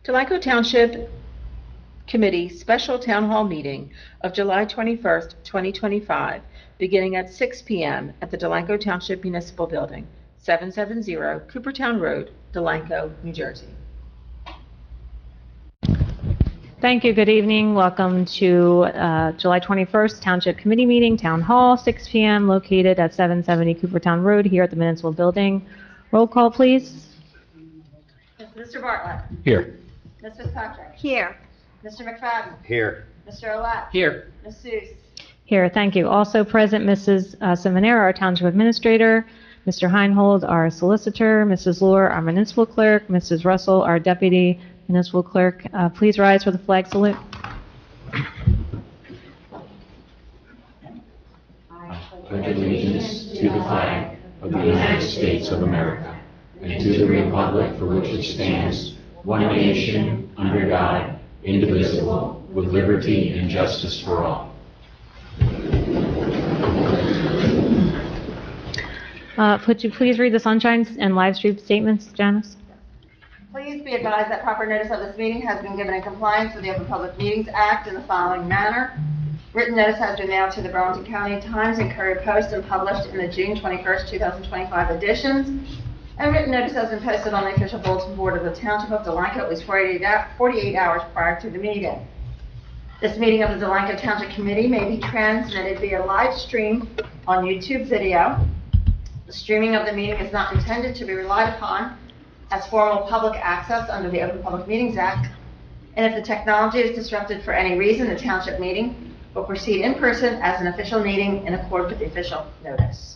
Delanco Township Committee Special Town Hall Meeting of July 21st, 2025, beginning at 6 p.m. at the Delanco Township Municipal Building, 770 Coopertown Road, Delanco, New Jersey. Thank you. Good evening. Welcome to July 21st Township Committee Meeting, Town Hall, 6 p.m., located at 770 Coopertown Road here at the Municipal Building. Roll call, please. Mr. Bartlett. Here. Ms. Fitzpatrick. Here. Mr. McFadden. Here. Mr. Olet. Here. Ms. Seuss. Here, thank you. Also present, Mrs. Simonera, our Township Administrator, Mr. Heinhold, our Solicitor, Mrs. Lohr, our Municipal Clerk, Mrs. Russell, our Deputy Municipal Clerk. Please rise for the flag salute. I pledge allegiance to the flag of the United States of America and to the republic for which it stands, one nation, under God, indivisible, with liberty and justice for all. Could you please read the sunshine and live stream statements, Janice? Please be advised that proper notice of this meeting has been given in compliance with the Open Public Meetings Act in the following manner. Written notice has been mailed to the Burlington County Times and Courier Post and published in the June 21st, 2025 editions. And written notice has been posted on the official bulletin board of the Township of Delanco at least 48 hours prior to the meeting. This meeting of the Delanco Township Committee may be transmitted via live stream on YouTube video. The streaming of the meeting is not intended to be relied upon as formal public access under the Open Public Meetings Act. And if the technology is disrupted for any reason, the Township meeting will proceed in person as an official meeting in accord with the official notice.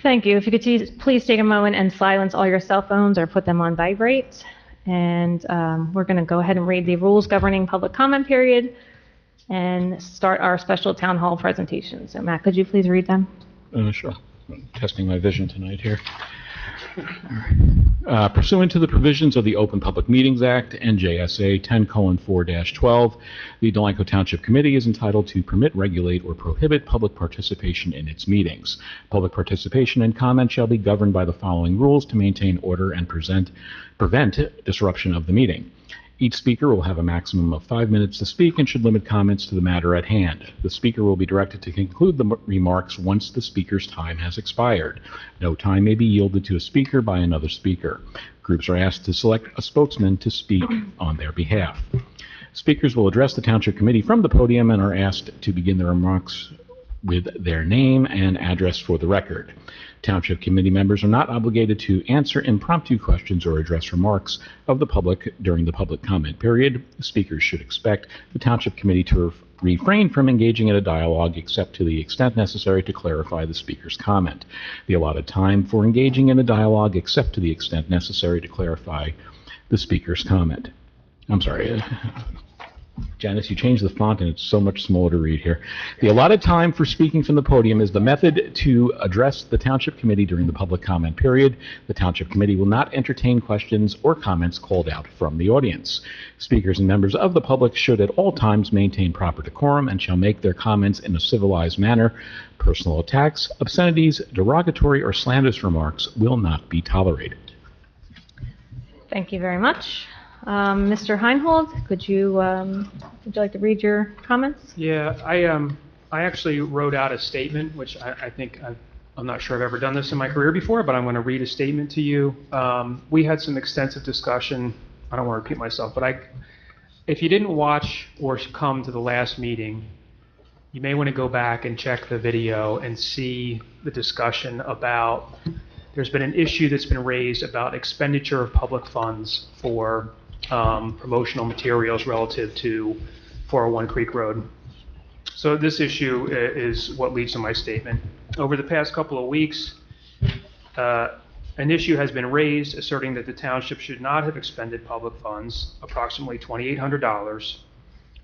Thank you. If you could please take a moment and silence all your cell phones or put them on vibrate. And we're going to go ahead and read the rules governing public comment period and start our special town hall presentation. So Matt, could you please read them? Sure. I'm testing my vision tonight here. Pursuant to the provisions of the Open Public Meetings Act, NJSA 10:4-12, the Delanco Township Committee is entitled to permit, regulate, or prohibit public participation in its meetings. Public participation and comment shall be governed by the following rules to maintain order and prevent disruption of the meeting. Each speaker will have a maximum of 5 minutes to speak and should limit comments to the matter at hand. The speaker will be directed to conclude the remarks once the speaker's time has expired. No time may be yielded to a speaker by another speaker. Groups are asked to select a spokesman to speak on their behalf. Speakers will address the Township Committee from the podium and are asked to begin their remarks with their name and address for the record. Township Committee members are not obligated to answer impromptu questions or address remarks of the public during the public comment period. Speakers should expect the Township Committee to refrain from engaging in a dialogue except to the extent necessary to clarify the speaker's comment. The allotted time for engaging in a dialogue except to the extent necessary to clarify the speaker's comment. I'm sorry. Janice, you changed the font and it's so much smaller to read here. The allotted time for speaking from the podium is the method to address the Township Committee during the public comment period. The Township Committee will not entertain questions or comments called out from the audience. Speakers and members of the public should at all times maintain proper decorum and shall make their comments in a civilized manner. Personal attacks, obscenities, derogatory or slanderous remarks will not be tolerated. Thank you very much. Mr. Heinhold, would you like to read your comments? Yeah, I actually wrote out a statement, which I think I'm not sure I've ever done this in my career before, but I'm going to read a statement to you. We had some extensive discussion. I don't want to repeat myself, but if you didn't watch or come to the last meeting, you may want to go back and check the video and see the discussion about. There's been an issue that's been raised about expenditure of public funds for promotional materials relative to 401 Creek Road. So this issue is what leads to my statement. Over the past couple of weeks, an issue has been raised asserting that the township should not have expended public funds, approximately $2,800,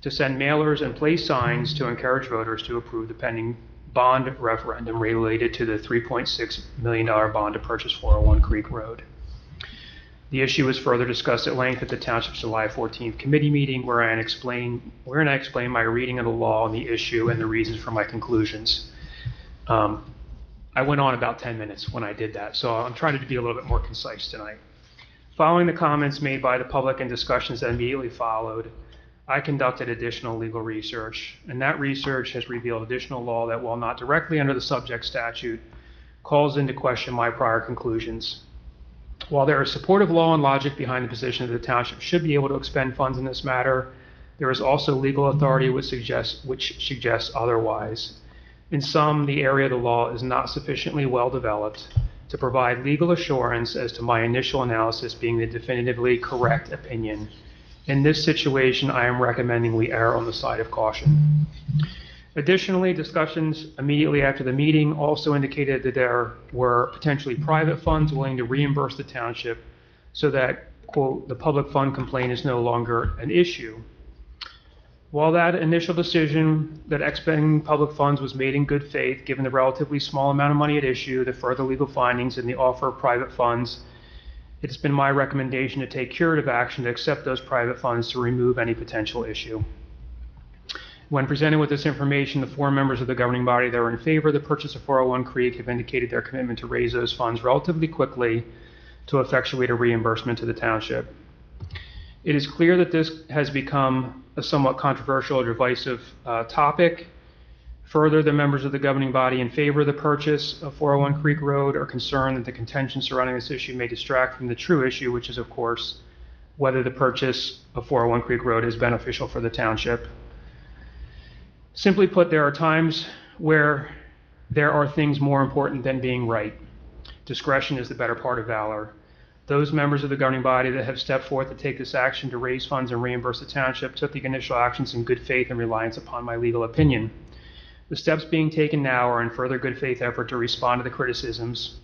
to send mailers and place signs to encourage voters to approve the pending bond referendum related to the $3.6 million bond to purchase 401 Creek Road. The issue was further discussed at length at the Township's July 14th committee meeting, wherein I explained my reading of the law on the issue and the reasons for my conclusions. I went on about 10 minutes when I did that, so I'm trying to be a little bit more concise tonight. Following the comments made by the public and discussions that immediately followed, I conducted additional legal research, and that research has revealed additional law that, while not directly under the subject statute, calls into question my prior conclusions. While there is supportive law and logic behind the position that the township should be able to expend funds in this matter, there is also legal authority which suggests otherwise. In sum, the area of the law is not sufficiently well developed to provide legal assurance as to my initial analysis being the definitively correct opinion. In this situation, I am recommending we err on the side of caution. Additionally, discussions immediately after the meeting also indicated that there were potentially private funds willing to reimburse the township so that, quote, the public fund complaint is no longer an issue. While that initial decision that expending public funds was made in good faith, given the relatively small amount of money at issue, the further legal findings, and the offer of private funds, it has been my recommendation to take curative action to accept those private funds to remove any potential issue. When presented with this information, the 4 members of the governing body that were in favor of the purchase of 401 Creek have indicated their commitment to raise those funds relatively quickly to effectuate a reimbursement to the township. It is clear that this has become a somewhat controversial or divisive topic. Further, the members of the governing body in favor of the purchase of 401 Creek Road are concerned that the contention surrounding this issue may distract from the true issue, which is, of course, whether the purchase of 401 Creek Road is beneficial for the township. Simply put, there are times where there are things more important than being right. Discretion is the better part of valor. Those members of the governing body that have stepped forth to take this action to raise funds and reimburse the township took the initial actions in good faith and reliance upon my legal opinion. The steps being taken now are in further good faith effort to respond to the criticisms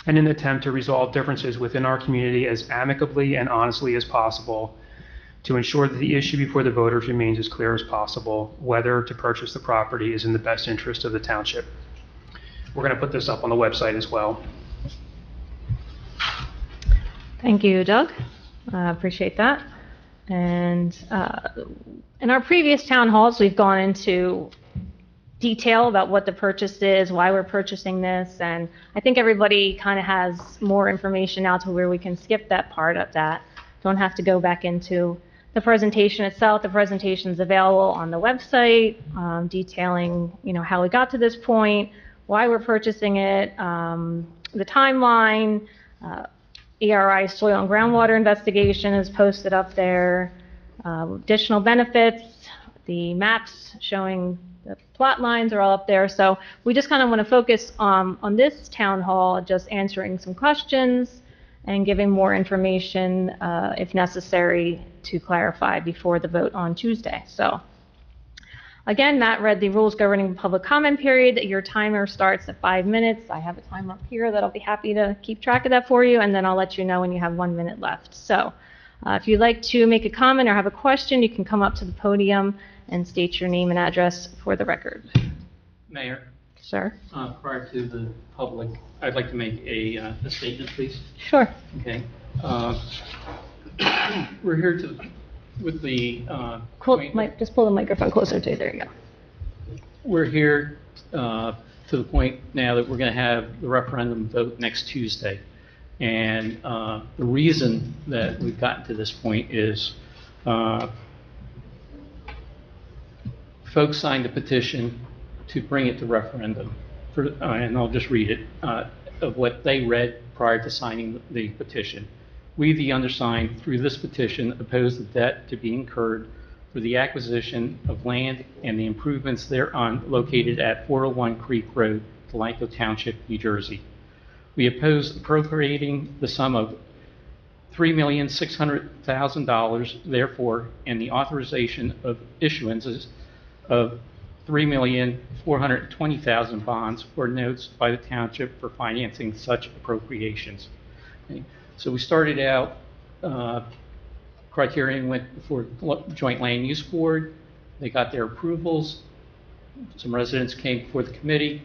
and in an attempt to resolve differences within our community as amicably and honestly as possible, to ensure that the issue before the voters remains as clear as possible, whether to purchase the property is in the best interest of the township. We're going to put this up on the website as well. Thank you, Doug. Appreciate that. And in our previous town halls, we've gone into detail about what the purchase is, why we're purchasing this, and I think everybody kind of has more information now to where we can skip that part of that. Don't have to go back into the presentation itself. The presentation is available on the website, detailing, how we got to this point, why we're purchasing it, the timeline. ERI soil and groundwater investigation is posted up there. Additional benefits, the maps showing the plot lines are all up there. So we just kind of want to focus on this town hall, just answering some questions and giving more information if necessary to clarify before the vote on Tuesday. So again, Matt read the rules governing public comment period. Your timer starts at 5 minutes. I have a timer up here that I'll be happy to keep track of that for you, and then I'll let you know when you have 1 minute left. So if you'd like to make a comment or have a question, you can come up to the podium and state your name and address for the record. Mayor, Sir? prior to the public, I'd like to make a statement, please. Sure. Okay. We're here with the Just pull the microphone closer to you. There you go. We're here to the point now that we're going to have the referendum vote next Tuesday. And the reason that we've gotten to this point is folks signed a petition to bring it to referendum. And I'll just read it, of what they read prior to signing the petition. We, the undersigned, through this petition, oppose the debt to be incurred for the acquisition of land and the improvements thereon located at 401 Creek Road, Delanco Township, New Jersey. We oppose appropriating the sum of $3,600,000, therefore, and the authorization of issuances of $3,420,000 bonds or notes by the township for financing such appropriations. Okay. So we started out, criterion went before Joint Land Use Board. They got their approvals. Some residents came before the committee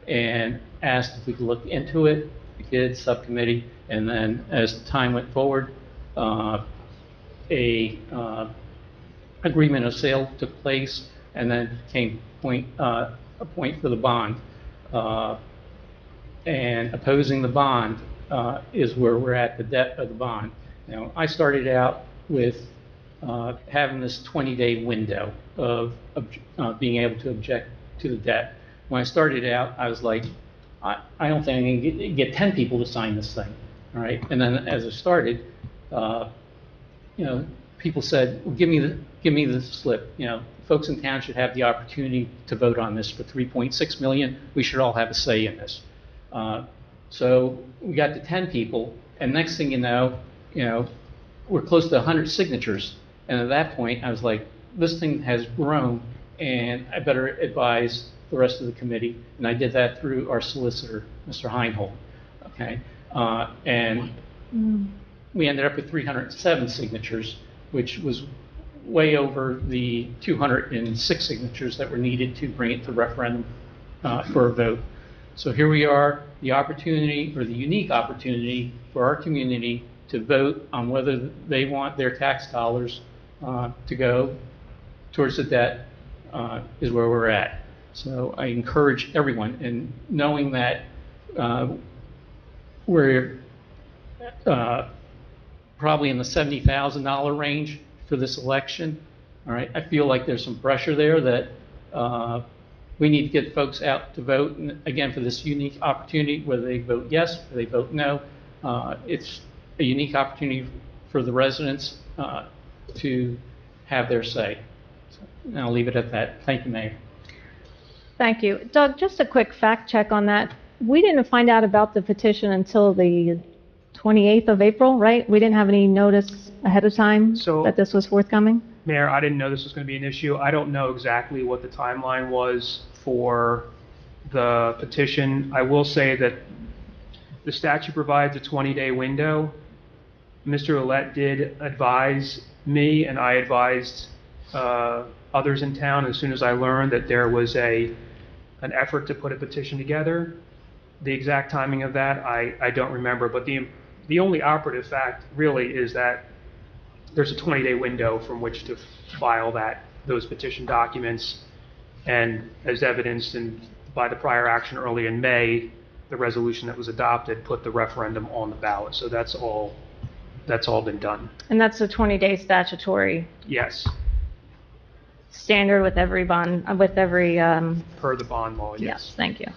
and asked if we could look into it. We did, subcommittee, and then as time went forward, agreement of sale took place, and then came a point for the bond. And opposing the bond is where we're at, the debt of the bond. Now, I started out with having this 20-day window of being able to object to the debt. When I started out, I was like, I don't think I can get 10 people to sign this thing, all right? And then as I started, people said, well, give me the slip. Folks in town should have the opportunity to vote on this for 3.6 million. We should all have a say in this. So we got to 10 people, and next thing you know, we're close to 100 signatures. And at that point, I was like, this thing has grown, and I better advise the rest of the committee. And I did that through our solicitor, Mr. Heinhold. Okay, and we ended up with 307 signatures, which was way over the 206 signatures that were needed to bring it to referendum for a vote. So here we are, the opportunity, or the unique opportunity for our community to vote on whether they want their tax dollars to go towards the debt is where we're at. So I encourage everyone, and knowing that we're probably in the $70,000 range for this election, all right, I feel like there's some pressure there that we need to get folks out to vote, and again, for this unique opportunity, whether they vote yes or they vote no, it's a unique opportunity for the residents to have their say. So, and I'll leave it at that. Thank you, Mayor. Thank you. Doug, just a quick fact check on that. We didn't find out about the petition until the 28th of April, right? We didn't have any notice ahead of time that this was forthcoming? Mayor, I didn't know this was going to be an issue. I don't know exactly what the timeline was for the petition. I will say that the statute provides a 20-day window. Mr. Ouellette did advise me, and I advised others in town as soon as I learned that there was an effort to put a petition together. The exact timing of that, I don't remember, but the only operative fact really is that there's a 20-day window from which to file those petition documents, and as evidenced by the prior action early in May, the resolution that was adopted put the referendum on the ballot. So that's all been done. And that's a 20-day statutory Yes, standard with every bond, per the bond law. yes, thank you.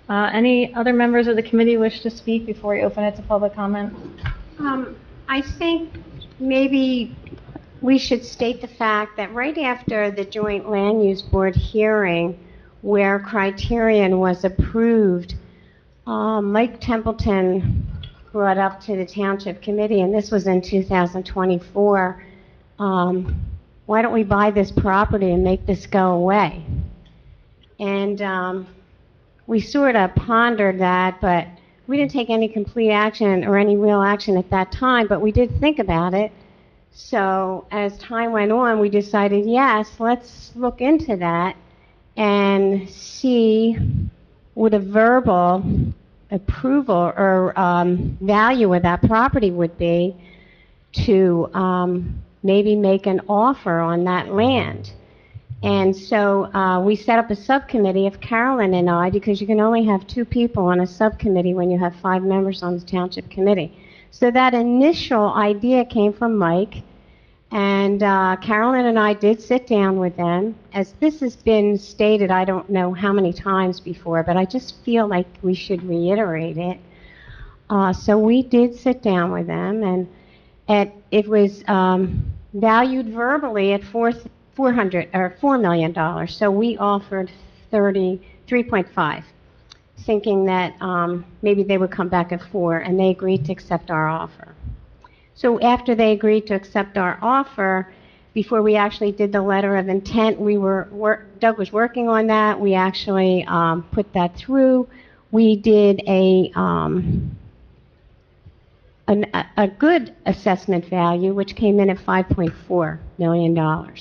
Any other members of the committee wish to speak before we open it to public comment? I think maybe we should state the fact that right after the Joint Land Use Board hearing where criterion was approved, Mike Templeton brought up to the Township Committee, and this was in 2024, why don't we buy this property and make this go away? And we sort of pondered that, but we didn't take any complete action or any real action at that time, but we did think about it. So as time went on, we decided, yes, let's look into that and see what a verbal approval or value of that property would be to maybe make an offer on that land. And so we set up a subcommittee of Carolyn and I, because you can only have 2 people on a subcommittee when you have 5 members on the Township Committee. So that initial idea came from Mike, and Carolyn and I did sit down with them. As this has been stated, I don't know how many times before, but I just feel like we should reiterate it. So we did sit down with them, and it was valued verbally at $4 million. So we offered 3.5, thinking that maybe they would come back at 4, and they agreed to accept our offer. So after they agreed to accept our offer, before we actually did the letter of intent, Doug was working on that. We actually put that through. We did a good assessment value, which came in at $5.4 million.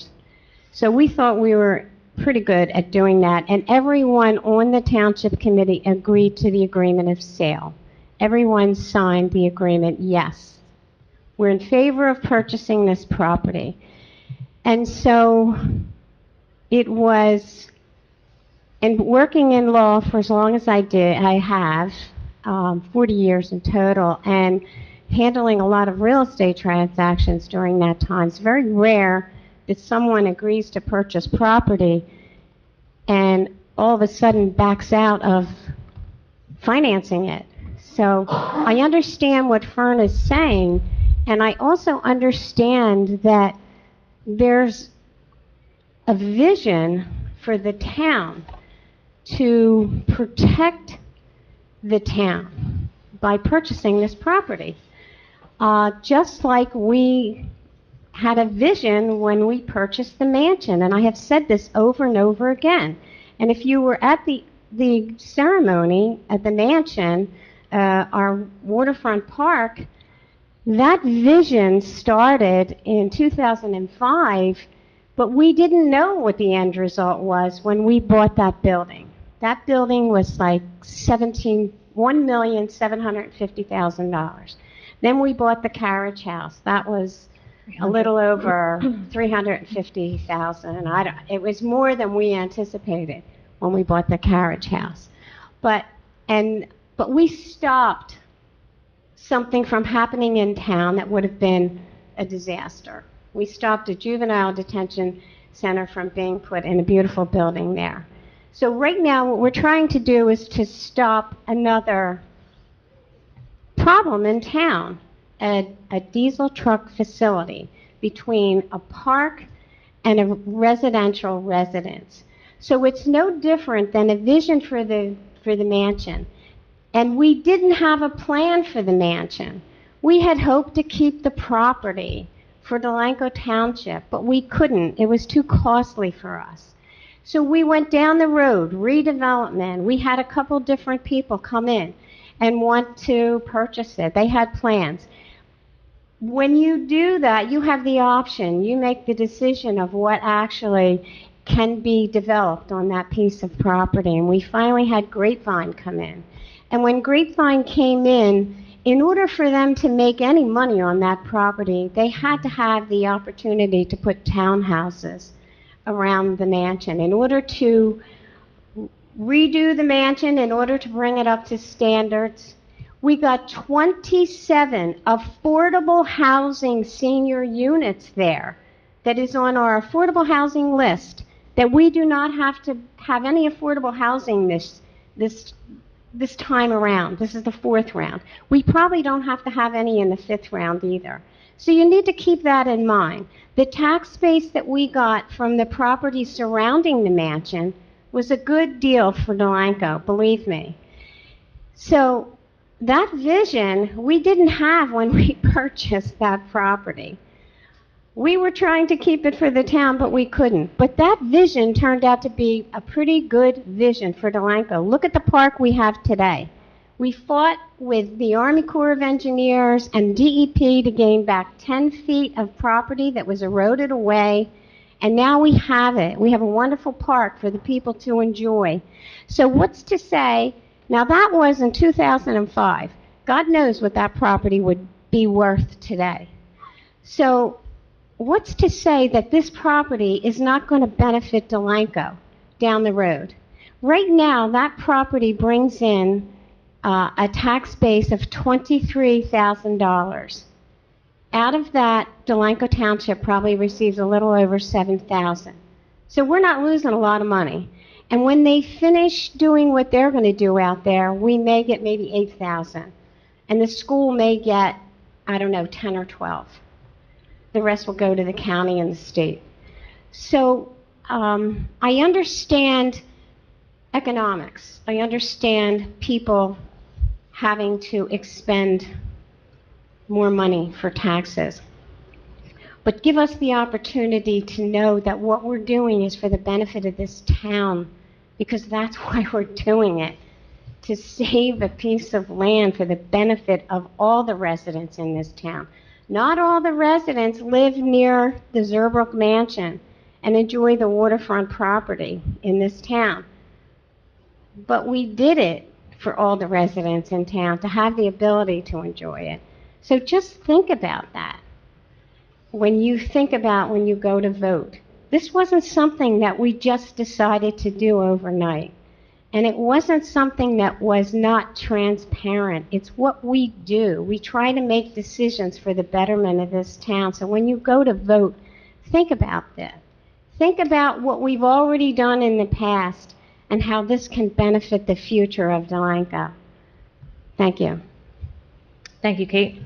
So we thought we were pretty good at doing that, and everyone on the Township Committee agreed to the agreement of sale. Everyone signed the agreement, yes. We're in favor of purchasing this property. And so it was, and working in law for as long as I have, 40 years in total, and handling a lot of real estate transactions during that time. It's very rare that someone agrees to purchase property and all of a sudden backs out of financing it. So I understand what Fern is saying, and I also understand that there's a vision for the town to protect the town by purchasing this property. Just like we had a vision when we purchased the mansion, and I have said this over and over again. And if you were at the ceremony at the mansion, our waterfront park, that vision started in 2005, but we didn't know what the end result was when we bought that building. That building was like $1,750,000. Then we bought the carriage house. That was a little over $350,000. It was more than we anticipated when we bought the carriage house. But we stopped something from happening in town that would have been a disaster. We stopped a juvenile detention center from being put in a beautiful building there. So right now what we're trying to do is to stop another problem in town, a diesel truck facility between a park and a residential residence. So it's no different than a vision for the mansion. And we didn't have a plan for the mansion. We had hoped to keep the property for Delanco Township, but we couldn't. It was too costly for us. So we went down the road, redevelopment. We had a couple different people come in and want to purchase it. They had plans. When you do that, you have the option. You make the decision of what actually can be developed on that piece of property. And we finally had Grapevine come in. And when Grapevine came in order for them to make any money on that property, they had to have the opportunity to put townhouses around the mansion. In order to redo the mansion, in order to bring it up to standards, we got 27 affordable housing senior units there that is on our affordable housing list, that we do not have to have any affordable housing this time around. This is the 4th round. We probably don't have to have any in the 5th round either. So you need to keep that in mind. The tax base that we got from the property surrounding the mansion was a good deal for Delanco, believe me. So that vision we didn't have when we purchased that property. We were trying to keep it for the town, but we couldn't. But that vision turned out to be a pretty good vision for Delanco. Look at the park we have today. We fought with the Army Corps of Engineers and DEP to gain back 10 feet of property that was eroded away, and now we have it. We have a wonderful park for the people to enjoy. So what's to say, now that was in 2005. God knows what that property would be worth today. So what's to say that this property is not going to benefit Delanco down the road? Right now, that property brings in a tax base of $23,000. Out of that, Delanco Township probably receives a little over $7,000. So we're not losing a lot of money. And when they finish doing what they're going to do out there, we may get maybe $8,000. And the school may get, I don't know, 10 or 12. The rest will go to the county and the state. So I understand economics. I understand people having to expend more money for taxes. But give us the opportunity to know that what we're doing is for the benefit of this town, because that's why we're doing it, to save a piece of land for the benefit of all the residents in this town. Not all the residents live near the Zerbrook Mansion and enjoy the waterfront property in this town. But we did it for all the residents in town to have the ability to enjoy it. So just think about that when you go to vote. This wasn't something that we just decided to do overnight. And it wasn't something that was not transparent. It's what we do. We try to make decisions for the betterment of this town. So when you go to vote, think about that. Think about what we've already done in the past and how this can benefit the future of Delanco. Thank you. Thank you, Kate.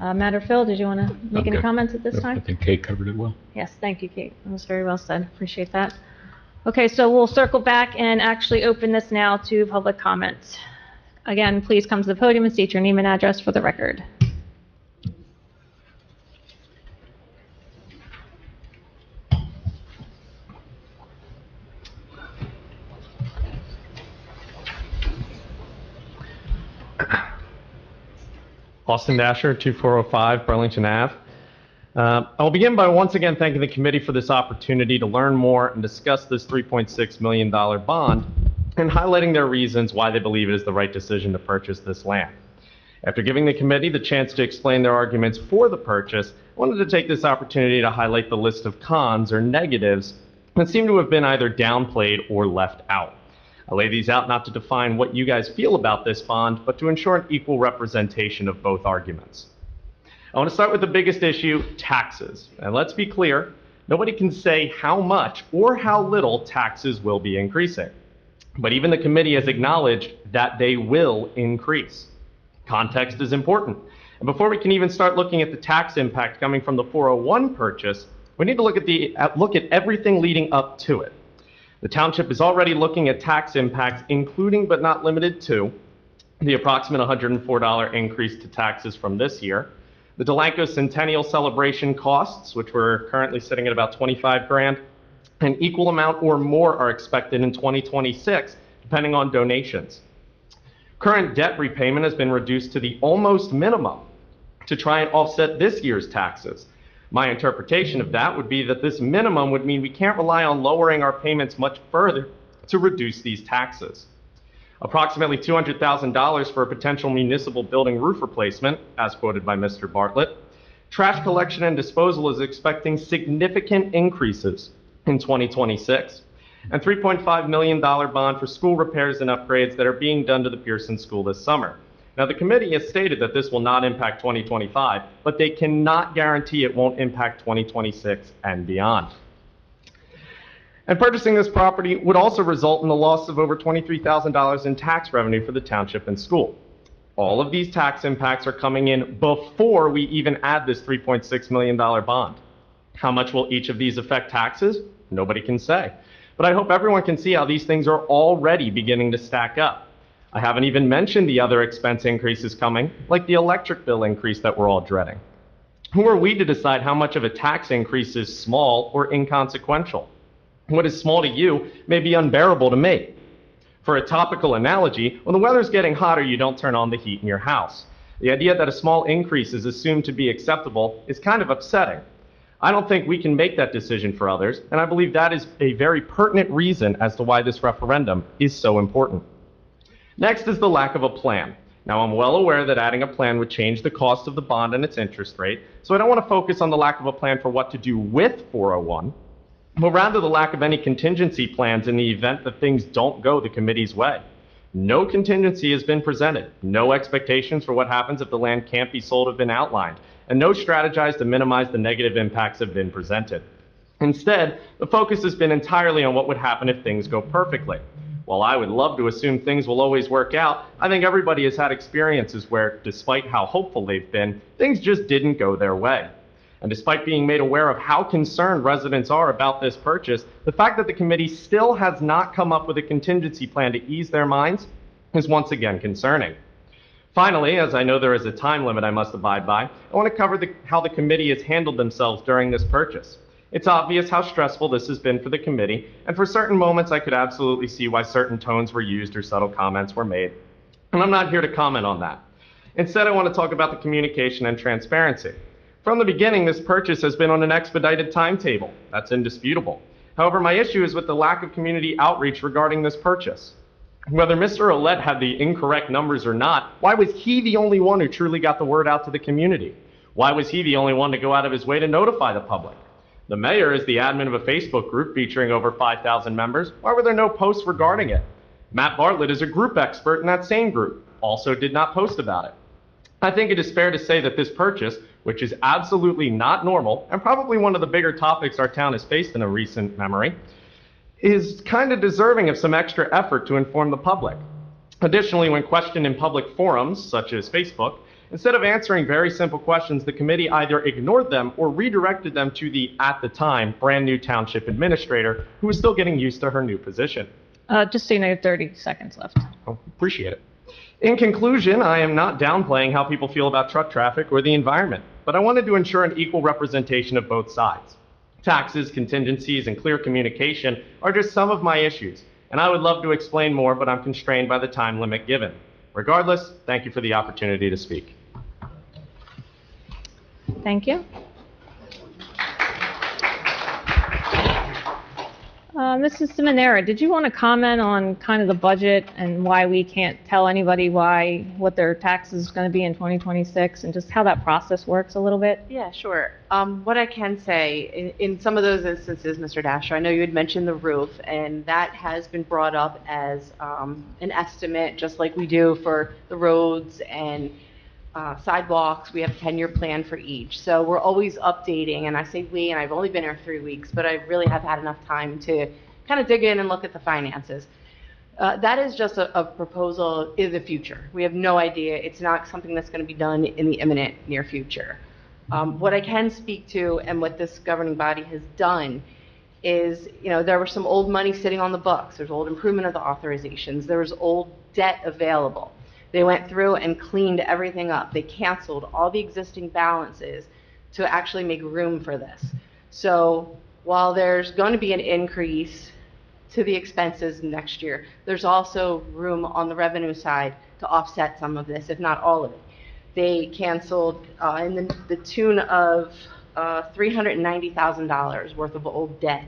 Matt or Phil, did you want to make any Okay. comments at this I time? think Kate covered it well. Yes, thank you, Kate. That was very well said. Appreciate that. Okay, so we'll circle back and actually open this now to public comments. Again, please come to the podium and state your name and address for the record. Austin Dasher, 2405 Burlington Ave. I'll begin by once again thanking the committee for this opportunity to learn more and discuss this $3.6 million bond and highlighting their reasons why they believe it is the right decision to purchase this land. After giving the committee the chance to explain their arguments for the purchase, I wanted to take this opportunity to highlight the list of cons or negatives that seem to have been either downplayed or left out. I lay these out not to define what you guys feel about this bond, but to ensure an equal representation of both arguments. I want to start with the biggest issue, taxes. And let's be clear, nobody can say how much or how little taxes will be increasing. But even the committee has acknowledged that they will increase. Context is important. And before we can even start looking at the tax impact coming from the 401 purchase, we need to look at everything leading up to it. The township is already looking at tax impacts, including but not limited to the approximate $104 increase to taxes from this year, the Delanco Centennial Celebration costs, which we're currently sitting at about 25 grand, an equal amount or more are expected in 2026, depending on donations. Current debt repayment has been reduced to the almost minimum to try and offset this year's taxes. My interpretation of that would be that this minimum would mean we can't rely on lowering our payments much further to reduce these taxes. Approximately $200,000 for a potential municipal building roof replacement, as quoted by Mr. Bartlett. Trash collection and disposal is expecting significant increases in 2026. And $3.5 million bond for school repairs and upgrades that are being done to the Pearson School this summer. Now, the committee has stated that this will not impact 2025, but they cannot guarantee it won't impact 2026 and beyond. And purchasing this property would also result in the loss of over $23,000 in tax revenue for the township and school. All of these tax impacts are coming in before we even add this $3.6 million bond. How much will each of these affect taxes? Nobody can say. But I hope everyone can see how these things are already beginning to stack up. I haven't even mentioned the other expense increases coming, like the electric bill increase that we're all dreading. Who are we to decide how much of a tax increase is small or inconsequential? What is small to you may be unbearable to me. For a topical analogy, when the weather's getting hotter, you don't turn on the heat in your house. The idea that a small increase is assumed to be acceptable is kind of upsetting. I don't think we can make that decision for others, and I believe that is a very pertinent reason as to why this referendum is so important. Next is the lack of a plan. Now, I'm well aware that adding a plan would change the cost of the bond and its interest rate, so I don't want to focus on the lack of a plan for what to do with 401, but rather the lack of any contingency plans in the event that things don't go the committee's way. No contingency has been presented. No expectations for what happens if the land can't be sold have been outlined, and no strategies to minimize the negative impacts have been presented. Instead, the focus has been entirely on what would happen if things go perfectly. While I would love to assume things will always work out, I think everybody has had experiences where, despite how hopeful they've been, things just didn't go their way. And despite being made aware of how concerned residents are about this purchase, the fact that the committee still has not come up with a contingency plan to ease their minds is once again concerning. Finally, as I know there is a time limit I must abide by, I want to cover how the committee has handled themselves during this purchase. It's obvious how stressful this has been for the committee, and for certain moments I could absolutely see why certain tones were used or subtle comments were made. And I'm not here to comment on that. Instead, I want to talk about the communication and transparency. From the beginning, this purchase has been on an expedited timetable. That's indisputable. However, my issue is with the lack of community outreach regarding this purchase. Whether Mr. Ouellette had the incorrect numbers or not, why was he the only one who truly got the word out to the community? Why was he the only one to go out of his way to notify the public? The mayor is the admin of a Facebook group featuring over 5,000 members. Why were there no posts regarding it? Matt Bartlett is a group expert in that same group, also did not post about it. I think it is fair to say that this purchase, which is absolutely not normal, and probably one of the bigger topics our town has faced in a recent memory, is kind of deserving of some extra effort to inform the public. Additionally, when questioned in public forums, such as Facebook, instead of answering very simple questions, the committee either ignored them or redirected them to the, at the time, brand new township administrator, who was still getting used to her new position. Just so you know, you have 30 seconds left. Oh, appreciate it. In conclusion, I am not downplaying how people feel about truck traffic or the environment, but I wanted to ensure an equal representation of both sides. Taxes, contingencies, and clear communication are just some of my issues, and I would love to explain more, but I'm constrained by the time limit given. Regardless, thank you for the opportunity to speak. Thank you. Mrs. Simonera, did you want to comment on kind of the budget and why we can't tell anybody what their taxes is going to be in 2026 and just how that process works a little bit? Yeah, sure. What I can say, in some of those instances, Mr. Dasher, I know you had mentioned the roof, and that has been brought up as an estimate, just like we do for the roads and sidewalks. We have a 10-year plan for each. So we're always updating, and I say we, and I've only been here 3 weeks, but I really have had enough time to kind of dig in and look at the finances. That is just a proposal in the future. We have no idea. It's not something that's going to be done in the imminent near future. What I can speak to and what this governing body has done is, there was some old money sitting on the books. There's old improvement of the authorizations. There was old debt available. They went through and cleaned everything up. They canceled all the existing balances to actually make room for this. So while there's going to be an increase to the expenses next year, there's also room on the revenue side to offset some of this, if not all of it. They canceled in the tune of $390,000 worth of old debt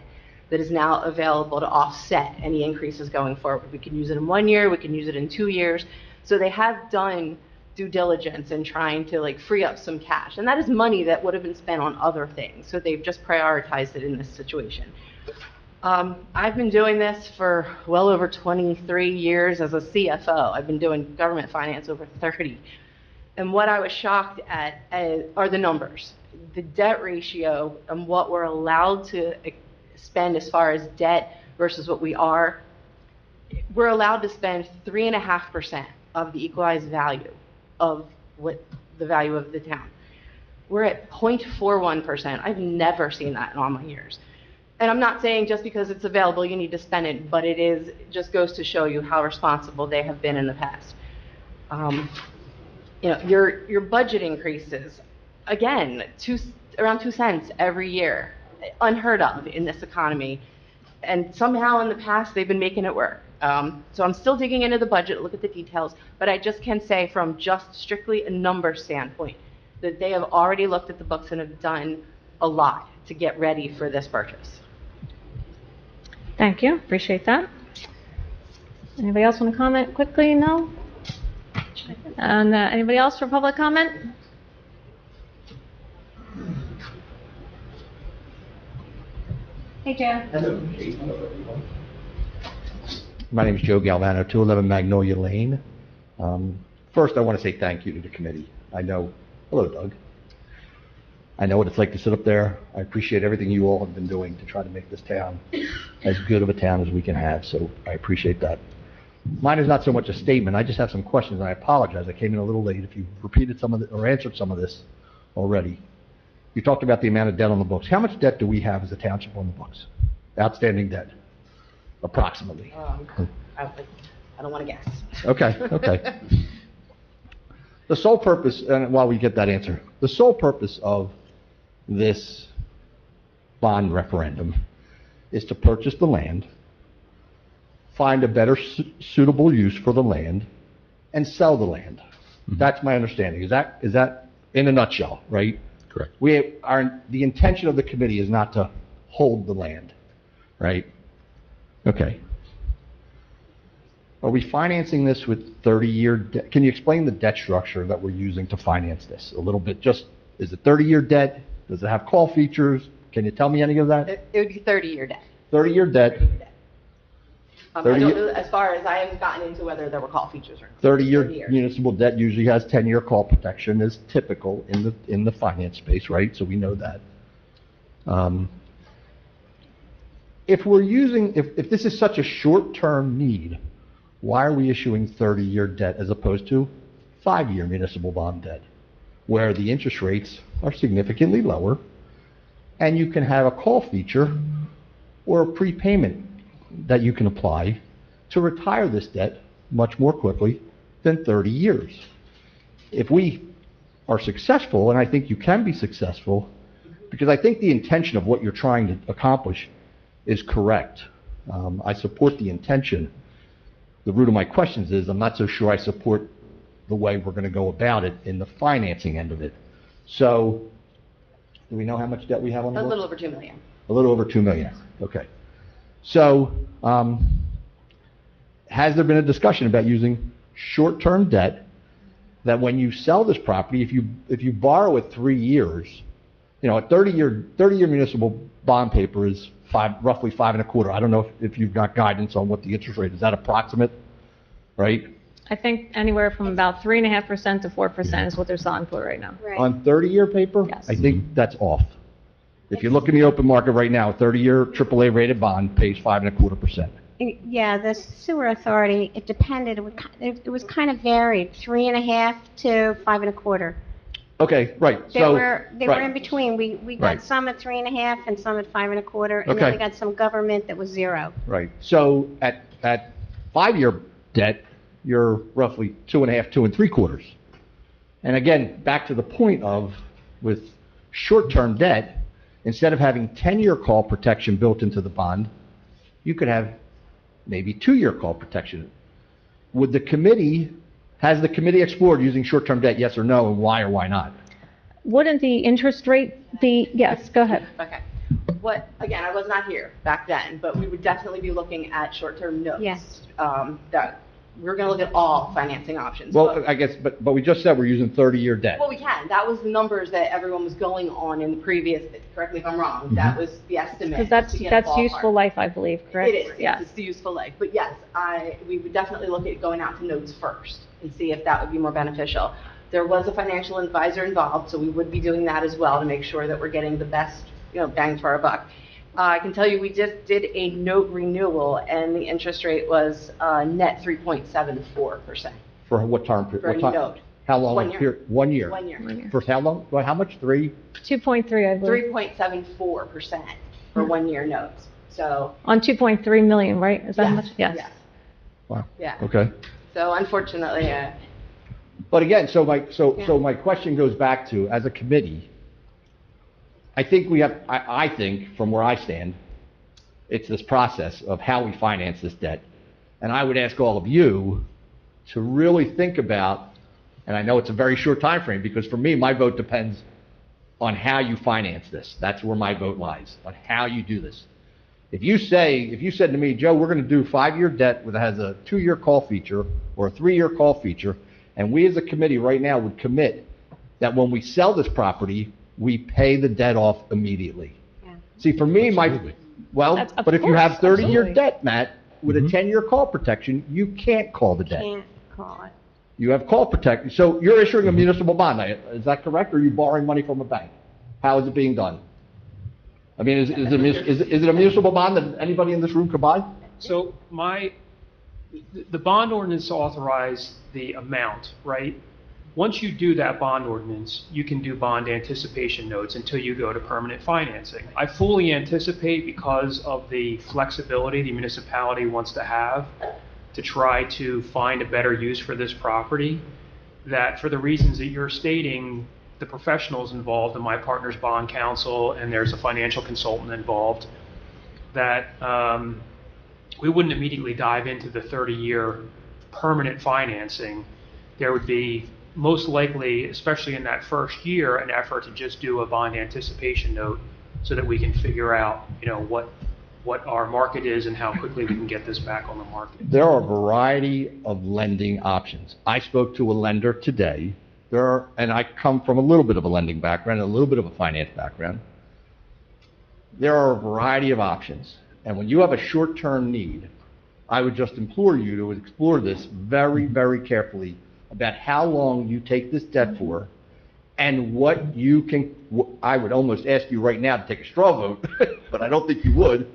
that is now available to offset any increases going forward. We can use it in 1 year, we can use it in 2 years. So they have done due diligence in trying to free up some cash. And that is money that would have been spent on other things. So they've just prioritized it in this situation. I've been doing this for well over 23 years as a CFO. I've been doing government finance over 30. And what I was shocked at are the numbers. The debt ratio and what we're allowed to spend as far as debt versus what we are. We're allowed to spend 3.5% of the equalized value of what the value of the town. We're at 0.41%. I've never seen that in all my years. And I'm not saying just because it's available you need to spend it, but it just goes to show you how responsible they have been in the past. Your budget increases, again, around 2 cents every year, unheard of in this economy. And somehow in the past they've been making it work. So I'm still digging into the budget, look at the details, but I just can say from just strictly a number standpoint that they have already looked at the books and have done a lot to get ready for this purchase. Thank you. Appreciate that. Anybody else want to comment quickly? No? And anybody else for public comment? Hey, Joe. My name is Joe Galvano, 211 Magnolia Lane. First, I want to say thank you to the committee. Hello, Doug. I know what it's like to sit up there. I appreciate everything you all have been doing to try to make this town as good of a town as we can have, so I appreciate that. Mine is not so much a statement. I just have some questions, and I apologize. I came in a little late if you repeated some of it or answered some of this already. You talked about the amount of debt on the books. How much debt do we have as a township on the books? Outstanding debt, approximately. I don't want to guess. Okay. The sole purpose, and while we get that answer, the sole purpose of this bond referendum is to purchase the land, find a better suitable use for the land, and sell the land. Mm-hmm. That's my understanding. Is that in a nutshell, right? Correct. The intention of the committee is not to hold the land, right? Okay. Are we financing this with 30-year debt? Can you explain the debt structure that we're using to finance this a little bit? Is it 30-year debt? Does it have call features? Can you tell me any of that? It would be 30-year debt. 30-year debt. I 30 don't know, as far as I haven't gotten into whether there were call features or not. 30-year 30 years. municipal debt usually has 10-year call protection, is typical in the finance space, right? So we know that. If this is such a short-term need, why are we issuing 30-year debt as opposed to 5-year municipal bond debt, where the interest rates are significantly lower, and you can have a call feature or a prepayment that you can apply to retire this debt much more quickly than 30 years? If we are successful, and I think you can be successful, because I think the intention of what you're trying to accomplish is correct. I support the intention. The root of my questions is I'm not so sure I support the way we're going to go about it in the financing end of it. So, do we know how much debt we have on the A books? little over 2 million. A little over 2 million. Okay. So, has there been a discussion about using short-term debt that when you sell this property, if you borrow it 3 years, a 30-year municipal bond paper is roughly 5.25. I don't know if you've got guidance on what the interest rate is. That approximate, right? I think anywhere from about 3.5% to 4% is what they're selling for right now. Right. On 30-year paper, Yes. I think that's off. If you look in the open market right now, a 30-year AAA rated bond pays 5.25%. Yeah, the sewer authority, it depended, it was kind of varied, 3.5 to 5.25. Okay, right. They So were right. in between. We got Right. some at 3.5 and some at 5.25, and Okay. then we got some government that was 0. Right. So at 5-year debt, you're roughly 2.5, 2.75. And again, back to the point of with short-term debt, instead of having 10-year call protection built into the bond, you could have maybe 2-year call protection. Has the committee explored using short-term debt, yes or no, and why or why not? Wouldn't the interest rate be, yes, go ahead. Okay. Again, I was not here back then, but we would definitely be looking at short-term notes. Yes. That we're going to look at all financing options. Well, I guess, but we just said we're using 30-year debt. Well, we can. That was the numbers that everyone was going on in the previous, correct me if I'm wrong, that was the estimate. Because to get a that's ballpark. useful life, I believe, correct? It is, yes, it's the useful life. But yes, we would definitely look at going out to notes first and see if that would be more beneficial. There was a financial advisor involved, so we would be doing that as well to make sure that we're getting the best, bang for our buck. I can tell you we just did a note renewal, and the interest rate was net 3.74%. For what time period? For a What time? note. How long? 1 year. 1 year. 1 year. For how long? Well, how much? 3? 2.3, I believe. 3.74% for 1 year notes. So. On 2.3 million, right? Is that how Yes, much? Yes. yes. Wow. Yeah. Okay. So unfortunately, But again, so my question goes back to, as a committee, I think from where I stand, it's this process of how we finance this debt. And I would ask all of you to really think about, and I know it's a very short time frame, because for me, my vote depends on how you finance this. That's where my vote lies, on how you do this. If you said to me, Joe, we're going to do 5-year debt that has a 2-year call feature or a 3-year call feature, and we as a committee right now would commit that when we sell this property, we pay the debt off immediately. Yeah. See, for me, but if you have 30-year absolutely. debt, Matt, with a 10-year call protection, you can't call the debt. Can't call it. You have call protection. So you're issuing a municipal bond. Is that correct? Or are you borrowing money from a bank? How is it being done? I mean, is it a municipal bond that anybody in this room could buy? So the bond ordinance authorized the amount, right? Once you do that bond ordinance, you can do bond anticipation notes until you go to permanent financing. I fully anticipate, because of the flexibility the municipality wants to have to try to find a better use for this property, that for the reasons that you're stating, the professionals involved, and my partner's bond counsel, and there's a financial consultant involved, that we wouldn't immediately dive into the 30-year permanent financing. There would be most likely, especially in that first year, an effort to just do a bond anticipation note so that we can figure out, what our market is and how quickly we can get this back on the market. There are a variety of lending options. I spoke to a lender today. And I come from a little bit of a lending background and a little bit of a finance background. There are a variety of options. And when you have a short-term need, I would just implore you to explore this very, very carefully about how long you take this debt for and what you can, I would almost ask you right now to take a straw vote, but I don't think you would,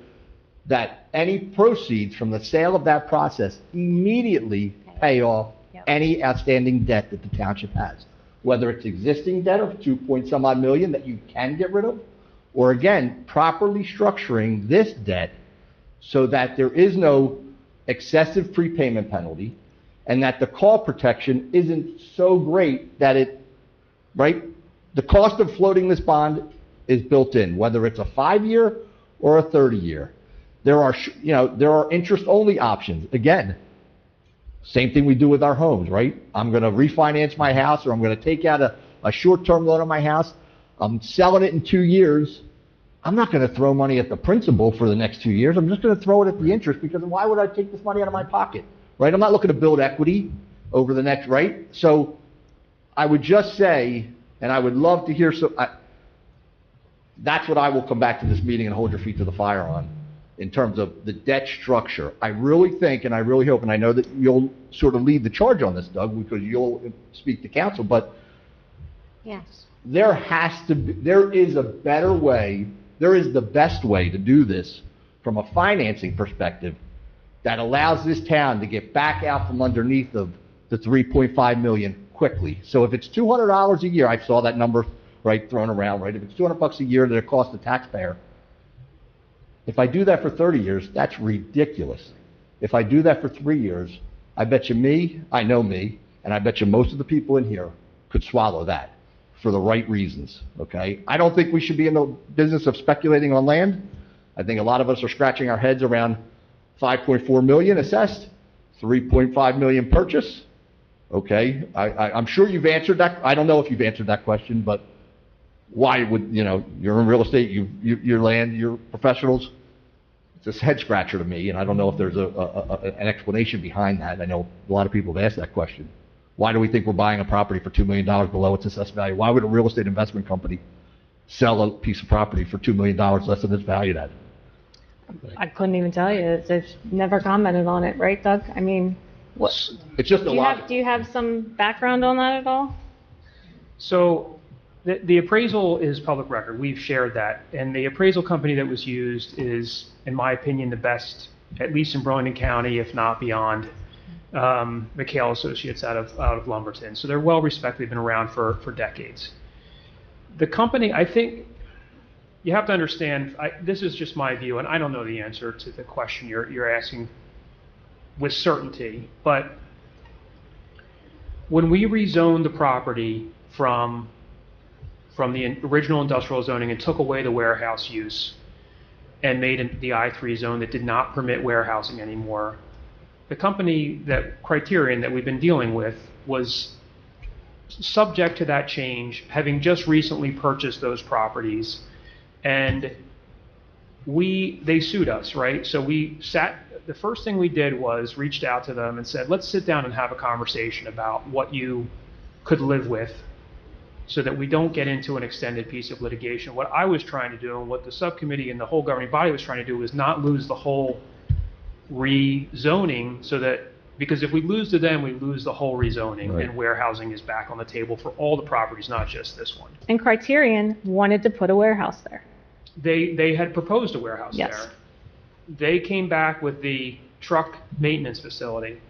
that any proceeds from the sale of that process immediately pay off any outstanding debt that the township has, whether it's existing debt of 2 some odd million that you can get rid of, or again, properly structuring this debt so that there is no excessive prepayment penalty and that the call protection isn't so great that it, right? The cost of floating this bond is built in, whether it's a 5-year or a 30-year. There are interest-only options. Again, same thing we do with our homes, right? I'm going to refinance my house, or I'm going to take out a short-term loan on my house. I'm selling it in 2 years. I'm not going to throw money at the principal for the next 2 years. I'm just going to throw it at the interest, because why would I take this money out of my pocket, right? I'm not looking to build equity over the next, right? So I would just say, and I would love to hear that's what I will come back to this meeting and hold your feet to the fire on in terms of the debt structure. I really think, and I really hope, and I know that you'll sort of lead the charge on this, Doug, because you'll speak to council, but Yes. there is a better way, there is the best way to do this from a financing perspective that allows this town to get back out from underneath of the 3.5 million quickly. So if it's $200 a year, I saw that number, right, thrown around, right? If it's $200 a year that it costs the taxpayer, if I do that for 30 years, that's ridiculous. If I do that for 3 years, I bet you I know me, and I bet you most of the people in here could swallow that for the right reasons, okay? I don't think we should be in the business of speculating on land. I think a lot of us are scratching our heads around 5.4 million assessed, 3.5 million purchase, okay? I'm sure you've answered that. I don't know if you've answered that question, but why would, you're in real estate, your land, you're professionals. It's a head scratcher to me, and I don't know if there's an explanation behind that. I know a lot of people have asked that question. Why do we think we're buying a property for $2 million below its assessed value? Why would a real estate investment company sell a piece of property for $2 million less than it's valued at? I couldn't even tell you. They've never commented on it, right, Doug? I mean, what? It's just Do you have some background on that at all? So the appraisal is public record. We've shared that. And the appraisal company that was used is, in my opinion, the best, at least in Burlington County, if not beyond. McHale Associates out of Lumberton. So they're well respected, been around for decades. The company, I think, you have to understand, this is just my view, and I don't know the answer to the question you're asking with certainty, but when we rezoned the property from the original industrial zoning and took away the warehouse use and made the I3 zone that did not permit warehousing anymore, the company, that Criterion that we've been dealing with, was subject to that change, having just recently purchased those properties, and they sued us, right? So the first thing we did was reached out to them and said, let's sit down and have a conversation about what you could live with so that we don't get into an extended piece of litigation. What I was trying to do, and what the subcommittee and the whole governing body was trying to do, was not lose the whole rezoning, because if we lose to them, we lose the whole rezoning, right, and warehousing is back on the table for all the properties, not just this one. And Criterion wanted to put a warehouse there. They had proposed a warehouse Yes. there. They came back with the truck maintenance facility.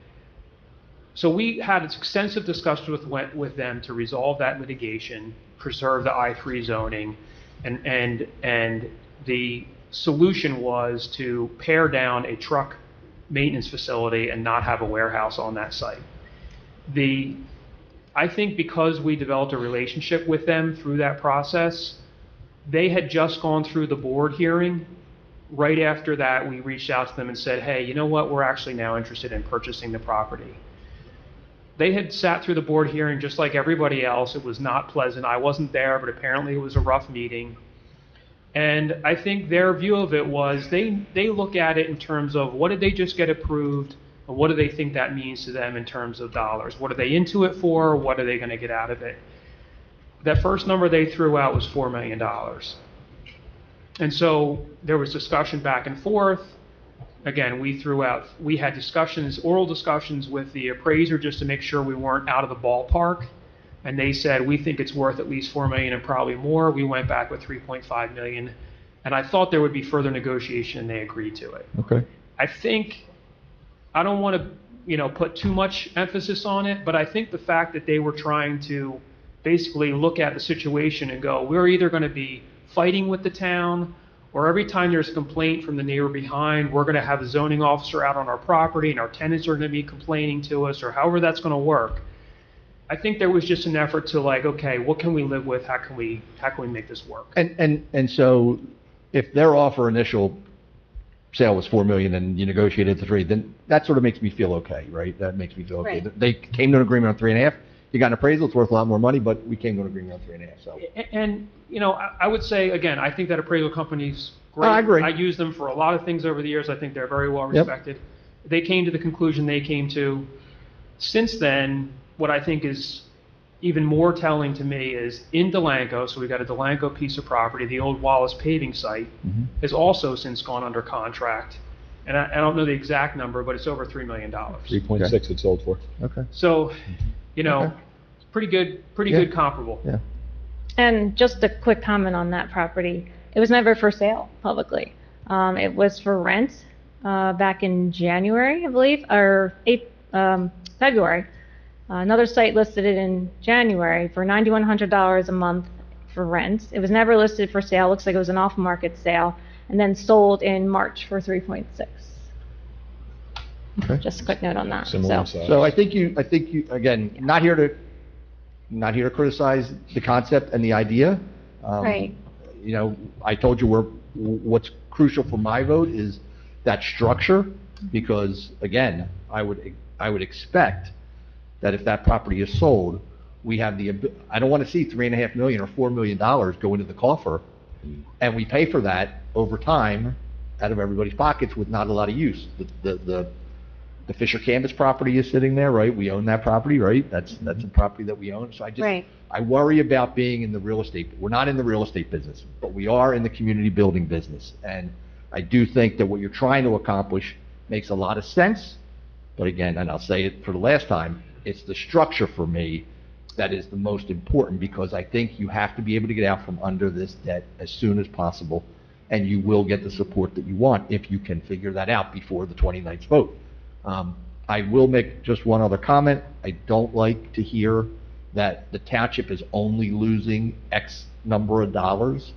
So we had extensive discussions with them to resolve that litigation, preserve the I3 zoning, and the solution was to pare down a truck maintenance facility and not have a warehouse on that site. I think because we developed a relationship with them through that process, they had just gone through the board hearing. Right after that, we reached out to them and said, hey, you know what, we're actually now interested in purchasing the property. They had sat through the board hearing just like everybody else. It was not pleasant. I wasn't there, but apparently it was a rough meeting. And I think their view of it was they look at it in terms of what did they just get approved, and what do they think that means to them in terms of dollars? What are they into it for? What are they going to get out of it? That first number they threw out was $4 million. And so there was discussion back and forth. again, we had discussions, oral discussions with the appraiser just to make sure we weren't out of the ballpark. And they said, we think it's worth at least $4 million and probably more. We went back with $3.5 million. And I thought there would be further negotiation, and they agreed to it. Okay. I think, I don't want to, put too much emphasis on it, but I think the fact that they were trying to basically look at the situation and go, we're either going to be fighting with the town, or every time there's a complaint from the neighbor behind, we're going to have a zoning officer out on our property and our tenants are going to be complaining to us, or however that's going to work. I think there was just an effort to okay, what can we live with? How can we make this work? And so if their offer initial sale was $4 million and you negotiated to 3, then that sort of makes me feel okay, right? That makes me feel okay. Right. They came to an agreement on 3.5. You got an appraisal, it's worth a lot more money, but we came to an agreement on 3.5, so. And, I would say, again, I think that appraisal company's great. I agree. I use them for a lot of things over the years. I think they're very well Yep. respected. They came to the conclusion they came to. Since then, what I think is even more telling to me is in Delanco, so we've got a Delanco piece of property, the old Wallace paving site, has also since gone under contract. And I don't know the exact number, but it's over $3 million. 3.6 it sold for. Okay. So, Okay. pretty good Yeah. good comparable. Yeah. And just a quick comment on that property. It was never for sale publicly. It was for rent back in January, I believe, or February. Another site listed it in January for $9,100 a month for rent. It was never listed for sale. Looks like it was an off-market sale, and then sold in March for 3.6. Okay. Just a quick note on that. Similar So, size. So I think you, again, not here to criticize the concept and the idea. Right. I told you what's crucial for my vote is that structure, because again, I would expect that if that property is sold, we have I don't want to see $3.5 million or $4 million go into the coffer, and we pay for that over time out of everybody's pockets with not a lot of use. The Fisher Canvas property is sitting there, right? We own that property, right? That's a property that we own. So Right. I worry about being in the real estate. We're not in the real estate business, but we are in the community building business. And I do think that what you're trying to accomplish makes a lot of sense. But again, and I'll say it for the last time, it's the structure for me that is the most important, because I think you have to be able to get out from under this debt as soon as possible, and you will get the support that you want if you can figure that out before the 29th vote. I will make just one other comment. I don't like to hear that the township is only losing X number of dollars.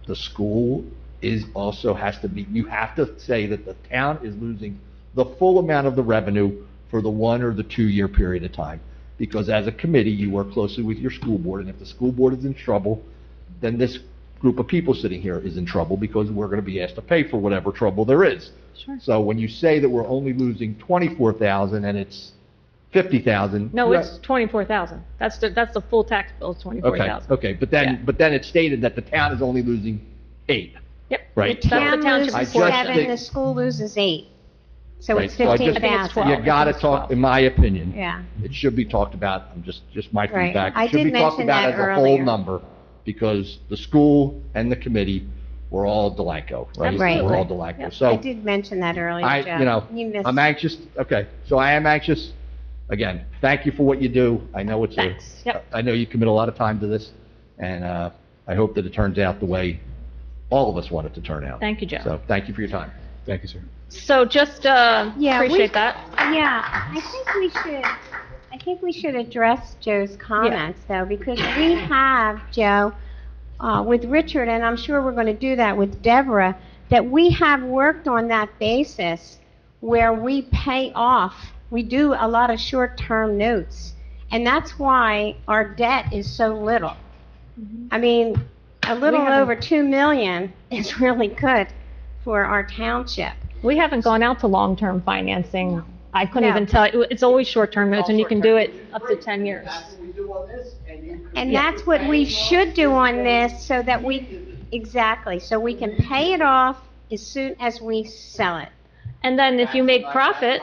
The school has to be, you have to say that the town is losing the full amount of the revenue for the 1 or the 2 year period of time. Because as a committee, you work closely with your school board, and if the school board is in trouble, then this group of people sitting here is in trouble, because we're going to be asked to pay for whatever trouble there is. Sure. So when you say that we're only losing $24,000 and it's $50,000. no, it's $24,000. That's the full tax bill, is $24,000. Okay, but then it's stated that the town is only losing $8. Yep. Right. That's Town the township I loses just seven, think- the school loses 8. So Right, it's so I just- 15,000. You gotta talk, in my opinion. Yeah. It should be talked about, just my Right. feedback. I It should did be talked mention about that as a earlier. whole number, because the school and the committee were all Delanco, right? Right. We're all Delanco. Yep. I So did mention that earlier, I, Joe. You missed I'm anxious, okay, so I am anxious. Again, thank you for what you do. I know Thanks. Yep. I know you commit a lot of time to this, and I hope that it turns out the way all of us want it to turn out. Thank you, Joe. So, thank you for your time. Thank you, sir. So just appreciate that. Yeah, I think we should address Joe's comments, though, because we have, Joe, with Richard, and I'm sure we're going to do that with Deborah, that we have worked on that basis where we pay off. We do a lot of short-term notes, and that's why our debt is so little. I mean, a little over $2 million is really good for our township. We haven't gone out to long-term financing. I couldn't No. even tell. It's always short-term notes, and you can do it up to 10 years. what we do on this, and And that's what we should do on this, so that exactly, so we can pay it off as soon as we sell it. And then if you make profit,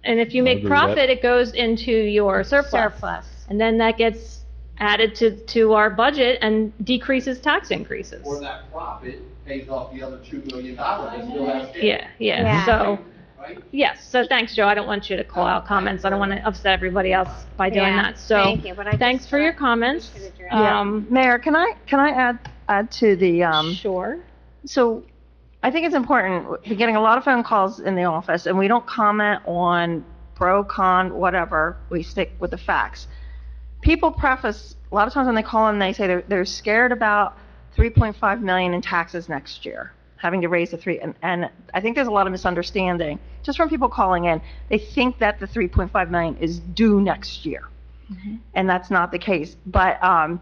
it goes into your surplus. Surplus. And then that gets added to our budget and decreases tax increases. Or that profit pays off the other $2 million that still has to. Yeah. So, Right? yes. So thanks, Joe. I don't want you to call out comments. I don't want to upset everybody else by doing that. So, thank you, but I thanks just for your thought comments. we should address Mayor, can I add to the, Sure. so I think it's important, we're getting a lot of phone calls in the office, and we don't comment on pro, con, whatever, we stick with the facts. People preface, a lot of times when they call in, they say they're scared about 3.5 million in taxes next year, having to raise the and I think there's a lot of misunderstanding, just from people calling in. They think that the 3.5 million is due next year, and that's not the case. But I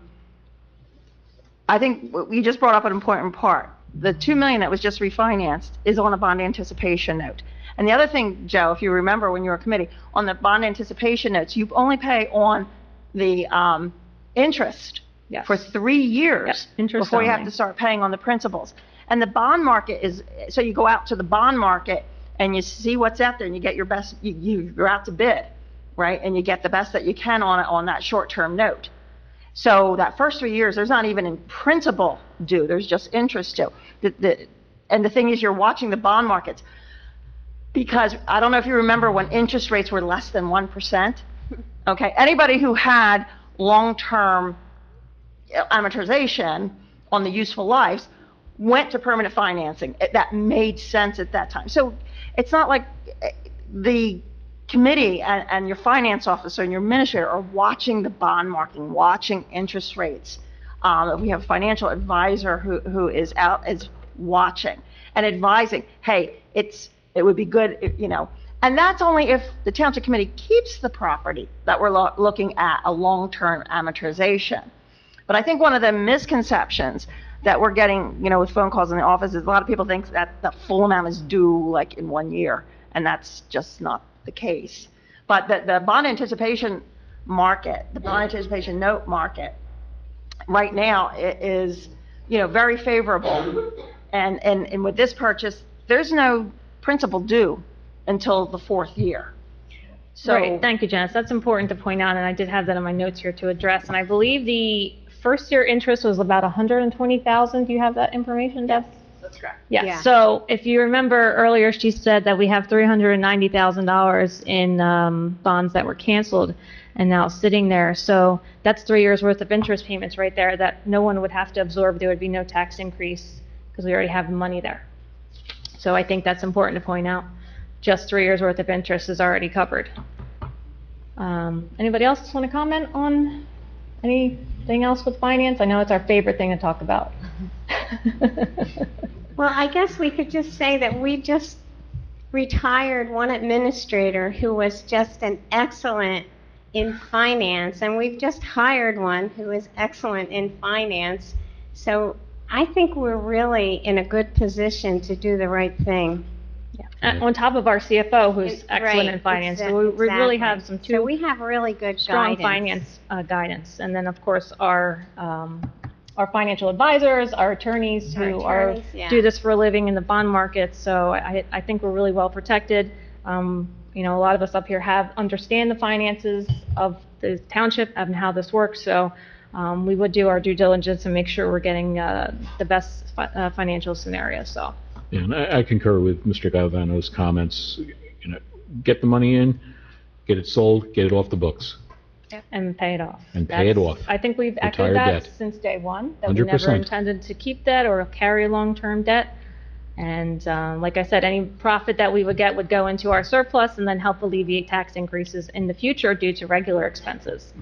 think you just brought up an important part. The 2 million that was just refinanced is on a bond anticipation note. And the other thing, Joe, if you remember when you were committee, on the bond anticipation notes, you only pay on the interest Yes. for 3 years Yep, interest before you have only. to start paying on the principals. And the bond market is, so you go out to the bond market and you see what's out there and you get your best, you're out to bid, right? And you get the best that you can on that short-term note. So that first 3 years, there's not even in principal due, there's just interest due. And the thing is, you're watching the bond markets, because I don't know if you remember when interest rates were less than 1%. Okay, anybody who had long-term amortization on the useful lives went to permanent financing. That made sense at that time. So it's not like the committee and your finance officer and your administrator are watching the bond market, watching interest rates. We have a financial advisor who is watching and advising, hey, it would be good if, and that's only if the township committee keeps the property that we're looking at a long-term amortization. But I think one of the misconceptions that we're getting, with phone calls in the office is a lot of people think that the full amount is due like in 1 year, and that's just not the case. But the bond anticipation market, the bond anticipation note market, right now is, very favorable. And with this purchase, there's no principal due until the 4th year. So, Right. Thank you, Janice. That's important to point out, and I did have that in my notes here to address. And I believe the first year interest was about 120,000. Do you have that information, Deb? That's correct. Yeah. Yeah. So if you remember earlier, she said that we have $390,000 in bonds that were canceled and now sitting there. So that's 3 years worth of interest payments right there that no one would have to absorb. There would be no tax increase because we already have the money there. So I think that's important to point out. Just 3 years worth of interest is already covered. Anybody else want to comment on anything else with finance? I know it's our favorite thing to talk about. Well, I guess we could just say that we just retired one administrator who was just an excellent in finance, and we've just hired one who is excellent in finance. So I think we're really in a good position to do the right thing. On top of our CFO, who's excellent in Right, finance. So we really have some So we have really good strong guidance. finance guidance. And then, of course, our financial advisors, our attorneys Our who attorneys, yeah. do this for a living in the bond market. So I think we're really well protected. A lot of us up here understand the finances of the township and how this works. So we would do our due diligence and make sure we're getting the best financial scenario. So. Yeah, and I concur with Mr. Galvano's comments. Get the money in, get it sold, get it off the books. And pay it off. And pay it off. I think we've Retire echoed that debt. since day one, that we never 100%. intended to keep debt or carry long-term debt. And like I said, any profit that we would get would go into our surplus and then help alleviate tax increases in the future due to regular expenses.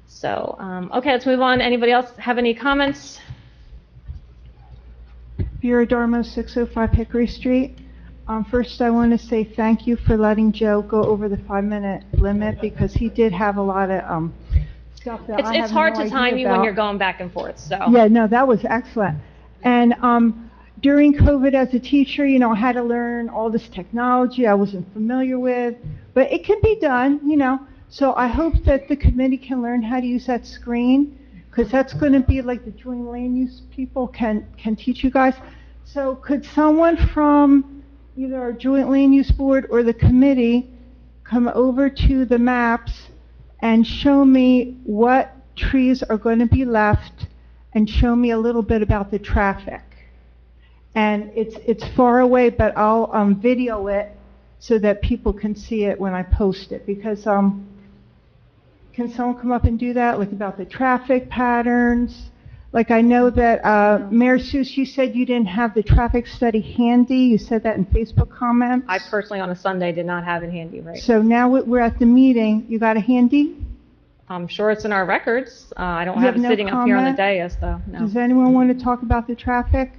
So, okay, let's move on. Anybody else have any comments? Vera Darmo, 605 Hickory Street. First, I want to say thank you for letting Joe go over the 5-minute limit, because he did have a lot of stuff that I have It's hard no to idea time you when about. you're going back and forth, so. Yeah, no, that was excellent. And during COVID as a teacher, I had to learn all this technology I wasn't familiar with, but it can be done, So I hope that the committee can learn how to use that screen, because that's going to be like the joint land use people can teach you guys. So could someone from either our joint land use board or the committee come over to the maps and show me what trees are going to be left, and show me a little bit about the traffic. And it's far away, but I'll video it so that people can see it when I post it. Because can someone come up and do that, like about the traffic patterns? Like I know that Mayor Seuss, you said you didn't have the traffic study handy. You said that in Facebook comments. I personally on a Sunday did not have it handy, right? So now we're at the meeting. You got it handy? I'm sure it's in our records. I don't You have have it no sitting up here on the comment? dais, though, no. Does anyone want to talk about the traffic?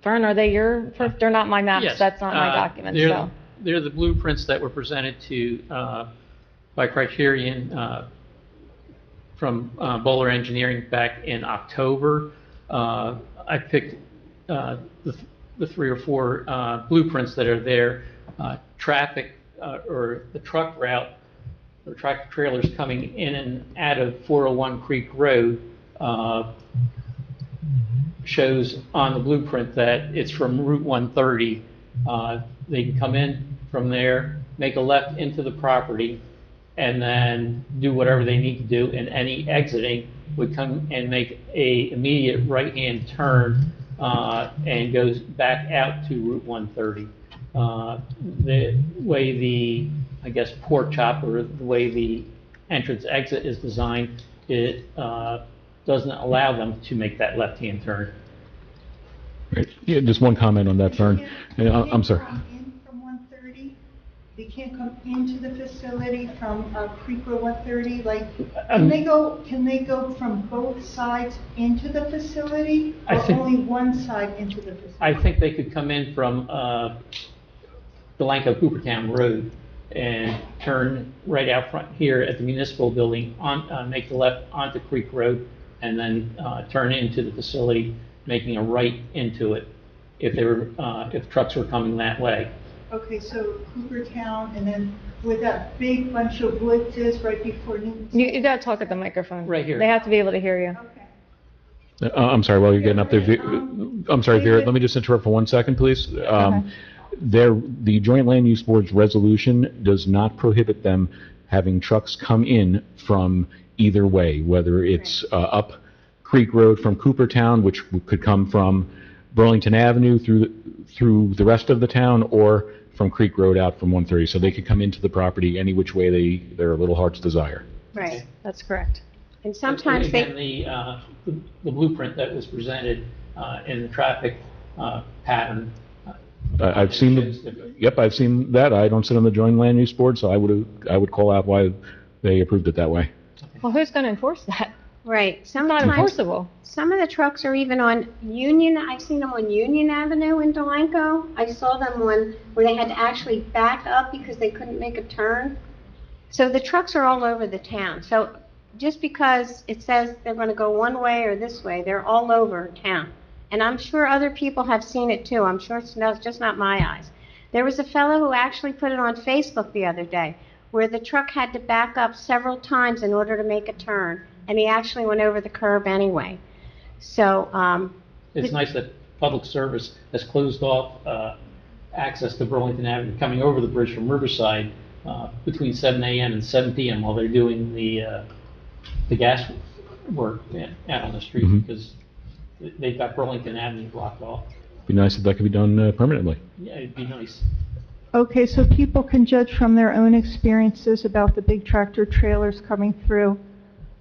Vern, are they they're not my maps, Yes. that's not my documents, They're, so. they're the blueprints that were presented to, by Criterion, from Bowler Engineering back in October. I picked the 3 or 4 blueprints that are there. Traffic or the truck route or tractor trailers coming in and out of 401 Creek Road shows on the blueprint that it's from Route 130. They can come in from there, make a left into the property, and then do whatever they need to do, and any exiting would come and make a immediate right-hand turn and goes back out to Route 130. The way the, I guess, pork chop or the way the entrance exit is designed, it doesn't allow them to make that left-hand turn. Right. Yeah, just one comment on that, Vern. I'm sorry. In from 130? They can't come into the facility from Creek Road 130? Like, can they go from both sides into the facility, or only one side into the facility? I think they could come in from Delanco Coopertown Road and turn right out front here at the municipal building, make the left onto Creek Road, and then turn into the facility, making a right into it if trucks were coming that way. Okay, so Coopertown, and then where that big bunch of woods is right before Newton. You gotta talk at the microphone. Right here. They have to be able to hear you. Okay. I'm sorry, while you're getting up there, I'm sorry, Vera, let me just interrupt for 1 second, please. The Joint Land Use Board's resolution does not prohibit them having trucks come in from either way, whether it's up Creek Road from Coopertown, which could come from Burlington Avenue through the rest of the town, or from Creek Road out from 130. So they could come into the property any which way their little hearts desire. Right. That's correct. And sometimes Again, the blueprint that was presented in the traffic pattern. I've seen I've seen that. I don't sit on the Joint Land Use Board, so I would call out why they approved it that way. Well, who's gonna enforce that? Right. It's not enforceable. Some of the trucks are even on Union. I've seen them on Union Avenue in Delanco. I saw them where they had to actually back up because they couldn't make a turn. So the trucks are all over the town. So just because it says they're going to go one way or this way, they're all over town. And I'm sure other people have seen it too. I'm sure it's just not my eyes. There was a fellow who actually put it on Facebook the other day where the truck had to back up several times in order to make a turn, and he actually went over the curb anyway. So It's nice that public service has closed off access to Burlington Avenue coming over the bridge from Riverside between 7 a.m. and 7 p.m. while they're doing the gas work out on the street, because they've got Burlington Avenue blocked off. Be nice if that could be done permanently. Yeah, it'd be nice. Okay, so people can judge from their own experiences about the big tractor trailers coming through.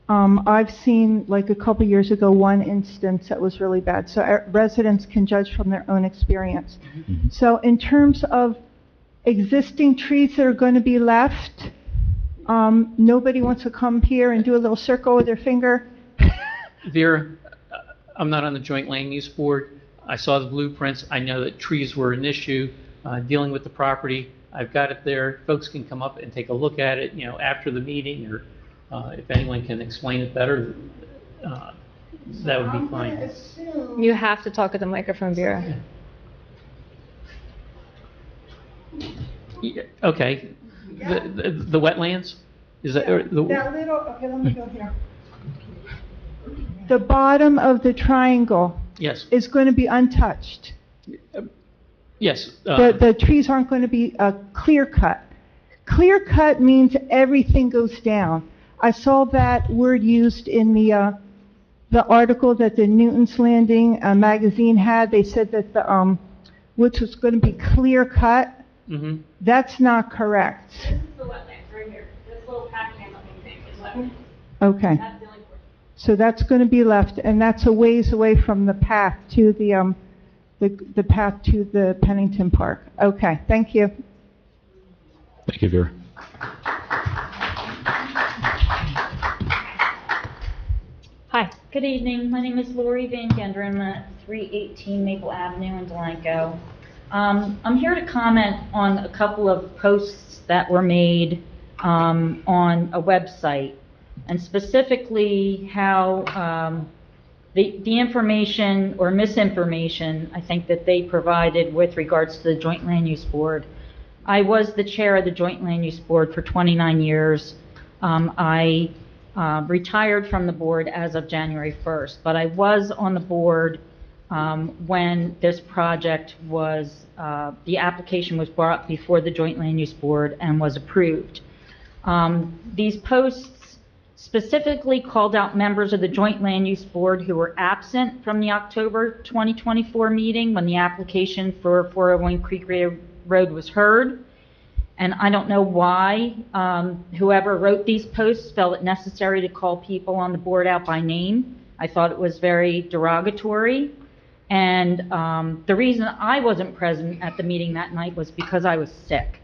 I've seen, like a couple years ago, one instance that was really bad. So residents can judge from their own experience. So in terms of existing trees that are going to be left, nobody wants to come here and do a little circle with their finger? Vera, I'm not on the Joint Land Use Board. I saw the blueprints. I know that trees were an issue dealing with the property. I've got it there. Folks can come up and take a look at it, after the meeting, or if anyone can explain it better, that would be fine. You have to talk at the microphone, Vera. Yeah, okay. The wetlands? Is that That little, okay, let me go here. The bottom of the triangle Yes. is going to be untouched. Yes. The trees aren't going to be clear cut. Clear cut means everything goes down. I saw that word used in the article that the Newton's Landing magazine had. They said that the which was going to be clear cut. Mm-hmm. That's not correct. This is the wetlands right here. This little patch land thing is wetlands. Okay. That's the only portion. So that's going to be left, and that's a ways away from the path to the path to the Pennington Park. Okay, thank you. Thank you, Vera. Hi, good evening. My name is Lori Van Genderen. I'm at 318 Maple Avenue in Delanco. I'm here to comment on a couple of posts that were made on a website, and specifically how the information or misinformation I think that they provided with regards to the Joint Land Use Board. I was the chair of the Joint Land Use Board for 29 years. I retired from the board as of January 1st, but I was on the board when this project was, the application was brought before the Joint Land Use Board and was approved. These posts specifically called out members of the Joint Land Use Board who were absent from the October 2024 meeting when the application for 401 Creek Road was heard. And I don't know why whoever wrote these posts felt it necessary to call people on the board out by name. I thought it was very derogatory. And the reason I wasn't present at the meeting that night was because I was sick.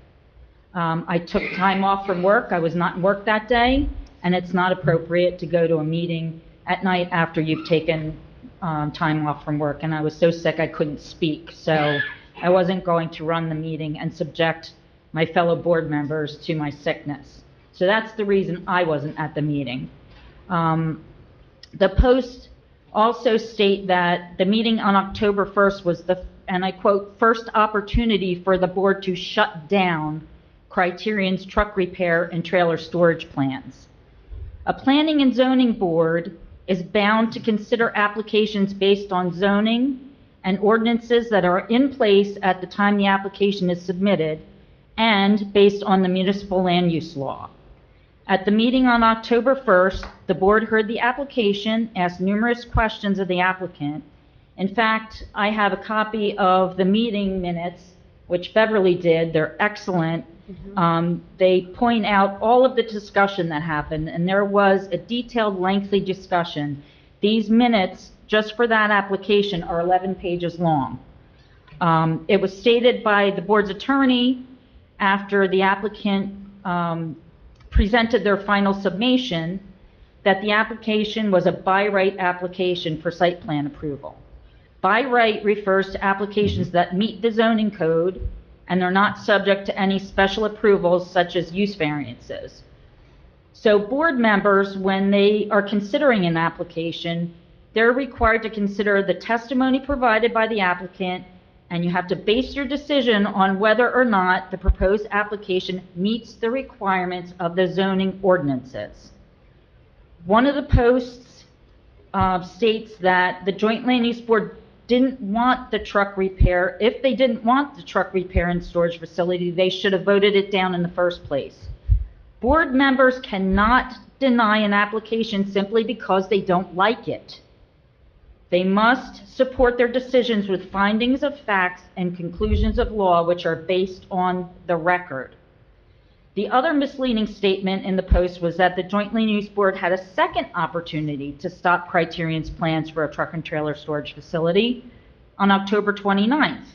I took time off from work. I was not in work that day, and it's not appropriate to go to a meeting at night after you've taken time off from work. And I was so sick I couldn't speak. So I wasn't going to run the meeting and subject my fellow board members to my sickness. So that's the reason I wasn't at the meeting. The posts also state that the meeting on October 1st was the, and I quote, first opportunity for the board to shut down Criterion's truck repair and trailer storage plans. A planning and zoning board is bound to consider applications based on zoning and ordinances that are in place at the time the application is submitted and based on the municipal land use law. At the meeting on October 1st, the board heard the application, asked numerous questions of the applicant. In fact, I have a copy of the meeting minutes, which Beverly did. They're excellent. They point out all of the discussion that happened, and there was a detailed, lengthy discussion. These minutes, just for that application, are 11 pages long. It was stated by the board's attorney after the applicant presented their final summation that the application was a by right application for site plan approval. By right refers to applications that meet the zoning code and they're not subject to any special approvals such as use variances. So board members, when they are considering an application, they're required to consider the testimony provided by the applicant, and you have to base your decision on whether or not the proposed application meets the requirements of the zoning ordinances. One of the posts states that the Joint Land Use Board didn't want the truck repair. If they didn't want the truck repair and storage facility, they should have voted it down in the first place. Board members cannot deny an application simply because they don't like it. They must support their decisions with findings of facts and conclusions of law which are based on the record. The other misleading statement in the post was that the Joint Land Use Board had a second opportunity to stop Criterion's plans for a truck and trailer storage facility on October 29th.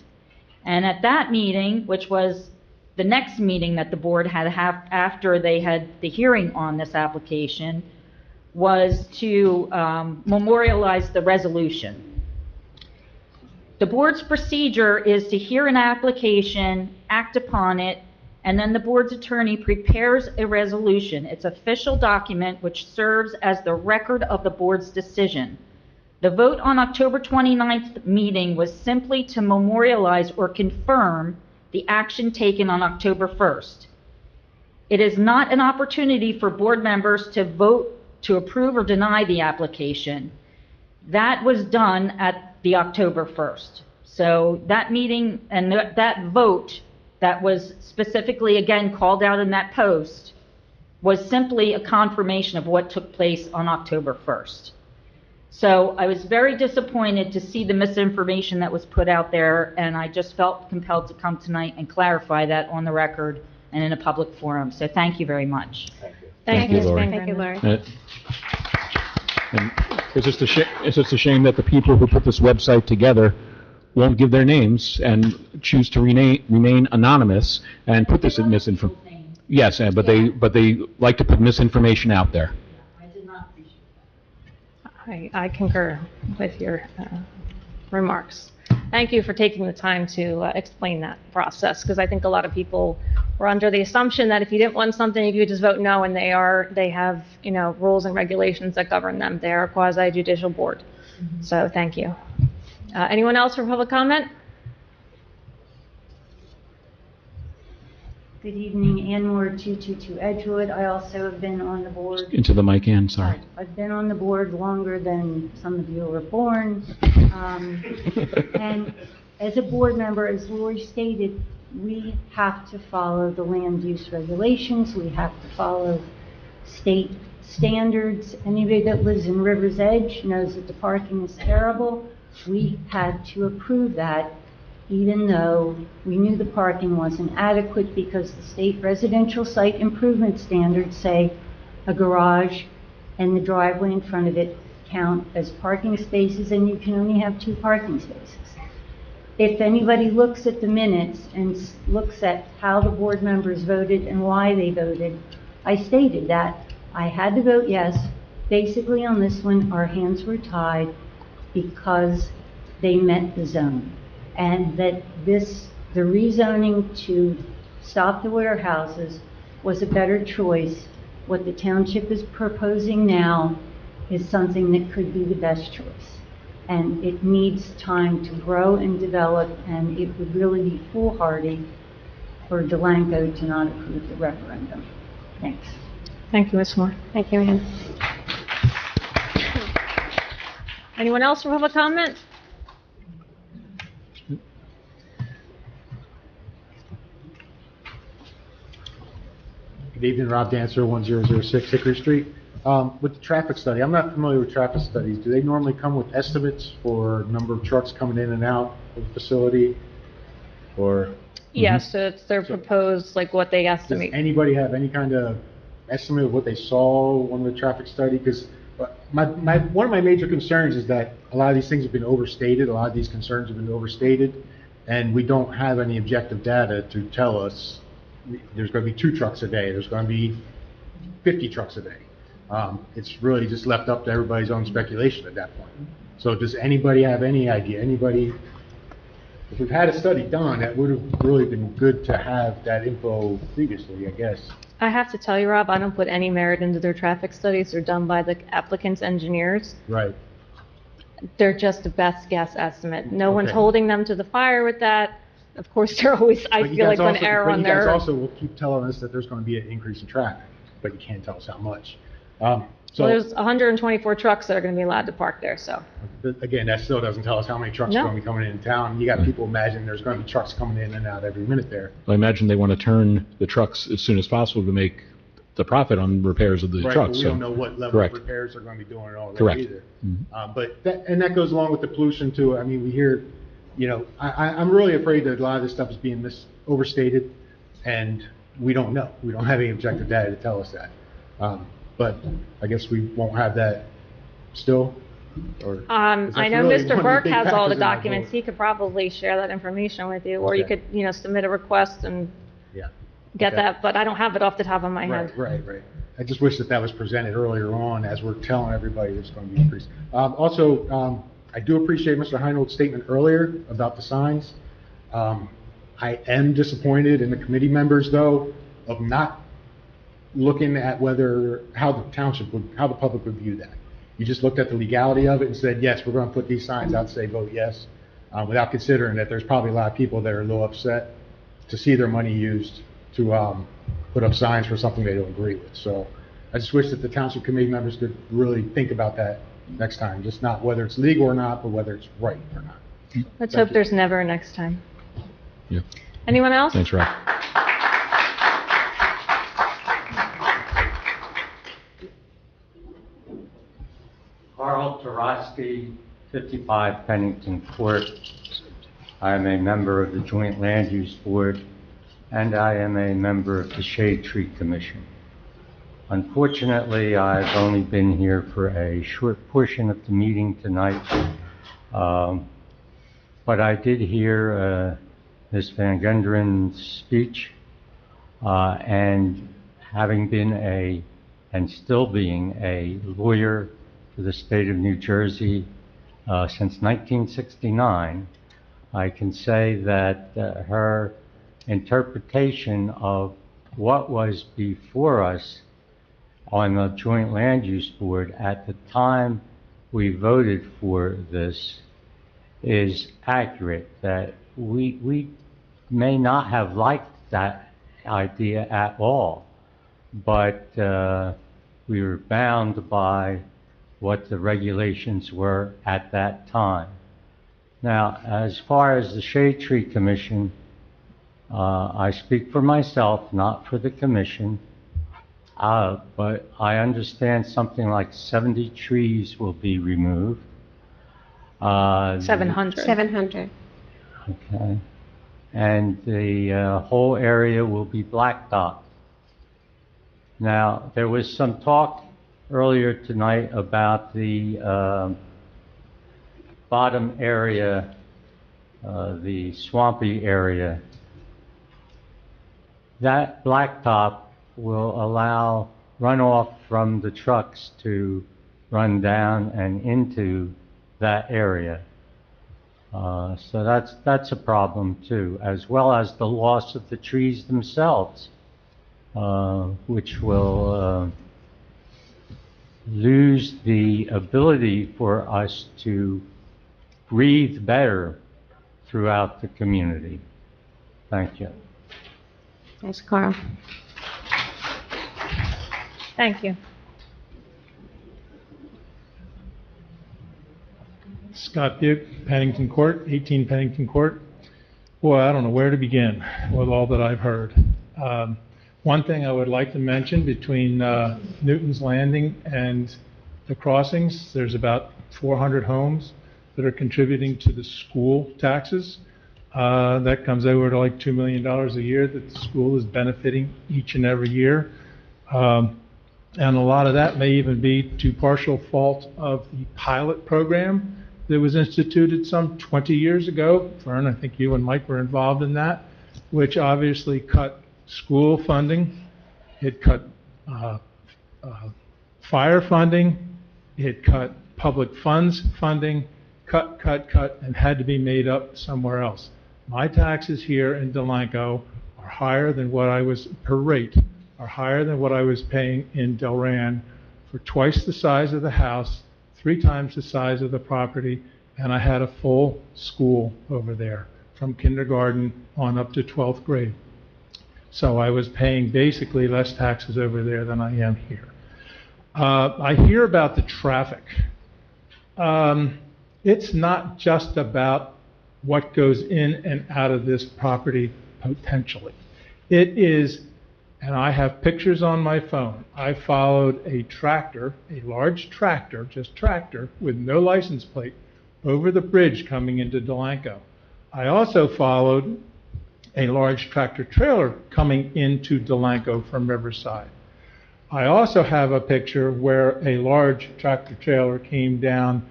And at that meeting, which was the next meeting that the board had after they had the hearing on this application, was to memorialize the resolution. The board's procedure is to hear an application, act upon it, and then the board's attorney prepares a resolution. It's an official document which serves as the record of the board's decision. The vote on October 29th meeting was simply to memorialize or confirm the action taken on October 1st. It is not an opportunity for board members to vote to approve or deny the application. That was done at the October 1st. So that meeting and that vote that was specifically, again, called out in that post was simply a confirmation of what took place on October 1st. So I was very disappointed to see the misinformation that was put out there, and I just felt compelled to come tonight and clarify that on the record and in a public forum. So thank you very much. Thank you, Lori. Thank you, Lori. And it's just a shame that the people who put this website together won't give their names and choose to remain anonymous and put this misinformation. Yes, but they like to put misinformation out there. I did not appreciate that. I concur with your remarks. Thank you for taking the time to explain that process, because I think a lot of people were under the assumption that if you didn't want something, you could just vote no, and they have, rules and regulations that govern them. They are a quasi-judicial board. So thank you. Anyone else for public comment? Good evening, Ann Moore, 222 Edgewood. I also have been on the board. Into the mic, Ann, sorry. I've been on the board longer than some of you were born. And as a board member, as Lori stated, we have to follow the land use regulations. We have to follow state standards. Anybody that lives in River's Edge knows that the parking is terrible. We had to approve that, even though we knew the parking wasn't adequate, because the state residential site improvement standards say a garage and the driveway in front of it count as parking spaces, and you can only have 2 parking spaces. If anybody looks at the minutes and looks at how the board members voted and why they voted, I stated that I had to vote yes. Basically on this one, our hands were tied because they met the zone. And that the rezoning to stop the warehouses was a better choice. What the township is proposing now is something that could be the best choice. And it needs time to grow and develop, and it would really be foolhardy for Delanco to not approve the referendum. Thanks. Thank you, Ms. Moore. Thank you, Ann. Anyone else for public comment? Good evening, Rob Dancer, 1006 Hickory Street. With the traffic study, I'm not familiar with traffic studies. Do they normally come with estimates for number of trucks coming in and out of the facility? Or Yes, so it's their proposed, what they does estimate. anybody have any kind of estimate of what they saw on the traffic study? Because one of my major concerns is that a lot of these things have been overstated. A lot of these concerns have been overstated, and we don't have any objective data to tell us there's going to be 2 trucks a day. There's going to be 50 trucks a day. It's really just left up to everybody's own speculation at that point. So does anybody have any idea? If we've had a study done, that would have really been good to have that info previously, I guess. I have to tell you, Rob, I don't put any merit into their traffic studies. They're done by the applicant's engineers. Right. They're just a best guess estimate. No one's Okay. holding them to the fire with that. Of course, they're always, I But you feel like, guys an also- error but on you guys their... also will keep telling us that there's going to be an increase in traffic, but you can't tell us how much. So Well, there's 124 trucks that are going to be allowed to park there, so. again, that still doesn't tell us how many trucks are No. going to be coming in town. You got people imagining there's going to be trucks coming in and out every minute there. I imagine they want to turn the trucks as soon as possible to make the profit on repairs of the Right, but trucks. we so- don't know what level Correct. of repairs they're going to be doing and all that Correct. either. Mhm. But that goes along with the pollution too. I mean, we hear, I'm really afraid that a lot of this stuff is being overstated, and we don't know. We don't have any objective data to tell us that. But I guess we won't have that still, or? 'cause I that's know really Mr. one of the Burke big has all the factors in my documents. vote. He could probably share that information with you, or you Okay. could, submit a request and Yeah. get Okay. that, but I don't have it off the top of my head. Right. I just wish that was presented earlier on as we're telling everybody there's going to be an increase. Also, I do appreciate Mr. Heinold's statement earlier about the signs. I am disappointed in the committee members, though, of not looking at how the public would view that. You just looked at the legality of it and said, yes, we're going to put these signs out, say vote yes, without considering that there's probably a lot of people that are a little upset to see their money used to put up signs for something they don't agree with. So I just wish that the township committee members could really think about that next time, just not whether it's legal or not, but whether it's right or not. Let's Thank hope you. there's never a next time. Yeah. Anyone else? Thanks, Rob. Borowski, 55 Pennington Court. I am a member of the Joint Land Use Board, and I am a member of the Shade Tree Commission. Unfortunately, I've only been here for a short portion of the meeting tonight, but I did hear Ms. Van Gendren's speech, and having been and still being a lawyer for the state of New Jersey since 1969, I can say that her interpretation of what was before us on the Joint Land Use Board at the time we voted for this is accurate, that we may not have liked that idea at all, but we were bound by what the regulations were at that time. Now, as far as the Shade Tree Commission, I speak for myself, not for the commission, but I understand something like 70 trees will be removed. 700. 700. Okay. And the whole area will be blacktopped. Now, there was some talk earlier tonight about the bottom area, the swampy area. That blacktop will allow runoff from the trucks to run down and into that area. So that's a problem too, as well as the loss of the trees themselves, which will lose the ability for us to breathe better throughout the community. Thank you. Thanks, Carl. Thank you. Scott Duke, Pennington Court, 18 Pennington Court. Boy, I don't know where to begin with all that I've heard. One thing I would like to mention between Newton's Landing and the crossings, there's about 400 homes that are contributing to the school taxes. That comes over to like $2 million a year that the school is benefiting each and every year. And a lot of that may even be to partial fault of the pilot program that was instituted some 20 years ago. Fern, I think you and Mike were involved in that, which obviously cut school funding. It cut fire funding. It cut public funds funding, cut, and had to be made up somewhere else. My taxes here in Delanco are higher than what I was, per rate, are higher than what I was paying in Delran for twice the size of the house, 3 times the size of the property, and I had a full school over there from kindergarten on up to 12th grade. So I was paying basically less taxes over there than I am here. I hear about the traffic. It's not just about what goes in and out of this property potentially. It is, and I have pictures on my phone. I followed a tractor, a large tractor, just tractor, with no license plate, over the bridge coming into Delanco. I also followed a large tractor trailer coming into Delanco from Riverside. I also have a picture where a large tractor trailer came down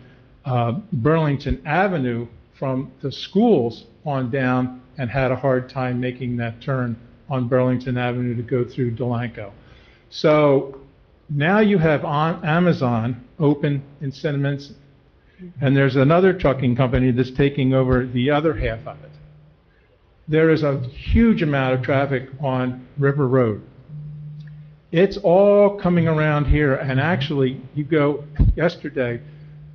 Burlington Avenue from the schools on down and had a hard time making that turn on Burlington Avenue to go through Delanco. So now you have Amazon open in Sentiments, and there's another trucking company that's taking over the other half of it. There is a huge amount of traffic on River Road. It's all coming around here, and actually, you go yesterday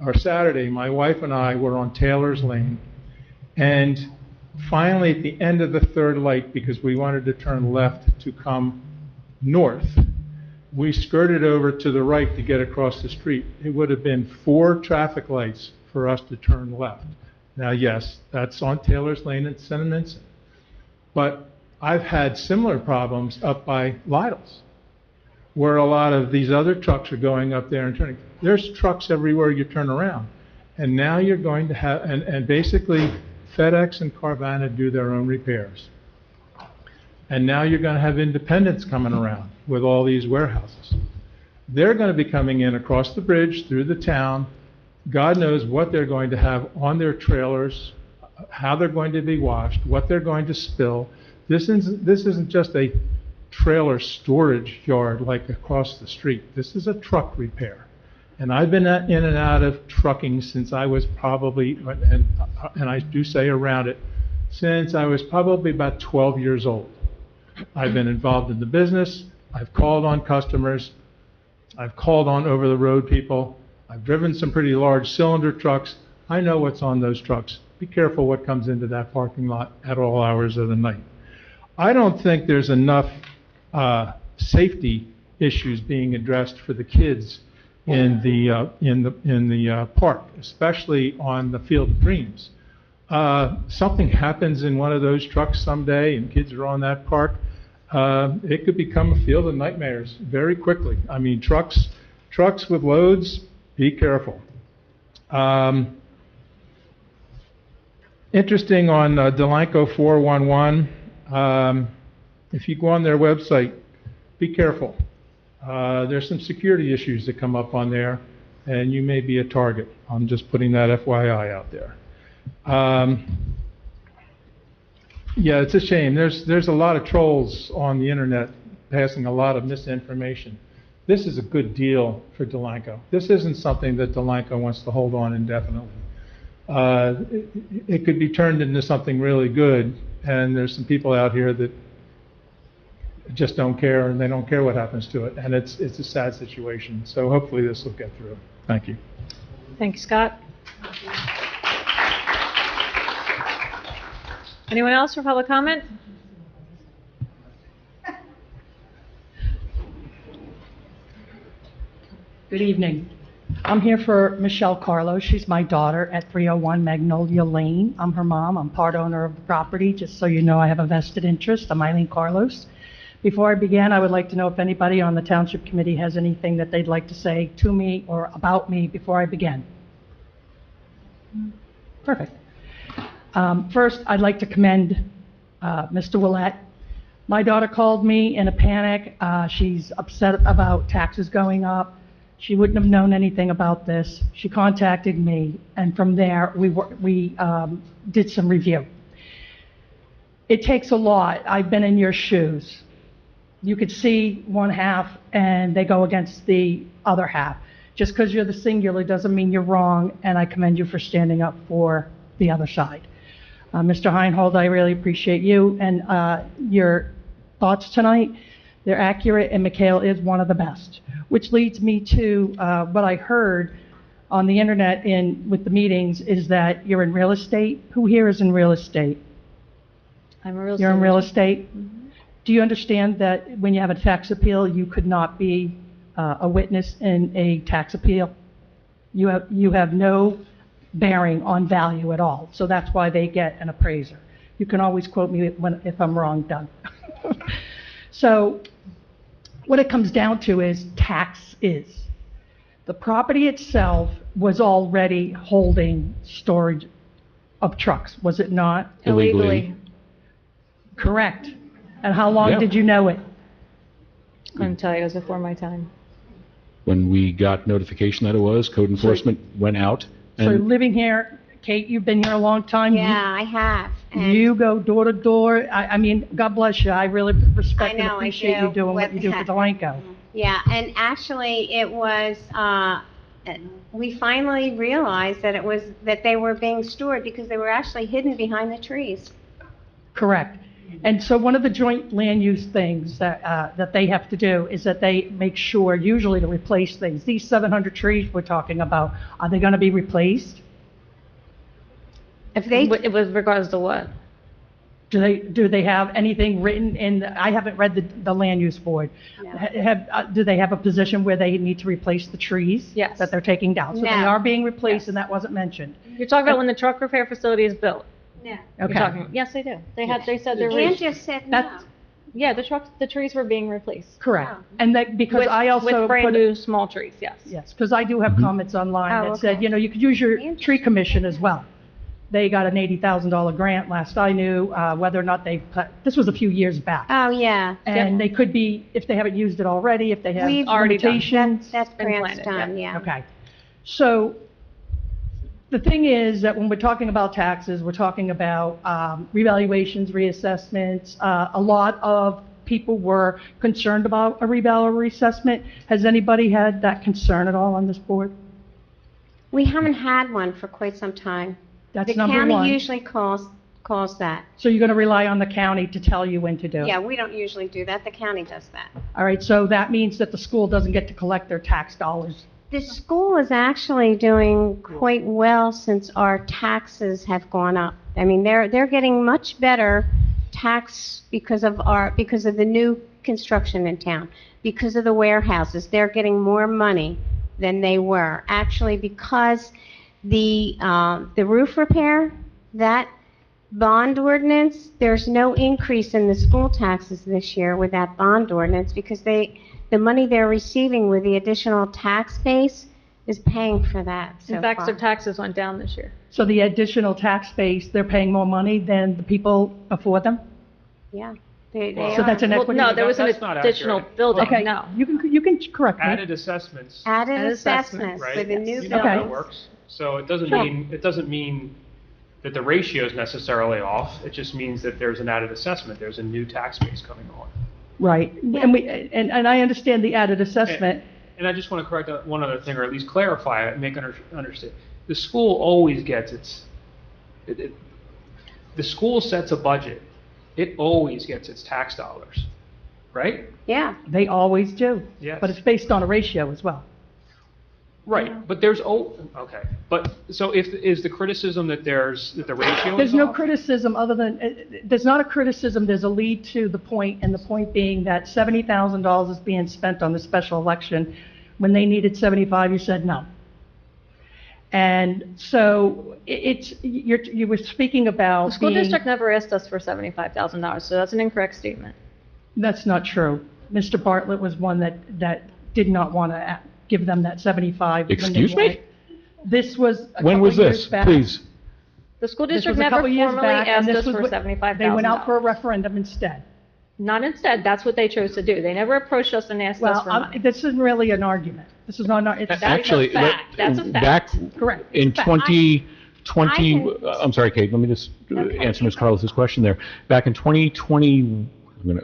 or Saturday, my wife and I were on Taylor's Lane, and finally at the end of the third light, because we wanted to turn left to come north, we skirted over to the right to get across the street. It would have been 4 traffic lights for us to turn left. Now, yes, that's on Taylor's Lane and. But I've had similar problems up by Lidl's. where a lot of these other trucks are going up there and turning. There's trucks everywhere you turn around. And now you're going to have, and basically FedEx and Carvana do their own repairs. And now you're going to have independents coming around with all these warehouses. They're going to be coming in across the bridge through the town. God knows what they're going to have on their trailers, how they're going to be washed, what they're going to spill. This isn't just a trailer storage yard like across the street. This is a truck repair. And I've been in and out of trucking since I was probably, and I do say around it, since I was probably about 12 years old. I've been involved in the business. I've called on customers. I've called on over-the-road people. I've driven some pretty large cylinder trucks. I know what's on those trucks. Be careful what comes into that parking lot at all hours of the night. I don't think there's enough safety issues being addressed for the kids in the park, especially on the Field of Dreams. Something happens in one of those trucks someday and kids are on that park, it could become a field of nightmares very quickly. I mean, trucks with loads, be careful. Interesting on Delanco 411, if you go on their website, be careful. There's some security issues that come up on there, and you may be a target. I'm just putting that FYI out there. Yeah, it's a shame. There's a lot of trolls on the internet passing a lot of misinformation. This is a good deal for Delanco. This isn't something that Delanco wants to hold on indefinitely. It could be turned into something really good, and there's some people out here that just don't care, and they don't care what happens to it, and it's a sad situation. So hopefully this will get through. Thank you. Thanks, Scott. Anyone else for public comment? Good evening. I'm here for Michelle Carlo. She's my daughter at 301 Magnolia Lane. I'm her mom. I'm part owner of the property. Just so you know, I have a vested interest. I'm Eileen Carlos. Before I begin, I would like to know if anybody on the Township Committee has anything that they'd like to say to me or about me before I begin. Perfect. First, I'd like to commend Mr. Willett. My daughter called me in a panic. She's upset about taxes going up. She wouldn't have known anything about this. She contacted me, and from there, we did some review. It takes a lot. I've been in your shoes. You could see one half, and they go against the other half. Just because you're the singular doesn't mean you're wrong, and I commend you for standing up for the other side. Mr. Heinhold, I really appreciate you and your thoughts tonight. They're accurate, and Mikhail is one of the best, which leads me to what I heard on the internet with the meetings is that you're in real estate. Who here is in real estate? I'm a real estate. You're in real estate? Mm-hmm. Do you understand that when you have a tax appeal, you could not be a witness in a tax appeal? You have no bearing on value at all. So that's why they get an appraiser. You can always quote me if I'm wrong, Doug. So what it comes down to is tax is. The property itself was already holding storage of trucks, was it not? Illegally. Correct. And how long did you know it? I couldn't tell you. It was before my time. When we got notification that it was, code enforcement went out. So And living here, Kate, you've been here a long time. Yeah, I have. And You go door to door. I mean, God bless you. I really respect I know, and I appreciate do. you doing what you do for Delanco. Yeah, and actually, it was, we finally realized that they were being stored because they were actually hidden behind the trees. Correct. And so one of the joint land use things that they have to do is that they make sure, usually to replace things. These 700 trees we're talking about, are they going to be replaced? If they, With regards to what? Do they have anything written in, I haven't read the land use board. No. Do they have a position where they need to replace the trees? Yes. That they're taking down? So they No. are being replaced, and that wasn't mentioned. You're talking about when the truck repair facility is built. no. Okay. Yes, they do. They said they're Ann just said no. Yeah, the trees were being replaced. Correct. And that, because I also With put. brand new small trees, yes. Yes, because I do have comments online Oh, that said, okay. you know, you could use your tree commission as well. They got an $80,000 grant last I knew, whether or not this was a few years back. Oh, yeah. And they could be, if they haven't used it already, if they have We've already done. limitations. That's been grants planted, done, yeah. Okay. So the thing is that when we're talking about taxes, we're talking about revaluations, reassessments. A lot of people were concerned about a reval or reassessment. Has anybody had that concern at all on this board? We haven't had one for quite some time. That's number one. The county usually calls that. So you're going to rely on the county to tell you when to do it? Yeah, we don't usually do that. The county does that. All right, so that means that the school doesn't get to collect their tax dollars. The school is actually doing quite well since our taxes have gone up. I mean, they're getting much better tax because of the new construction in town, because of the warehouses. They're getting more money than they were. Actually, because the roof repair, that bond ordinance, there's no increase in the school taxes this year with that bond ordinance because the money they're receiving with the additional tax base is paying for that so In fact, far. their taxes went down this year. So the additional tax base, they're paying more money than the people afford them? Yeah. They So are. that's an Well, equity? no, there was an That's not additional accurate. building, Okay, no. you can correct me. Added assessments, Added Added assessments right? for the new You know how Okay. that buildings. works. So it doesn't Sure. mean that the ratio is necessarily off. It just means that there's an added assessment. There's a new tax base coming on. Right, and I understand the added assessment. And I just want to correct one other thing, or at least clarify it, and make understand. The school always gets the school sets a budget. It always gets its tax dollars, right? Yeah. They always do. Yes. But it's based on a ratio as well. Right, but okay. But, so is the criticism that the ratio is There's no off? criticism other than, there's not a criticism, there's a lead to the point, and the point being that $70,000 is being spent on the special election. When they needed 75, you said no. And so you were speaking about The school being- district never asked us for $75,000, so that's an incorrect statement. That's not true. Mr. Bartlett was one that did not want to give them that 75. when they Excuse me? wanted. This was a When couple was years this? back. Please. The school This district was a never couple years formally back, and asked this us was for what- $75,000. They went out for a referendum instead. Not instead, that's what they chose to do. They never approached us and asked us Well, for money. this isn't really an argument. This is not, it's. Actually, fact. That's a back fact. Correct. in It's a fact. 2020, I'm sorry, Kate, let me just answer Ms. Carlos's question there. Back in 2020,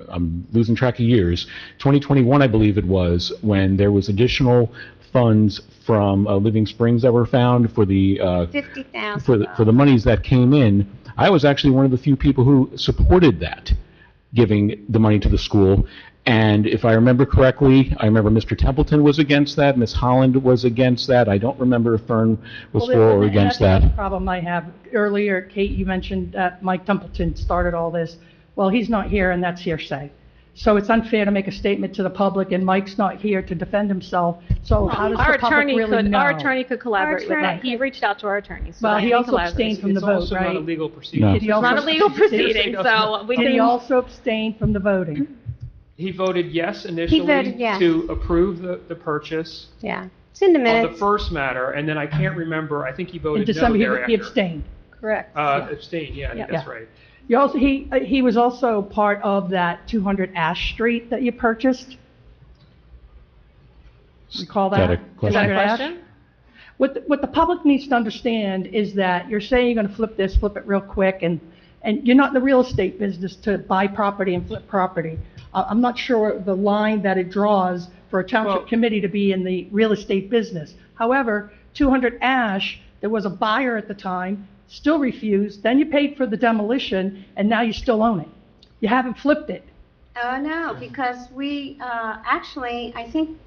I'm losing track of years, 2021, I believe it was, when there was additional funds from Living Springs that were found for the $50,000. for the monies that came in. I was actually one of the few people who supported that, giving the money to the school. And if I remember correctly, I remember Mr. Templeton was against that, Ms. Holland was against that. I don't remember if Fern was Well, for or and against that's that. another problem I have. Earlier, Kate, you mentioned that Mike Templeton started all this. Well, he's not here, and that's hearsay. So it's unfair to make a statement to the public, and Mike's not here to defend himself. So how does Our the public attorney really know? Our attorney could collaborate with attorney that. He reached out to our attorney. So Well, that he also collaborates. abstained from the It's vote, also not a right? legal proceeding. No. Did he It's not a also- legal proceeding, so we Did he can, also abstain from the voting? He voted yes initially voted yes. to approve the purchase Yeah. It's in the of the minutes. first matter, and then I can't remember, I think he In voted no December, he thereafter. abstained. correct. Abstained, yeah, I think that's Yeah. right. You also, he was also part of that 200 Ash Street that you purchased. Recall Is that a that? question? Is that a 200 Ash? question? What the public needs to understand is that you're saying you're going to flip it real quick, and you're not in the real estate business to buy property and flip property. I'm not sure the line that it draws for a township committee to be in the real estate business. However, 200 Ash, there was a buyer at the time, still refused, then you paid for the demolition, and now you still own it. You haven't flipped it. Oh, no, because we, actually, I think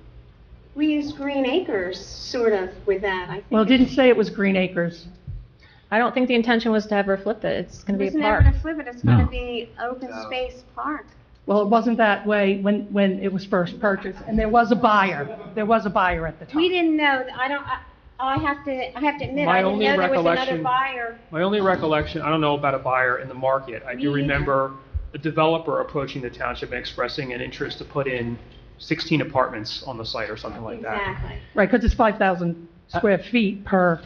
we used Green Acres sort of with that. I think Well, it didn't say it was Green Acres. I don't think the intention was to ever flip it. It's going to be It's a never park. to flip it, it's going No. to be open space park. Well, it wasn't that way when it was first purchased, and there was a buyer. There was a buyer at the time. We didn't know, I have to admit, My I didn't only know there was another recollection- buyer. My only recollection, I don't know about a buyer in the market. I do Me remember a developer approaching the township and expressing an interest to put in 16 apartments on the site or something like that. Exactly. Right, because it's 5,000 square feet per,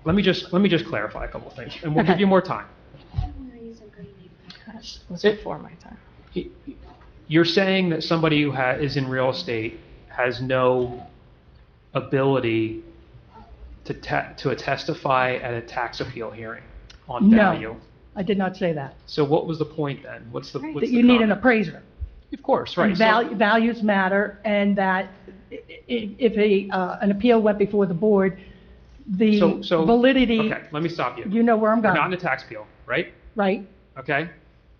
Let me just clarify a couple of things, and we'll Okay. give you more time. Was before my time. You're saying that somebody who is in real estate has no ability to testify at a tax appeal hearing on value. no, I did not say that. So what was the point then? What's the That you need an comment? appraiser. Of course, right. And So- values matter, and that if an appeal went before the board, the So validity, Okay, let me stop you. you know where I'm We're going. not in a tax appeal, right? Right, Okay?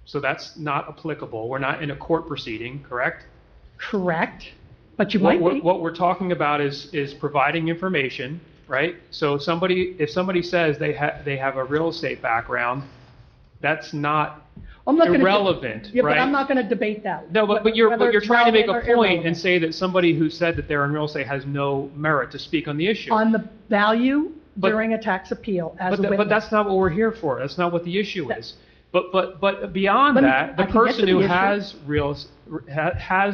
So that's not applicable. We're not in a court proceeding, correct? correct, but you might be. What we're talking about is providing information, right? So if somebody says they have a real estate background, that's not I'm not gonna de- irrelevant, Yeah, right? but I'm not going to debate that. No, but you're whether it's trying to make a relevant or point irrelevant. and say that somebody who said that they're in real estate has no merit to speak on the issue. On the value But- during a tax appeal as a witness. But that's not what we're here for. That's not what the issue is. But beyond Let me- that, the I can get to person the who issue. has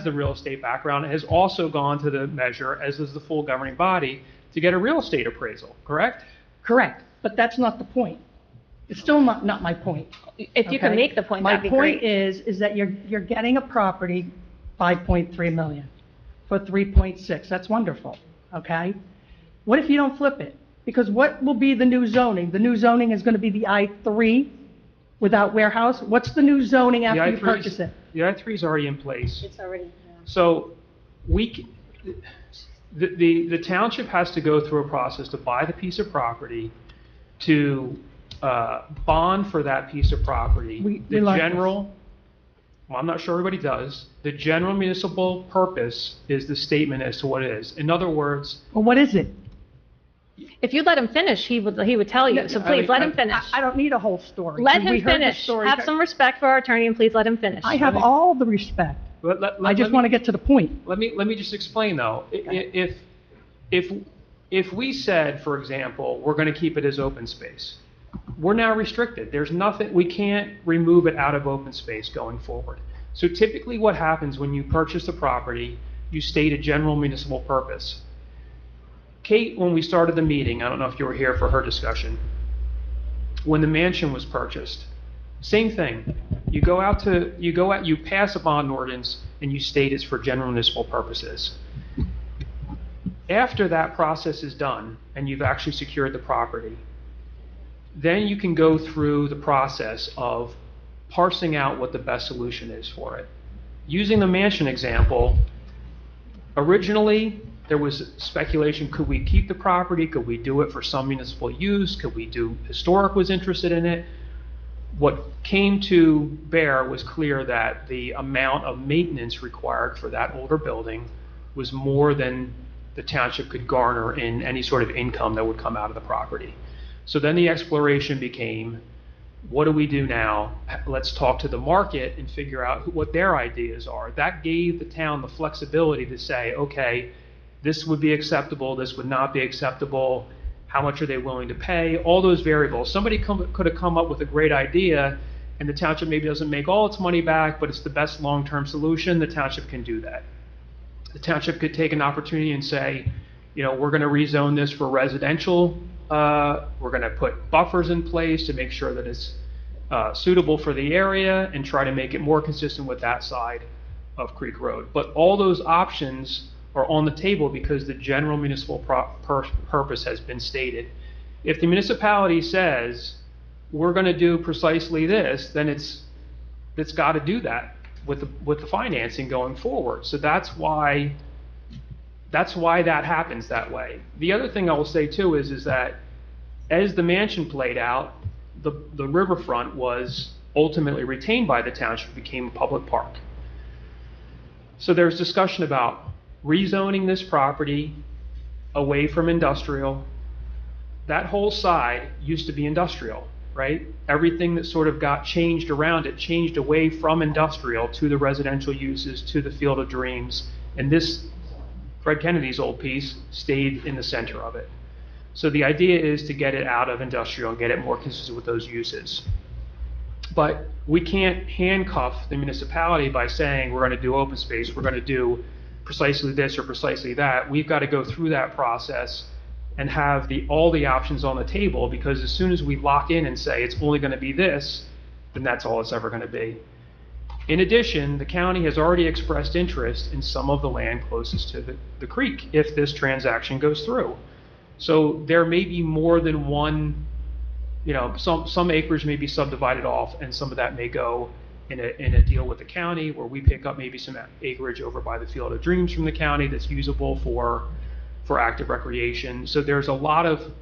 the real estate background has also gone to the measure, as does the full governing body, to get a real estate appraisal, correct? Correct, but that's not the point. It's still not my point. If you can okay? make the point, My that'd be point great. is that you're getting a property, 5.3 million, for 3.6. That's wonderful, okay? What if you don't flip it? Because what will be the new zoning? The new zoning is going to be the I-3 without warehouse? What's the new zoning after you purchase it? The I-3 is already in place. It's already. So the township has to go through a process to buy the piece of property, to bond for that piece of property. We The like general, well, I'm not sure everybody does. The general municipal purpose is the statement as to what it is. In other words, Well, what is it? If you let him finish, he would tell you. So I please, mean, let him finish. I don't need a whole story. Let We him heard the finish. story. Have some respect for our attorney, and please let him finish. I have all the respect. I just want to get to the point. Let me just explain though. If we said, for example, we're going to keep it as open space, we're now restricted. There's nothing, we can't remove it out of open space going forward. So typically what happens when you purchase a property, you state a general municipal purpose. Kate, when we started the meeting, I don't know if you were here for her discussion, when the mansion was purchased, same thing. You pass a bond ordinance and you state it's for general municipal purposes. After that process is done and you've actually secured the property, then you can go through the process of parsing out what the best solution is for it. Using the mansion example, originally there was speculation, could we keep the property? Could we do it for some municipal use? Could we do, historic was interested in it. What came to bear was clear that the amount of maintenance required for that older building was more than the township could garner in any sort of income that would come out of the property. So then the exploration became, what do we do now? Let's talk to the market and figure out what their ideas are. That gave the town the flexibility to say, okay, this would be acceptable, this would not be acceptable, how much are they willing to pay, all those variables. Somebody could have come up with a great idea and the township maybe doesn't make all its money back, but it's the best long-term solution, the township can do that. The township could take an opportunity and say, you know, we're going to rezone this for residential, we're going to put buffers in place to make sure that it's suitable for the area and try to make it more consistent with that side of Creek Road. But all those options are on the table because the general municipal purpose has been stated. If the municipality says, we're going to do precisely this, then it's got to do that with the financing going forward. So that's why that happens that way. The other thing I will say too is that as the mansion played out, the riverfront was ultimately retained by the township, became a public park. So there's discussion about rezoning this property away from industrial. That whole side used to be industrial, right? Everything that sort of got changed around it changed away from industrial to the residential uses, to the Field of Dreams, and this, Fred Kennedy's old piece, stayed in the center of it. So the idea is to get it out of industrial and get it more consistent with those uses. But we can't handcuff the municipality by saying we're going to do open space, we're going to do precisely this or precisely that. We've got to go through that process and have all the options on the table, because as soon as we lock in and say it's only going to be this, then that's all it's ever going to be. In addition, the county has already expressed interest in some of the land closest to the creek if this transaction goes through. So there may be more than one, some acreage may be subdivided off, and some of that may go in a deal with the county, where we pick up maybe some acreage over by the Field of Dreams from the county that's usable for active recreation. So there's a lot of,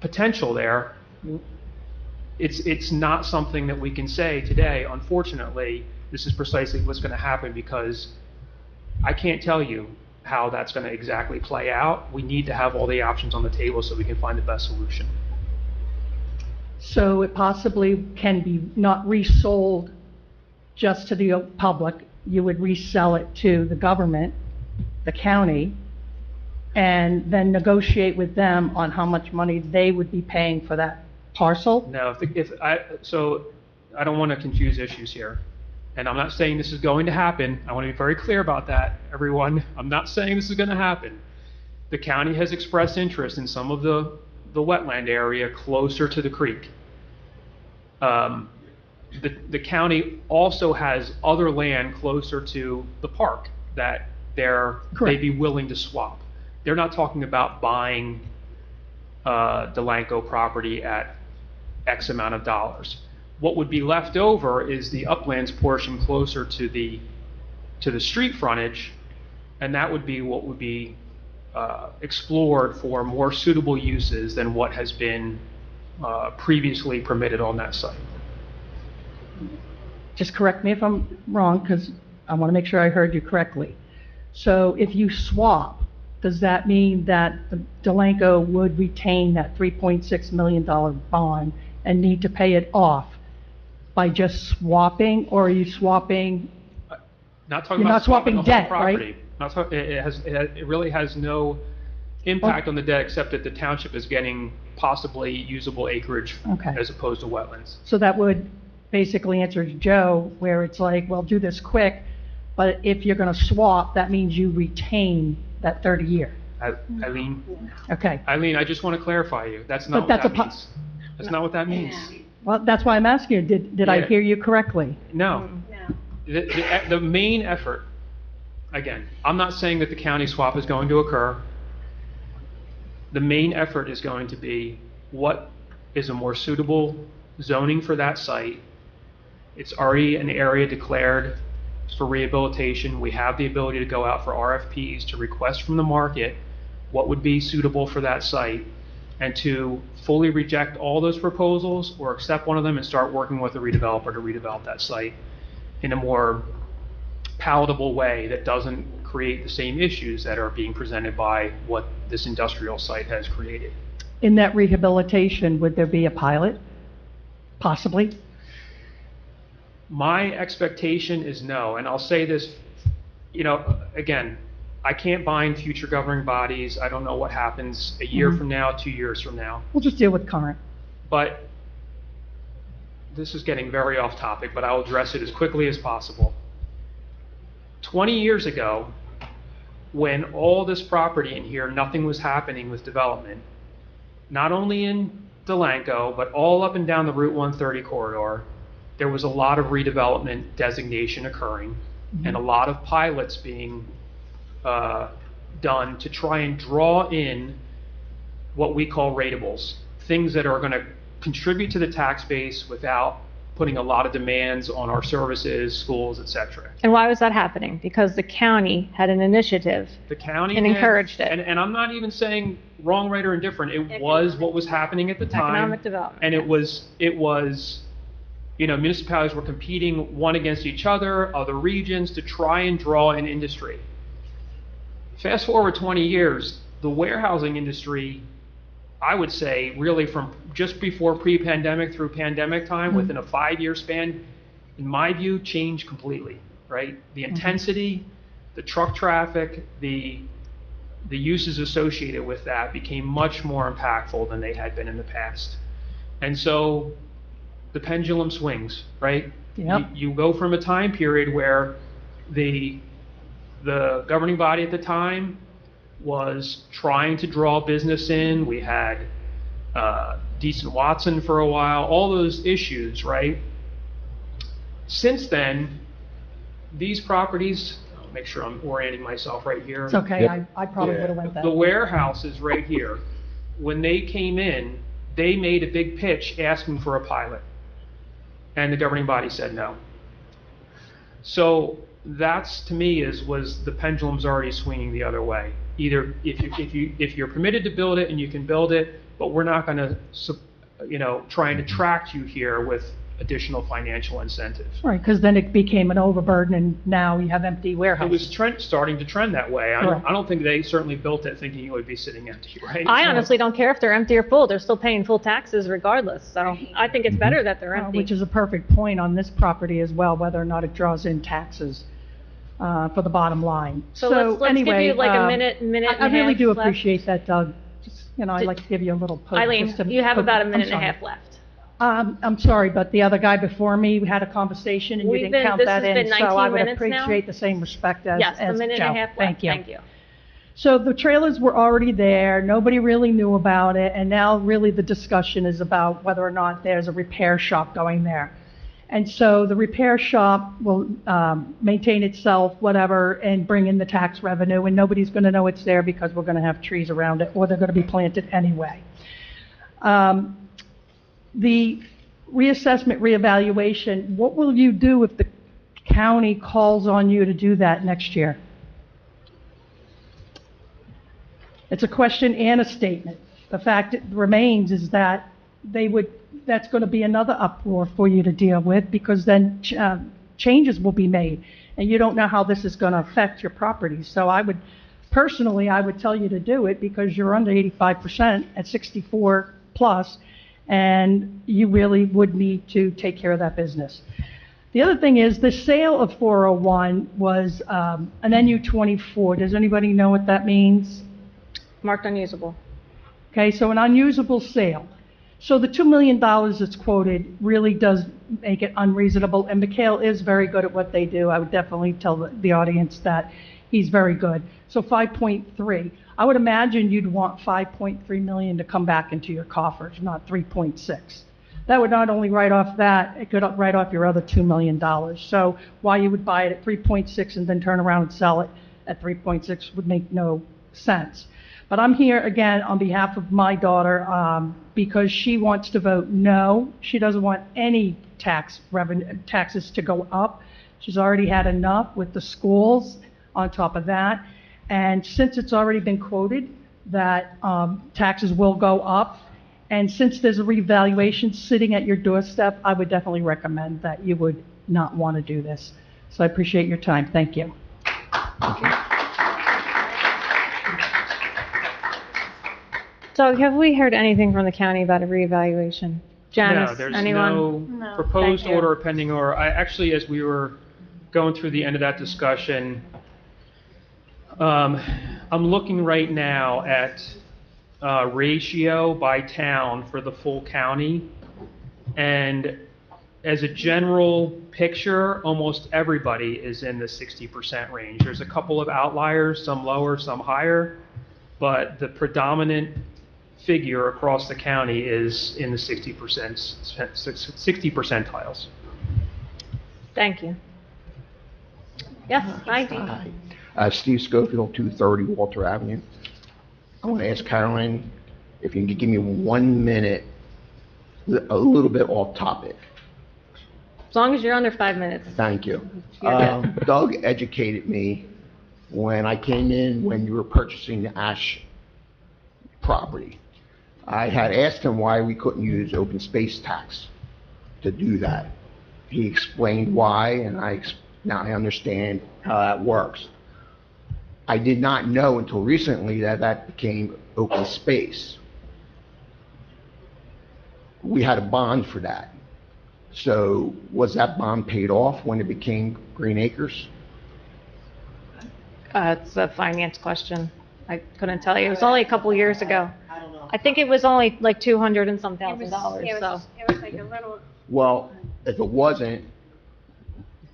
potential there. It's not something that we can say today, unfortunately, this is precisely what's going to happen, because I can't tell you how that's going to exactly play out. We need to have all the options on the table so we can find the best solution. So it possibly can be not resold just to the public. You would resell it to the government, the county, and then negotiate with them on how much money they would be paying for that parcel? No, so I don't want to confuse issues here. And I'm not saying this is going to happen. I want to be very clear about that, everyone. I'm not saying this is going to happen. The county has expressed interest in some of the wetland area closer to the creek. The county also has other land closer to the park that they'd be willing to swap. They're not talking about buying Delanco property at X amount of dollars. What would be left over is the uplands portion closer to the street frontage, and that would be what would be explored for more suitable uses than what has been previously permitted on that site. Just correct me if I'm wrong, because I want to make sure I heard you correctly. So if you swap, does that mean that the Delanco would retain that $3.6 million bond and need to pay it off by just swapping, or are you swapping? Not talking You're about not swapping the debt, whole property. right? It really has no impact on the debt, except that the township is getting possibly usable acreage Okay. as opposed to wetlands. So that would basically answer Joe, where it's like, well, do this quick, but if you're going to swap, that means you retain that 30-year. Eileen? Okay. Eileen, I just want to clarify you. That's not But what that means. That's not what that means. Well, that's why I'm asking you, did I Yeah. hear you correctly? No. The main effort, again, I'm not saying that the county swap is going to occur. The main effort is going to be what is a more suitable zoning for that site. It's already an area declared for rehabilitation. We have the ability to go out for RFPs to request from the market what would be suitable for that site, and to fully reject all those proposals or accept one of them and start working with a redeveloper to redevelop that site in a more palatable way that doesn't create the same issues that are being presented by what this industrial site has created. In that rehabilitation, would there be a pilot? Possibly? My expectation is no, and I'll say this, again, I can't bind future governing bodies. I don't know what happens a year from now, 2 years from now. We'll just deal with current. But this is getting very off topic, but I'll address it as quickly as possible. 20 years ago, when all this property in here, nothing was happening with development, not only in Delanco, but all up and down the Route 130 corridor, there was a lot of redevelopment designation occurring, and a lot of pilots being done to try and draw in what we call ratables, things that are going to contribute to the tax base without putting a lot of demands on our services, schools, etc. And why was that happening? Because the county had an initiative. The county and encouraged it. And I'm not even saying wrong, right, or indifferent. It was what was happening at the time. Economic development. And it was, municipalities were competing one against each other, other regions, to try and draw in industry. Fast forward 20 years, the warehousing industry, I would say, really from just before pre-pandemic through pandemic time, within a 5-year span, in my view, changed completely, right? The intensity, the truck traffic, the uses associated with that became much more impactful than they had been in the past. And so the pendulum swings, right? Yep. You go from a time period where the governing body at the time was trying to draw business in. We had Decent Watson for a while, all those issues, right? Since then, these properties, I'll make sure I'm orienting myself right here. It's okay, I probably would have went that The way. warehouses right here, when they came in, they made a big pitch asking for a pilot. And the governing body said no. So that's, to me, was the pendulum's already swinging the other way. Either if you're permitted to build it and you can build it, but we're not going to, try and attract you here with additional financial incentives. Right, because then it became an overburden, and now you have empty It warehouses. was starting to trend that way. Correct. I don't think they certainly built it thinking it would be sitting empty, right? I honestly don't care if they're empty or full. They're still paying full taxes regardless. So I think it's better that they're empty. Which is a perfect point on this property as well, whether or not it draws in taxes for the bottom line. So let's anyway, give you like a minute and a half. I really do left. appreciate that, Doug. Just, I'd like to give you a little poke. Eileen, just to you have poke- about a I'm minute and a sorry. half left. I'm sorry, but the other guy before me, we had a conversation and you didn't count that in, This has been so I 19 would minutes now. appreciate the same respect as Yes, a minute Joe. and a half left. Thank you. Thank you. So the trailers were already there, nobody really knew about it, and now really the discussion is about whether or not there's a repair shop going there. And so the repair shop will maintain itself, whatever, and bring in the tax revenue, and nobody's going to know it's there because we're going to have trees around it, or they're going to be planted anyway. The reassessment, reevaluation, what will you do if the county calls on you to do that next year? It's a question and a statement. The fact remains is that that's going to be another uproar for you to deal with, because then changes will be made, and you don't know how this is going to affect your property. So I would tell you to do it, because you're under 85% at 64 plus, and you really would need to take care of that business. The other thing is, the sale of 401 was an NU-24. Does anybody know what that means? Marked unusable. Okay, so an unusable sale. So the $2 million that's quoted really does make it unreasonable, and Mikhail is very good at what they do. I would definitely tell the audience that he's very good. So 5.3. I would imagine you'd want 5.3 million to come back into your coffers, not 3.6. That would not only write off that, it could write off your other $2 million. So why you would buy it at 3.6 and then turn around and sell it at 3.6 would make no sense. But I'm here again on behalf of my daughter because she wants to vote no. She doesn't want any taxes to go up. She's already had enough with the schools on top of that. And since it's already been quoted that taxes will go up, and since there's a revaluation sitting at your doorstep, I would definitely recommend that you would not want to do this. So I appreciate your time. Thank you. So have we heard anything from the county about a reevaluation? Janice, No, there's anyone? no proposed Thank you. order or pending order. Actually, as we were going through the end of that discussion, I'm looking right now at ratio by town for the full county. And as a general picture, almost everybody is in the 60% range. There's a couple of outliers, some lower, some higher, but the predominant figure across the county is in the 60 percentiles. Thank you. Yes, hi. Steve Schofield, 230 Walter Avenue. I want to ask Caroline if you can give me 1 minute, a little bit off topic. As long as you're under 5 minutes. Thank you. You're good. Doug educated me when I came in when you were purchasing the Ash property. I had asked him why we couldn't use open space tax to do that. He explained why, and now I understand how that works. I did not know until recently that that became open space. We had a bond for that. So was that bond paid off when it became Green Acres? It's a finance question. I couldn't tell you. It was only a couple years ago. I don't know. I think it was only like 200 and some It thousand was, dollars, so. it was like a little, Well, if it wasn't,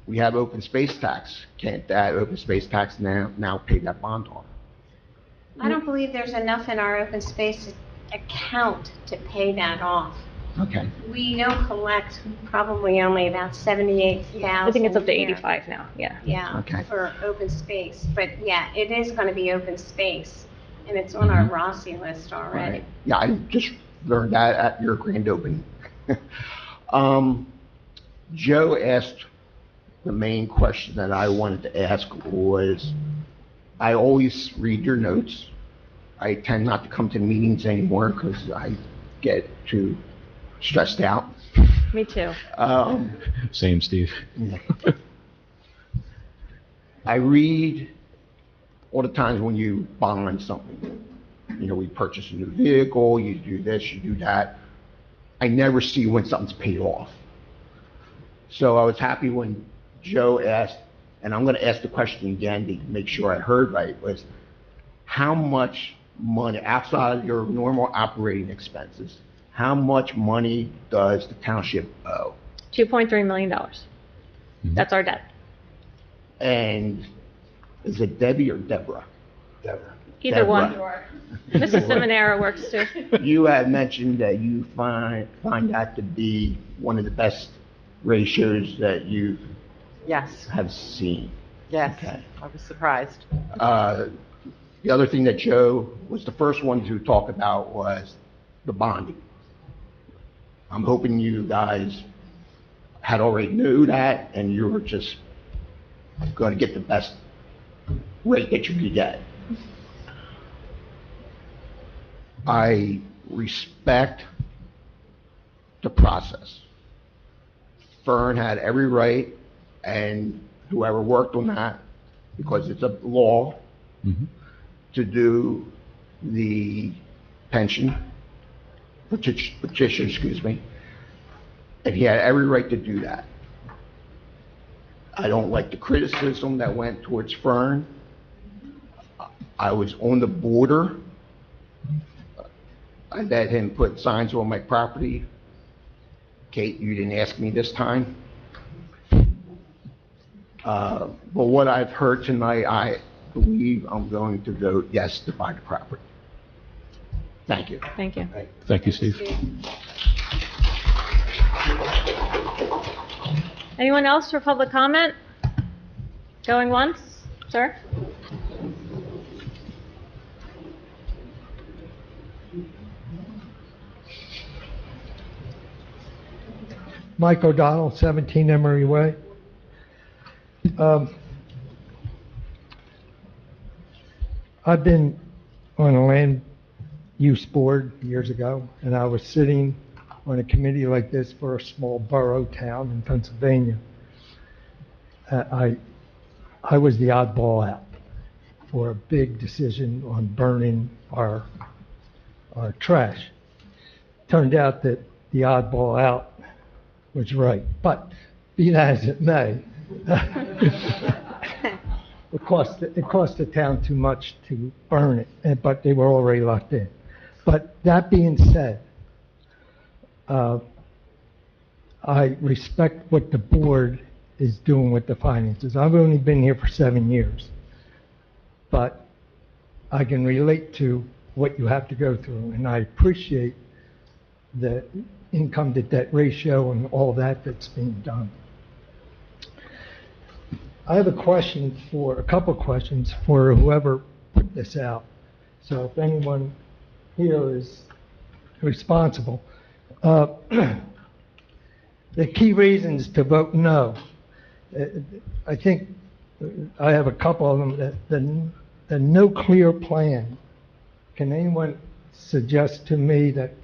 we have open space tax. Can't that open space tax now pay that bond off? I don't believe there's enough in our open space account to pay that off. Okay. We collect probably only about 78,000. I think it's up to a year. 85 now, yeah. Yeah, Okay. for open space, but yeah, it is gonna be open space, and it's on our Rossi list already. Right. Yeah, I just learned that at your grand opening. Joe asked the main question that I wanted to ask was, I always read your notes. I tend not to come to meetings anymore because I get too stressed out. Me too. Same, Steve. I read all the times when you bond something. You know, we purchase a new vehicle, you do this, you do that. I never see when something's paid off. So I was happy when Joe asked, and I'm going to ask the question again to make sure I heard right, was how much money, outside of your normal operating expenses, how much money does the township owe? $2.3 million. That's our debt. And is it Debbie or Deborah? Deborah. Either one. Mrs. Seminara works too. You had mentioned that you find that to be one of the best ratios that you Yes, have seen. yes. Okay. I was surprised. The other thing that Joe was the first one to talk about was the bonding. I'm hoping you guys had already knew that and you were just going to get the best rate that you could get. I respect the process. Fern had every right, and whoever worked on that, because it's a law, to do the petition, excuse me, and he had every right to do that. I don't like the criticism that went towards Fern. I was on the border. I let him put signs on my property. Kate, you didn't ask me this time. But what I've heard tonight, I believe I'm going to vote yes to buy the property. Thank you. Thank you. Thank you, Steve. Anyone else for public comment? Going once, sir? Mike O'Donnell, 17 Emery Way. I've been on a land use board years ago, and I was sitting on a committee like this for a small borough town in Pennsylvania. I was the oddball out for a big decision on burning our trash. Turned out that the oddball out was right, but be that as it may, it cost the town too much to burn it, but they were already locked in. But that being said, I respect what the board is doing with the finances. I've only been here for 7 years, but I can relate to what you have to go through, and I appreciate the income to debt ratio and all that's being done. I have a couple questions for whoever put this out. So if anyone here is responsible. The key reasons to vote no. I think I have a couple of them. The no clear plan. Can anyone suggest to me that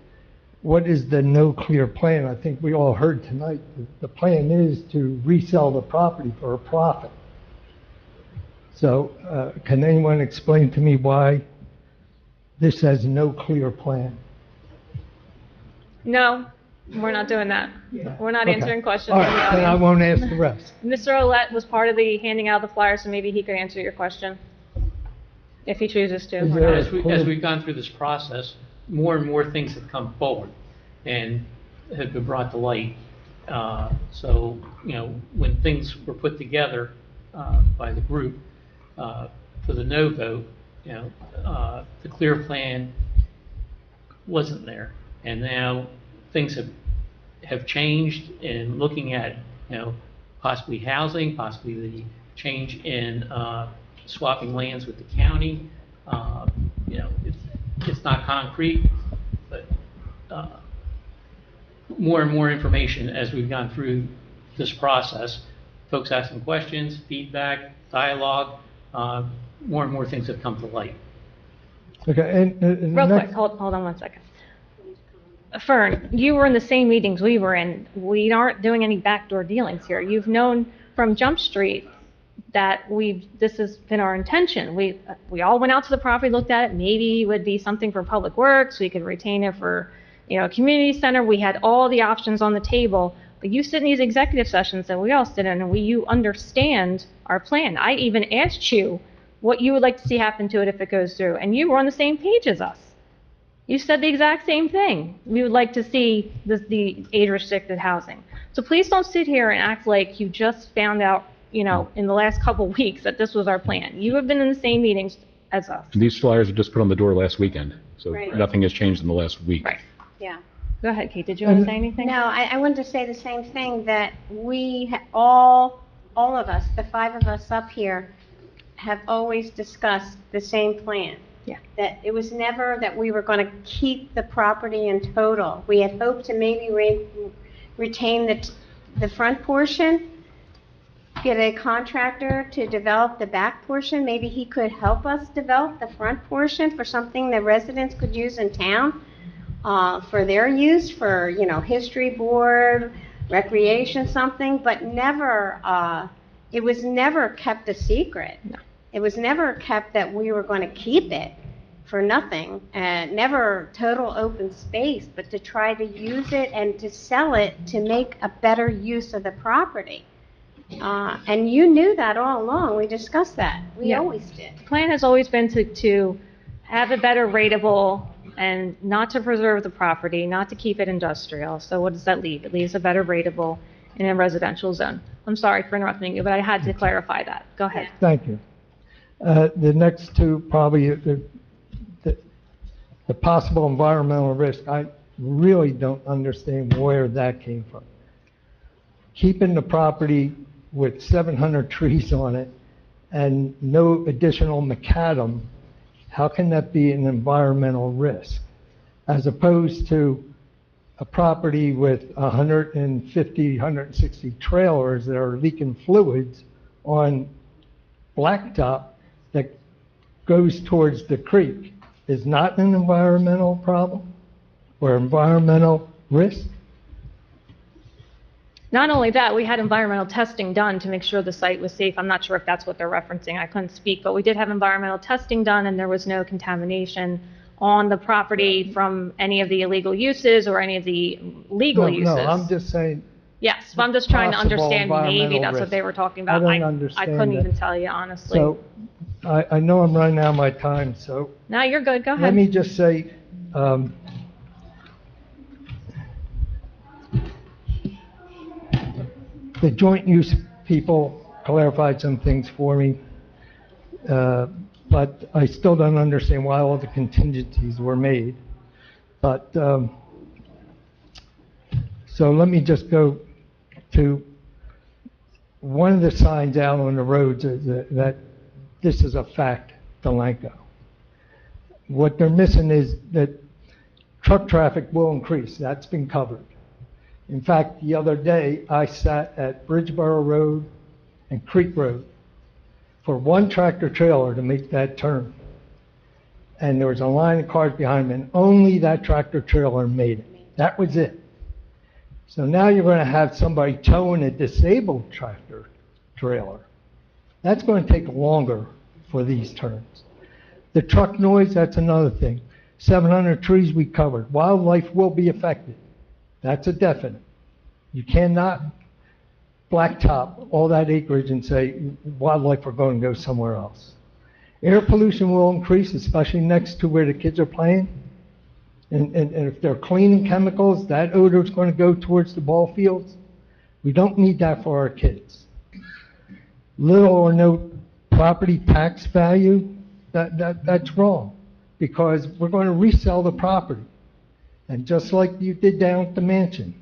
what is the no clear plan? I think we all heard tonight the plan is to resell the property for a profit. So can anyone explain to me why this has no clear plan? No, we're not doing that. We're not Okay. answering questions All from the right, then I audience. won't ask the rest. Mr. Olet was part of the handing out the flyers, so maybe he could answer your question if he chooses to. Is or there not. As we've gone through this process, more and more things have come forward and have been brought to light. So, when things were put together by the group for the no vote, the clear plan wasn't there. And now things have changed in looking at, possibly housing, possibly the change in swapping lands with the county. It's not concrete, but more and more information as we've gone through this process. Folks asking questions, feedback, dialogue, more and more things have come to light. Okay, and Real next- quick, hold on 1 second. Fern, you were in the same meetings we were in. We aren't doing any backdoor dealings here. You've known from Jump Street that this has been our intention. We all went out to the property, looked at it. Maybe it would be something for Public Works. We could retain it for, a community center. We had all the options on the table. But you sit in these executive sessions that we all sit in, and you understand our plan. I even asked you what you would like to see happen to it if it goes through, and you were on the same page as us. You said the exact same thing. We would like to see the age-restricted housing. So please don't sit here and act like you just found out, in the last couple of weeks that this was our plan. You have been in the same meetings as us. These flyers were just put on the door last weekend, so Right. nothing has changed in the last week. Right. Yeah. Go ahead, Kate. Did you want to say anything? No, I wanted to say the same thing, that we all of us, the 5 of us up here, have always discussed the same plan. Yeah. That it was never that we were going to keep the property in total. We had hoped to maybe retain the front portion, get a contractor to develop the back portion. Maybe he could help us develop the front portion for something the residents could use in town, for their use, for, history board, recreation, something, but never, it was never kept a secret. No. It was never kept that we were going to keep it for nothing, and never total open space, but to try to use it and to sell it to make a better use of the property. And you knew that all along. We discussed that. We Yeah. always did. The plan has always been to have it better rateable and not to preserve the property, not to keep it industrial. So what does that leave? It leaves a better rateable in a residential zone. I'm sorry for interrupting you, but I had to clarify that. Go ahead. Thank you. The next two, probably the possible environmental risk, I really don't understand where that came from. Keeping the property with 700 trees on it and no additional macadam, how can that be an environmental risk? As opposed to a property with 150, 160 trailers that are leaking fluids on blacktop that goes towards the creek is not an environmental problem or environmental risk? Not only that, we had environmental testing done to make sure the site was safe. I'm not sure if that's what they're referencing. I couldn't speak, but we did have environmental testing done, and there was no contamination on the property from any of the illegal uses or any of the legal uses. No, I'm just saying. Yes, but I'm just trying to Possible understand, maybe environmental that's what risk. they were talking about. I don't I understand couldn't that. even tell you, honestly. So, I know I'm running out of my time, so No, you're good. Go let ahead. me just say, the joint use people clarified some things for me, but I still don't understand why all the contingencies were made. But, so let me just go to one of the signs out on the roads is that this is a fact, Delanco. What they're missing is that truck traffic will increase. That's been covered. In fact, the other day, I sat at Bridgeboro Road and Creek Road for one tractor trailer to make that turn. And there was a line of cars behind them, and only that tractor trailer made it. That was it. So now you're going to have somebody towing a disabled tractor trailer. That's going to take longer for these turns. The truck noise, that's another thing. 700 trees we covered. Wildlife will be affected. That's a definite. You cannot blacktop all that acreage and say wildlife are going to go somewhere else. Air pollution will increase, especially next to where the kids are playing. And if they're cleaning chemicals, that odor is going to go towards the ball fields. We don't need that for our kids. Little or no property tax value, that's wrong, because we're going to resell the property. And just like you did down at the mansion,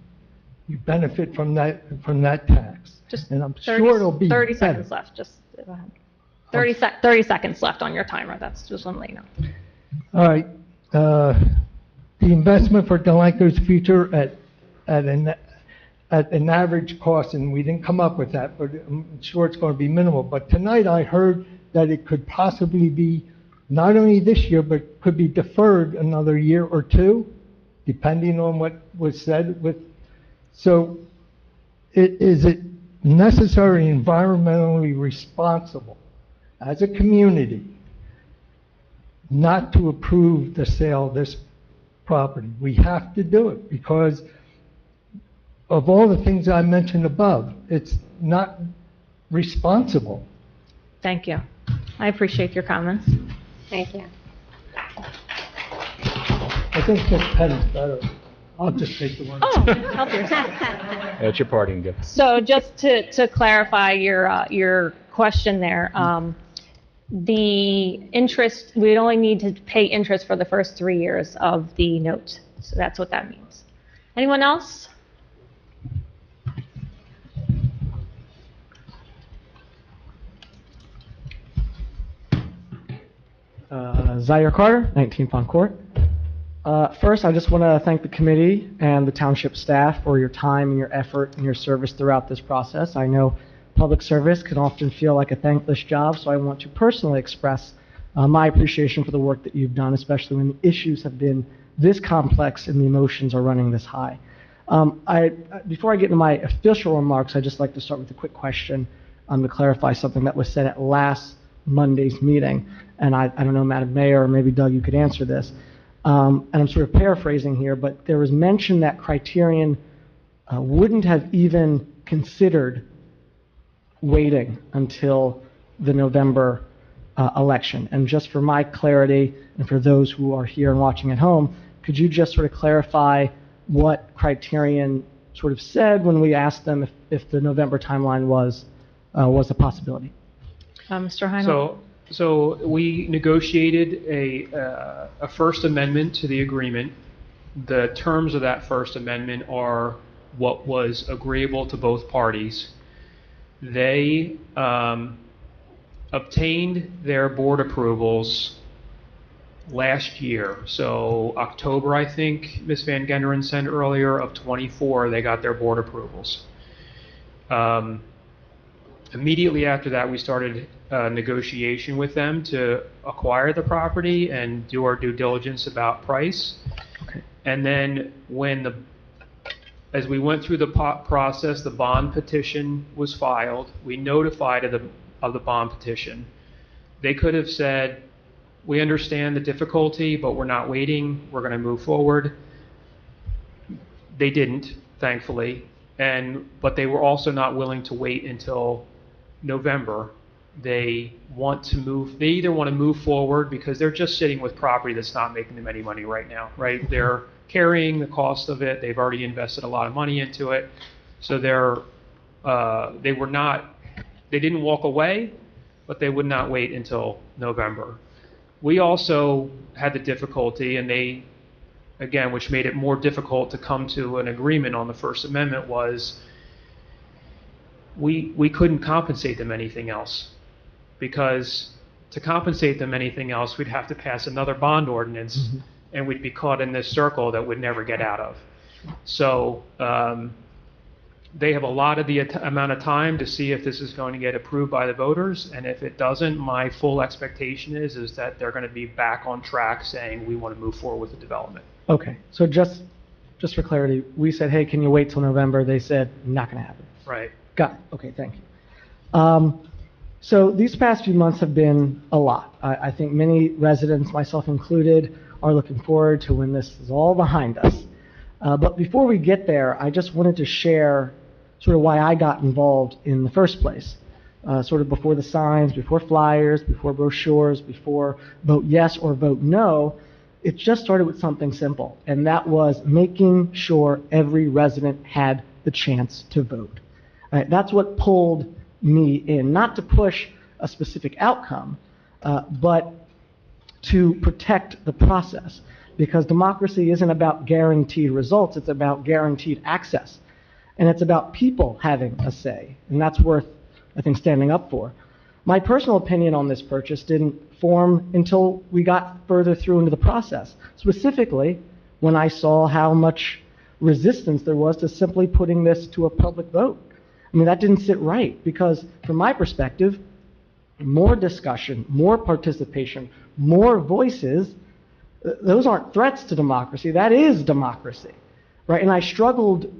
you benefit from that tax. And I'm sure it'll be 30 better. seconds left, just go ahead. 30 seconds left on your timer, that's just one let you know. All right, the investment for Delanco's future at an average cost, and we didn't come up with that, but I'm sure it's going to be minimal. But tonight I heard that it could possibly be not only this year, but could be deferred another year or two, depending on what was said with. So is it necessary and environmentally responsible as a community not to approve the sale of this property? We have to do it because of all the things I mentioned above. It's not responsible. Thank you. I appreciate your comments. Thank you. I think this pen is better. I'll just take the one. Oh, help yourself. That's your parting gift. So just to clarify your question there, the interest, we'd only need to pay interest for the first 3 years of the note. So that's what that means. Anyone else? Zaire Carter, 19 Pond Court. First, I just want to thank the committee and the township staff for your time and your effort and your service throughout this process. I know public service can often feel like a thankless job, so I want to personally express my appreciation for the work that you've done, especially when the issues have been this complex and the emotions are running this high. Before I get into my official remarks, I'd just like to start with a quick question to clarify something that was said at last Monday's meeting. And I don't know, Madam Mayor, or maybe Doug, you could answer this. And I'm sort of paraphrasing here, but there was mention that Criterion wouldn't have even considered waiting until the November election. And just for my clarity, and for those who are here and watching at home, could you just sort of clarify what Criterion sort of said when we asked them if the November timeline was a possibility? Mr. Heinold? So we negotiated a First Amendment to the agreement. The terms of that First Amendment are what was agreeable to both parties. They obtained their board approvals last year. So October, I think, Ms. Van Genderen said earlier, of 24, they got their board approvals. Immediately after that, we started negotiation with them to acquire the property and do our due diligence about price. Okay. And then as we went through the process, the bond petition was filed. We notified of the bond petition. They could have said, we understand the difficulty, but we're not waiting. We're going to move forward. They didn't, thankfully. But they were also not willing to wait until November. They either want to move forward because they're just sitting with property that's not making them any money right now, right? They're carrying the cost of it. They've already invested a lot of money into it. So they didn't walk away, but they would not wait until November. We also had the difficulty, and which made it more difficult to come to an agreement on the First Amendment, was we couldn't compensate them anything else, because to compensate them anything else, we'd have to pass another bond ordinance, and we'd be caught in this circle that we'd never get out of. So they have allotted the amount of time to see if this is going to get approved by the voters, and if it doesn't, my full expectation is that they're going to be back on track saying we want to move forward with the development. Okay, so just for clarity, we said, hey, can you wait till November? They said, not going to happen. Right. Got it. Okay, thank you. So these past few months have been a lot. I think many residents, myself included, are looking forward to when this is all behind us. But before we get there, I just wanted to share sort of why I got involved in the first place. Sort of before the signs, before flyers, before brochures, before vote yes or vote no. It just started with something simple, and that was making sure every resident had the chance to vote. Right? That's what pulled me in, not to push a specific outcome, but to protect the process. Because democracy isn't about guaranteed results, it's about guaranteed access. And it's about people having a say, and that's worth, I think, standing up for. My personal opinion on this purchase didn't form until we got further through into the process, specifically when I saw how much resistance there was to simply putting this to a public vote. I mean, that didn't sit right, because from my perspective, more discussion, more participation, more voices, those aren't threats to democracy, that is democracy, right? And I struggled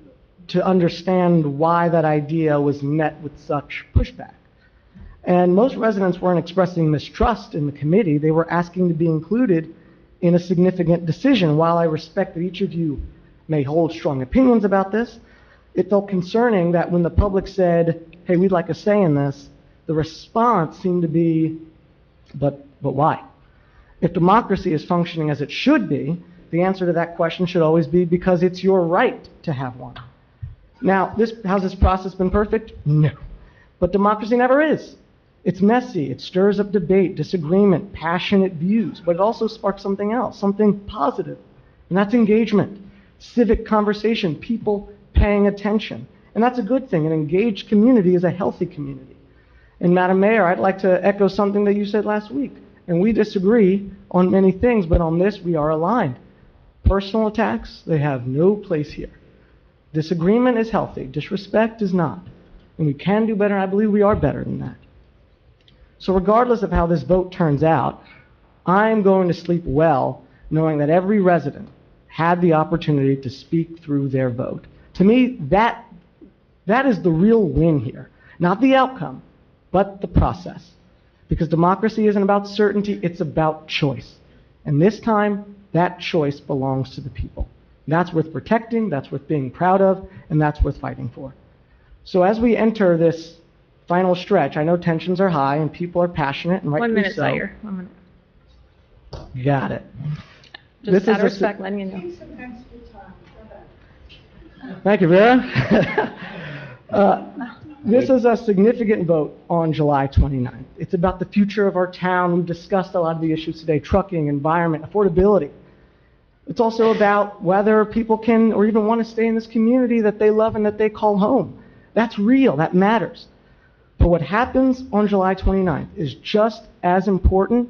to understand why that idea was met with such pushback. And most residents weren't expressing mistrust in the committee, they were asking to be included in a significant decision. While I respect that each of you may hold strong opinions about this, it felt concerning that when the public said, hey, we'd like a say in this, the response seemed to be, but why? If democracy is functioning as it should be, the answer to that question should always be because it's your right to have one. Now, how's this process been perfect? No. But democracy never is. It's messy, it stirs up debate, disagreement, passionate views, but it also sparks something else, something positive, and that's engagement, civic conversation, people paying attention. And that's a good thing. An engaged community is a healthy community. And Madam Mayor, I'd like to echo something that you said last week. And we disagree on many things, but on this we are aligned. Personal attacks, they have no place here. Disagreement is healthy, disrespect is not. And we can do better, and I believe we are better than that. So regardless of how this vote turns out, I'm going to sleep well knowing that every resident had the opportunity to speak through their vote. To me, that is the real win here. Not the outcome, but the process. Because democracy isn't about certainty, it's about choice. And this time, that choice belongs to the people. That's worth protecting, that's worth being proud of, and that's worth fighting for. So as we enter this final stretch, I know tensions are high and people are passionate, and rightfully 1 minute, so. Zaire. 1 minute. Got it. Just out of respect, letting you know. Thank you, Vera. This is a significant vote on July 29th. It's about the future of our town. We've discussed a lot of the issues today: trucking, environment, affordability. It's also about whether people can or even want to stay in this community that they love and that they call home. That's real, that matters. But what happens on July 29th is just as important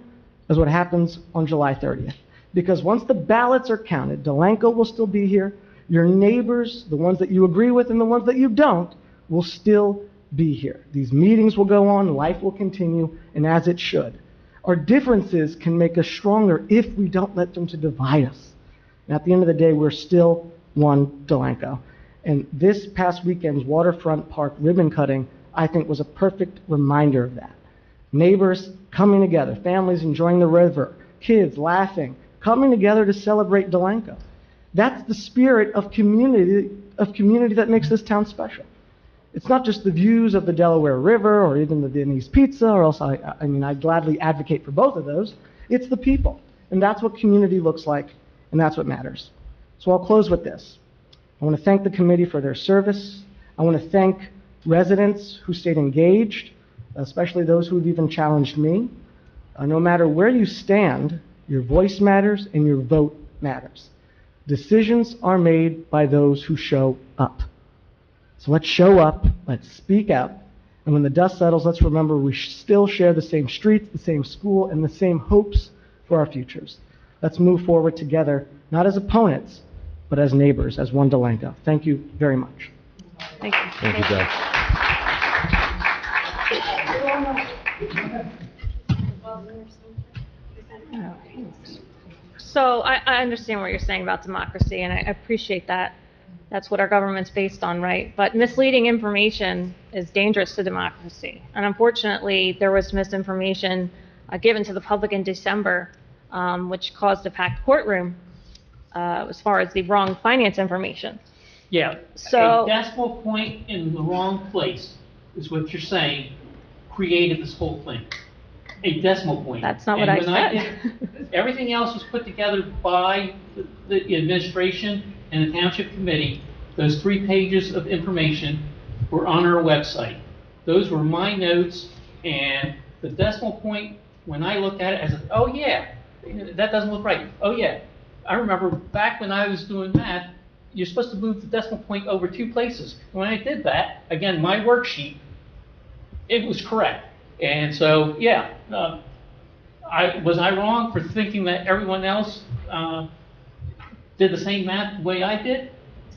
as what happens on July 30th. Because once the ballots are counted, Delanco will still be here. Your neighbors, the ones that you agree with and the ones that you don't, will still be here. These meetings will go on, life will continue, and as it should. Our differences can make us stronger if we don't let them to divide us. And at the end of the day, we're still one Delanco. And this past weekend's waterfront park ribbon cutting, I think, was a perfect reminder of that. Neighbors coming together, families enjoying the river, kids laughing, coming together to celebrate Delanco. That's the spirit of community that makes this town special. It's not just the views of the Delaware River or even the Viennese pizza, or else I'd gladly advocate for both of those. It's the people. And that's what community looks like, and that's what matters. So I'll close with this. I want to thank the committee for their service. I want to thank residents who stayed engaged, especially those who have even challenged me. No matter where you stand, your voice matters and your vote matters. Decisions are made by those who show up. So let's show up, let's speak out, and when the dust settles, let's remember we still share the same streets, the same school, and the same hopes for our futures. Let's move forward together, not as opponents, but as neighbors, as one Delanco. Thank you very much. Thank you. Thank you, Doug. So I understand what you're saying about democracy, and I appreciate that. That's what our government's based on, right? But misleading information is dangerous to democracy. And unfortunately, there was misinformation given to the public in December, which caused a packed courtroom as far as the wrong finance information. Yeah, So- a decimal point in the wrong place is what you're saying created this whole thing. a decimal point. That's not what And I when said. everything else was put together by the administration and the township committee. Those 3 pages of information were on our website. Those were my notes, and the decimal point, when I looked at it, I said, oh yeah, that doesn't look right. Oh yeah, I remember back when I was doing math, you're supposed to move the decimal point over 2 places. When I did that, again, my worksheet, it was correct. And so, yeah, was I wrong for thinking that everyone else did the same math the way I did?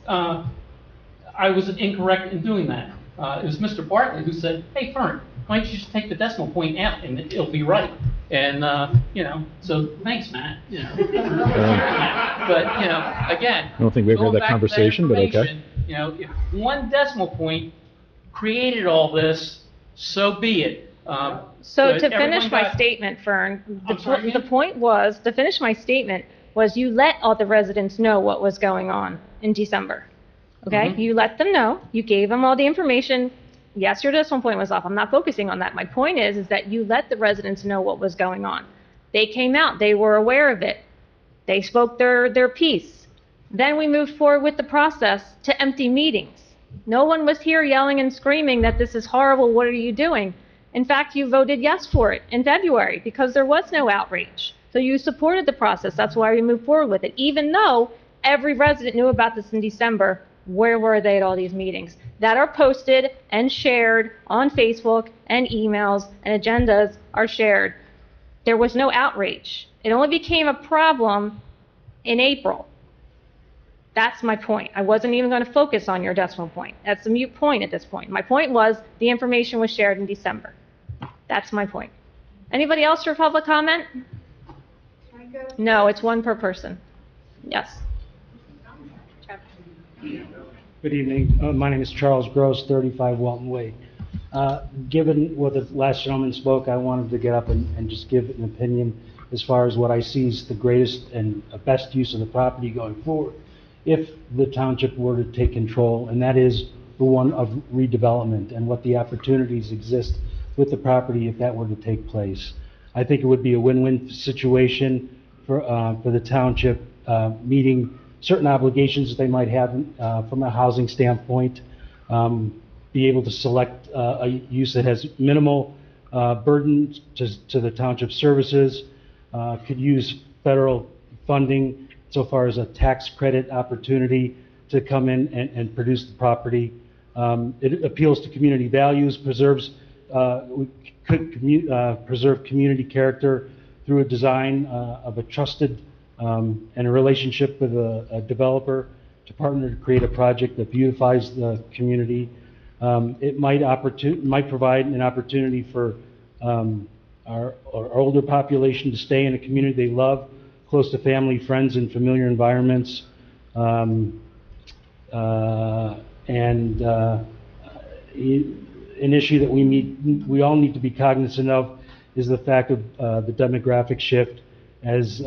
I was incorrect in doing that. It was Mr. Bartley who said, hey, Fern, why don't you just take the decimal point out and it'll be right? And, so thanks, Matt. But, again. I don't think we've going had that back to conversation, but okay. information, if 1 decimal point created all this, so be it. So but to finish everyone my got- statement, Fern, I'm sorry, the point was, to finish my statement, was you let all the residents know what was going on in December. Okay? Mhm. You let them know. You gave them all the information. Yes, your decimal point was off. I'm not focusing on that. My point is that you let the residents know what was going on. They came out. They were aware of it. They spoke their piece. Then we moved forward with the process to empty meetings. No one was here yelling and screaming that this is horrible, what are you doing? In fact, you voted yes for it in February because there was no outreach. So you supported the process. That's why we moved forward with it. Even though every resident knew about this in December, where were they at all these meetings that are posted and shared on Facebook, and emails and agendas are shared? There was no outreach. It only became a problem in April. That's my point. I wasn't even going to focus on your decimal point. That's a moot point at this point. My point was the information was shared in December. That's my point. Anybody else for public comment? No, it's 1 per person. Yes. Good evening. My name is Charles Gross, 35 Walton Way. Given what the last gentleman spoke, I wanted to get up and just give an opinion as far as what I see is the greatest and best use of the property going forward if the township were to take control, and that is the one of redevelopment and what the opportunities exist with the property if that were to take place. I think it would be a win-win situation for the township, meeting certain obligations that they might have from a housing standpoint, be able to select a use that has minimal burden to the township services, could use federal funding so far as a tax credit opportunity to come in and produce the property. It appeals to community values, preserve community character through a design of a trusted and a relationship with a developer to partner to create a project that beautifies the community. It might provide an opportunity for our older population to stay in a community they love, close to family, friends, and familiar environments. An issue that we all need to be cognizant of is the fact of the demographic shift as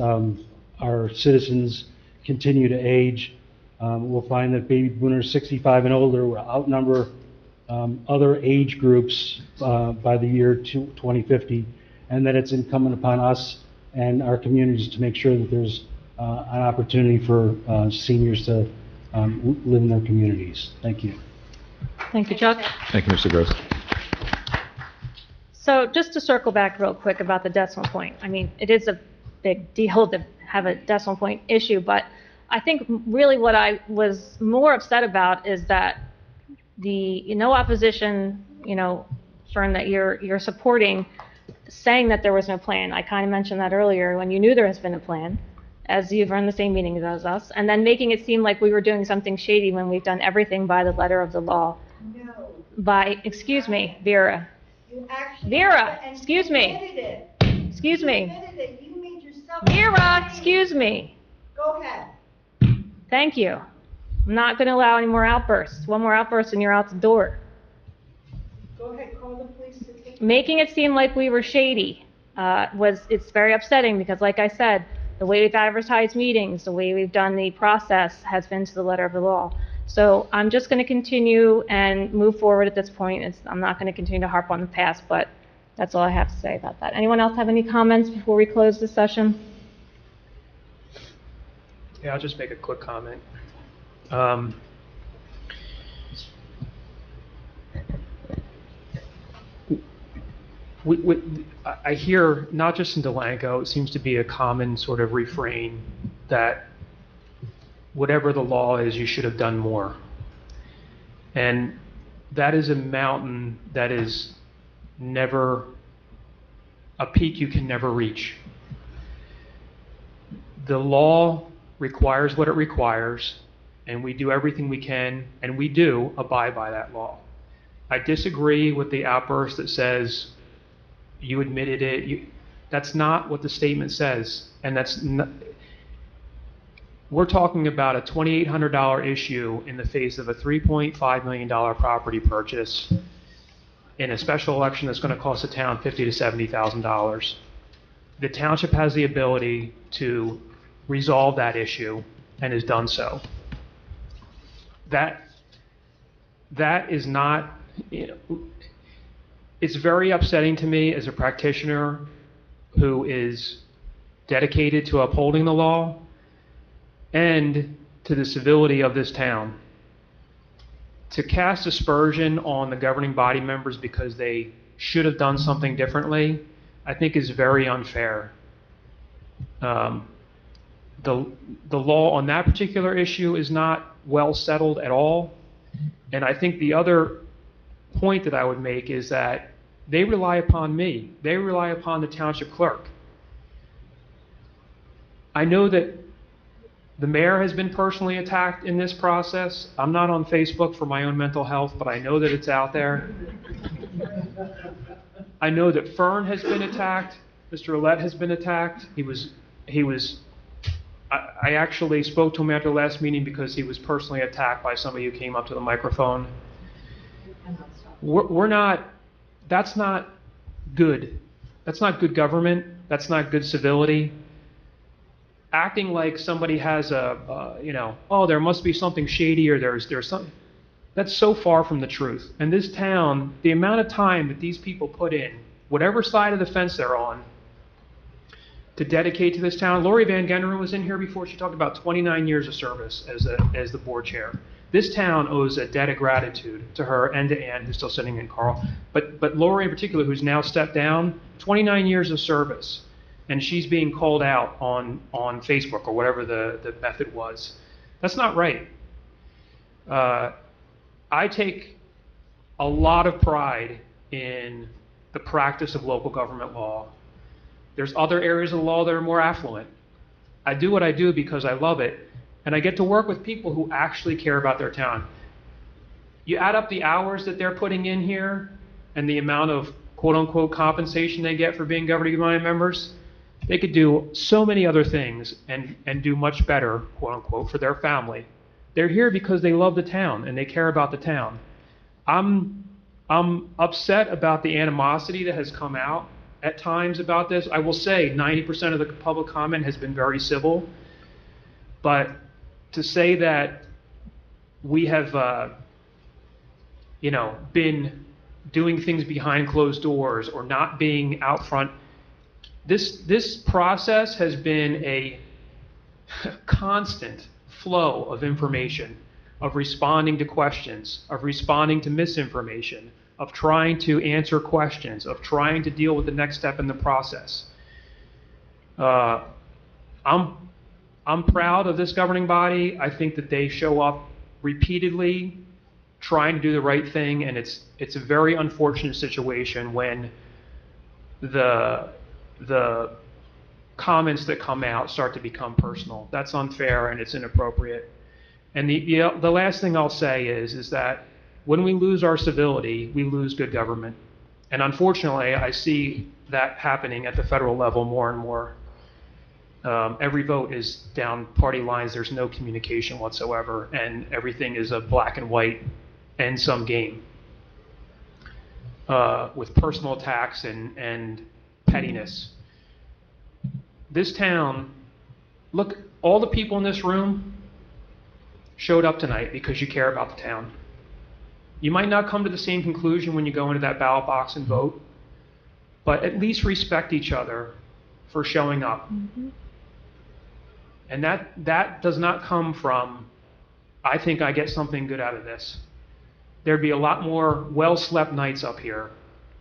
our citizens continue to age. We'll find that baby boomers 65 and older will outnumber other age groups by the year 2050, and that it's incumbent upon us and our communities to make sure that there's an opportunity for seniors to live in their communities. Thank you. Thank you, Chuck. Thank you, Mr. Gross. So just to circle back real quick about the decimal point. I mean, it is a big deal to have a decimal point issue, but I think really what I was more upset about is that the opposition, firm that you're supporting, saying that there was no plan. I kind of mentioned that earlier when you knew there has been a plan, as you've run the same meetings as us, and then making it seem like we were doing something shady when we've done everything by the letter of the law. No. Excuse me, Vera. Vera, excuse me. Excuse me. Vera, excuse me. Go ahead. Thank you. I'm not going to allow any more outbursts. One more outburst and you're out the door. Go ahead, call the police to take... Making it seem like we were shady it's very upsetting because, like I said, the way we've advertised meetings, the way we've done the process has been to the letter of the law. So I'm just going to continue and move forward at this point. I'm not going to continue to harp on the past, but That's all I have to say about that. Anyone else have any comments before we close the session? Yeah, I'll just make a quick comment. I hear, not just in Delanco, it seems to be a common sort of refrain that whatever the law is, you should have done more. And that is a mountain that is never, a peak you can never reach. The law requires what it requires, and we do everything we can, and we do abide by that law. I disagree with the outburst that says, you admitted it. That's not what the statement says, and we're talking about a $2,800 issue in the face of a $3.5 million property purchase in a special election that's going to cost the town $50,000 to $70,000. The township has the ability to resolve that issue and has done so. That is not, it's very upsetting to me as a practitioner who is dedicated to upholding the law and to the civility of this town. To cast aspersion on the governing body members because they should have done something differently, I think is very unfair. The law on that particular issue is not well settled at all. And I think the other point that I would make is that they rely upon me. They rely upon the township clerk. I know that the mayor has been personally attacked in this process. I'm not on Facebook for my own mental health, but I know that it's out there. I know that Fern has been attacked. Mr. Ouellette has been attacked. I actually spoke to him after the last meeting because he was personally attacked by somebody who came up to the microphone. That's not good. That's not good government. That's not good civility. Acting like somebody has there must be something shady or there's something. That's so far from the truth. And this town, the amount of time that these people put in, whatever side of the fence they're on, to dedicate to this town. Lori Van Genderen was in here before. She talked about 29 years of service as the board chair. This town owes a debt of gratitude to her and to Ann, who's still sitting in Carl. But Lori in particular, who's now stepped down, 29 years of service. And she's being called out on Facebook or whatever the method was. That's not right. I take a lot of pride in the practice of local government law. There's other areas of the law that are more affluent. I do what I do because I love it, and I get to work with people who actually care about their town. You add up the hours that they're putting in here and the amount of quote-unquote compensation they get for being governing body members, they could do so many other things and do much better, quote-unquote, for their family. They're here because they love the town and they care about the town. I'm upset about the animosity that has come out at times about this. I will say 90% of the public comment has been very civil, but to say that we have, been doing things behind closed doors or not being out front, this process has been a constant flow of information, of responding to questions, of responding to misinformation, of trying to answer questions, of trying to deal with the next step in the process. I'm proud of this governing body. I think that they show up repeatedly trying to do the right thing, and it's a very unfortunate situation when the comments that come out start to become personal. That's unfair and it's inappropriate. And the last thing I'll say is that when we lose our civility, we lose good government. And unfortunately, I see that happening at the federal level more and more. Every vote is down party lines. There's no communication whatsoever, and everything is a black and white end-sum game with personal attacks and pettiness. This town, look, all the people in this room showed up tonight because you care about the town. You might not come to the same conclusion when you go into that ballot box and vote, but at least respect each other for showing up. And that does not come from, I think I get something good out of this. There'd be a lot more well-slept nights up here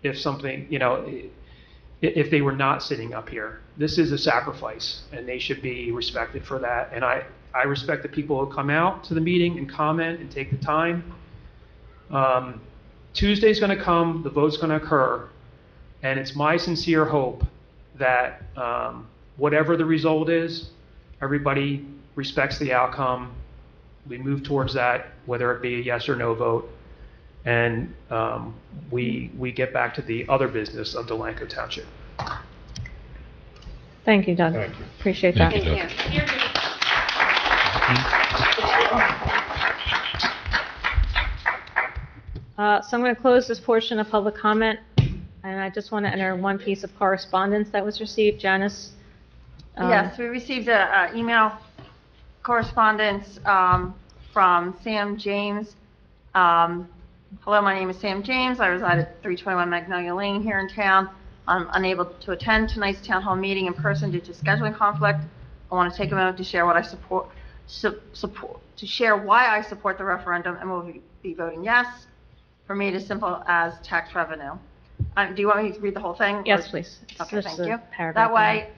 if something, if they were not sitting up here. This is a sacrifice, and they should be respected for that. And I respect the people who come out to the meeting and comment and take the time. Tuesday's going to come, the vote's going to occur, and it's my sincere hope that whatever the result is, everybody respects the outcome. We move towards that, whether it be a yes or no vote, and we get back to the other business of Delanco Township. Thank you, Doug. Thank you. Appreciate that. Thank you, So I'm going to close this portion of public comment, and I just want to enter one piece of correspondence that was received. Janice? Yes, we received an email correspondence from Sam James. Hello, my name is Sam James. I reside at 321 Magnolia Lane here in town. I'm unable to attend tonight's town hall meeting in person due to scheduling conflict. I want to take a moment to share what I support, to share why I support the referendum and will be voting yes. For me, it is simple as tax revenue. Do you want me to read the whole thing? Yes, please. Okay, thank you. Paragraph That way,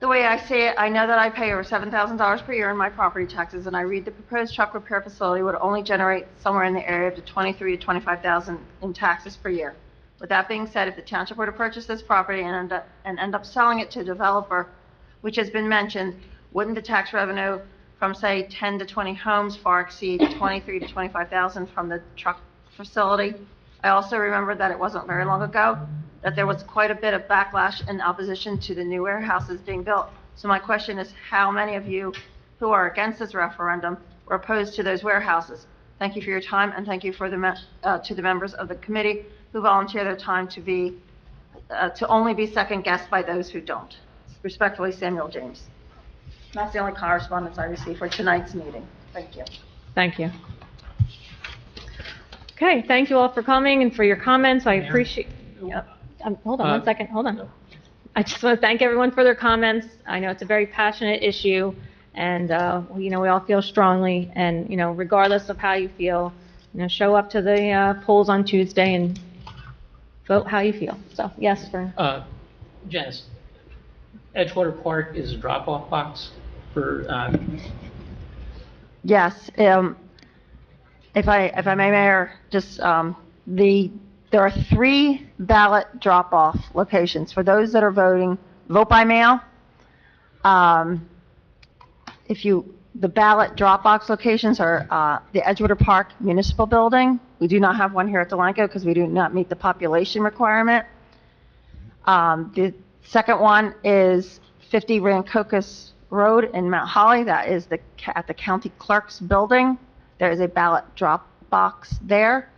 the way I see it, I know that I pay over $7,000 per year in my property taxes, and I read the proposed truck repair facility would only generate somewhere in the area of $23,000 to $25,000 in taxes per year. With that being said, if the township were to purchase this property and end up selling it to a developer, which has been mentioned, wouldn't the tax revenue from, say, 10 to 20 homes far exceed $23,000 to $25,000 from the truck facility? I also remember that it wasn't very long ago that there was quite a bit of backlash and opposition to the new warehouses being built. So my question is, how many of you who are against this referendum were opposed to those warehouses? Thank you for your time, and thank you for to the members of the committee who volunteer their time to only be second guessed by those who don't. Respectfully, Samuel James. That's the only correspondence I received for tonight's meeting. Thank you. Thank you. Okay, thank you all for coming and for your comments. I appreciate. Hold on one second. Hold on. I just want to thank everyone for their comments. I know it's a very passionate issue, and we all feel strongly. And regardless of how you feel, show up to the polls on Tuesday and vote how you feel. So yes, Vern. Janice, Edgewater Park is a drop-off box for. Yes. If I may, Mayor, just there are 3 ballot drop-off locations for those that are voting. Vote by mail. The ballot drop-box locations are the Edgewater Park Municipal Building. We do not have one here at Delanco because we do not meet the population requirement. The second one is 50 Rancocas Road in Mount Holly. That is at the county clerk's building. There is a ballot drop box there.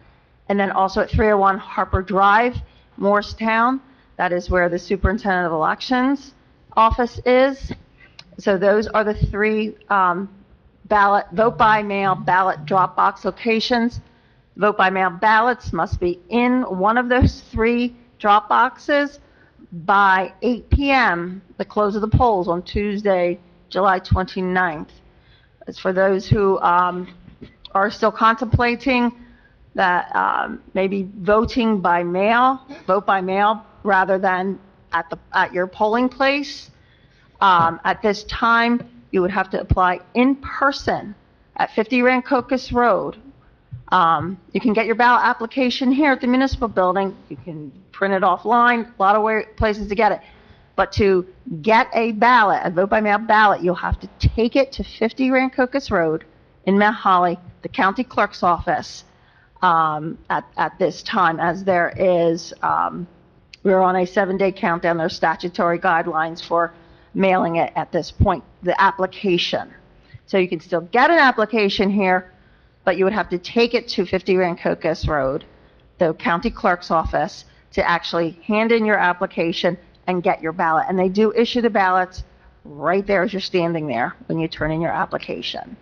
And then also at 301 Harper Drive, Morristown. That is where the superintendent of elections office is. So those are the 3 vote by mail ballot drop box locations. Vote by mail ballots must be in one of those 3 drop boxes by 8 p.m., the close of the polls on Tuesday, July 29th. As for those who are still contemplating that maybe voting by mail, vote by mail rather than at your polling place. At this time, you would have to apply in person at 50 Rancocas Road. You can get your ballot application here at the municipal building. You can print it offline, a lot of places to get it. But to get a ballot, a vote by mail ballot, you'll have to take it to 50 Rancocas Road in Mount Holly, the county clerk's office, at this time, as there is, we're on a 7-day countdown. There's statutory guidelines for mailing it at this point, the application. So you can still get an application here, but you would have to take it to 50 Rancocas Road, the county clerk's office, to actually hand in your application and get your ballot. And they do issue the ballots right there as you're standing there when you turn in your application.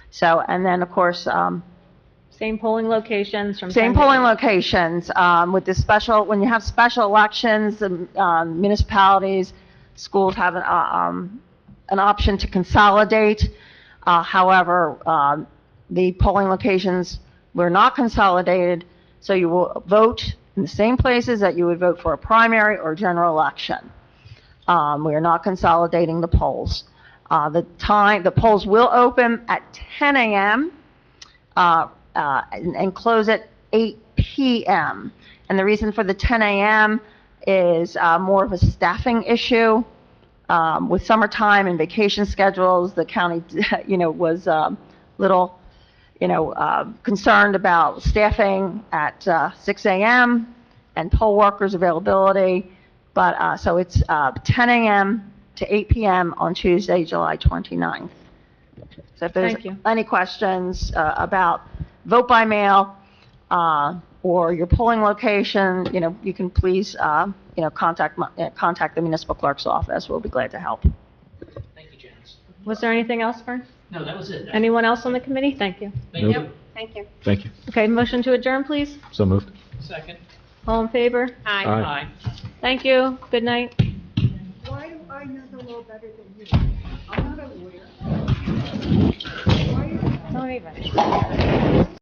So, and then of course, Same polling locations from 10 Same to polling 8. locations, with the special, when you have special elections, municipalities, schools have an option to consolidate. However, the polling locations were not consolidated, so you will vote in the same places that you would vote for a primary or general election. We are not consolidating the polls. The polls will open at 10 a.m. And close at 8 p.m. And the reason for the 10 a.m. is more of a staffing issue. With summertime and vacation schedules, the county, was little, concerned about staffing at 6 a.m. and poll workers availability. But so it's 10 a.m. to 8 p.m. on Tuesday, July 29th. So if there's Thank you. any questions about vote by mail or your polling location, you can please, contact the municipal clerk's office. We'll be glad to help. Thank you, Janice. Was there anything else, Vern? No, that was it. Anyone else on the committee? Thank you. Thank Nope. you. Thank you. Thank you. Okay, motion to adjourn, please. So moved. Second. All in favor? Aye. Aye. Thank you. Good night. Why do I know the law better than you? I'm not a lawyer. Why is Don't even.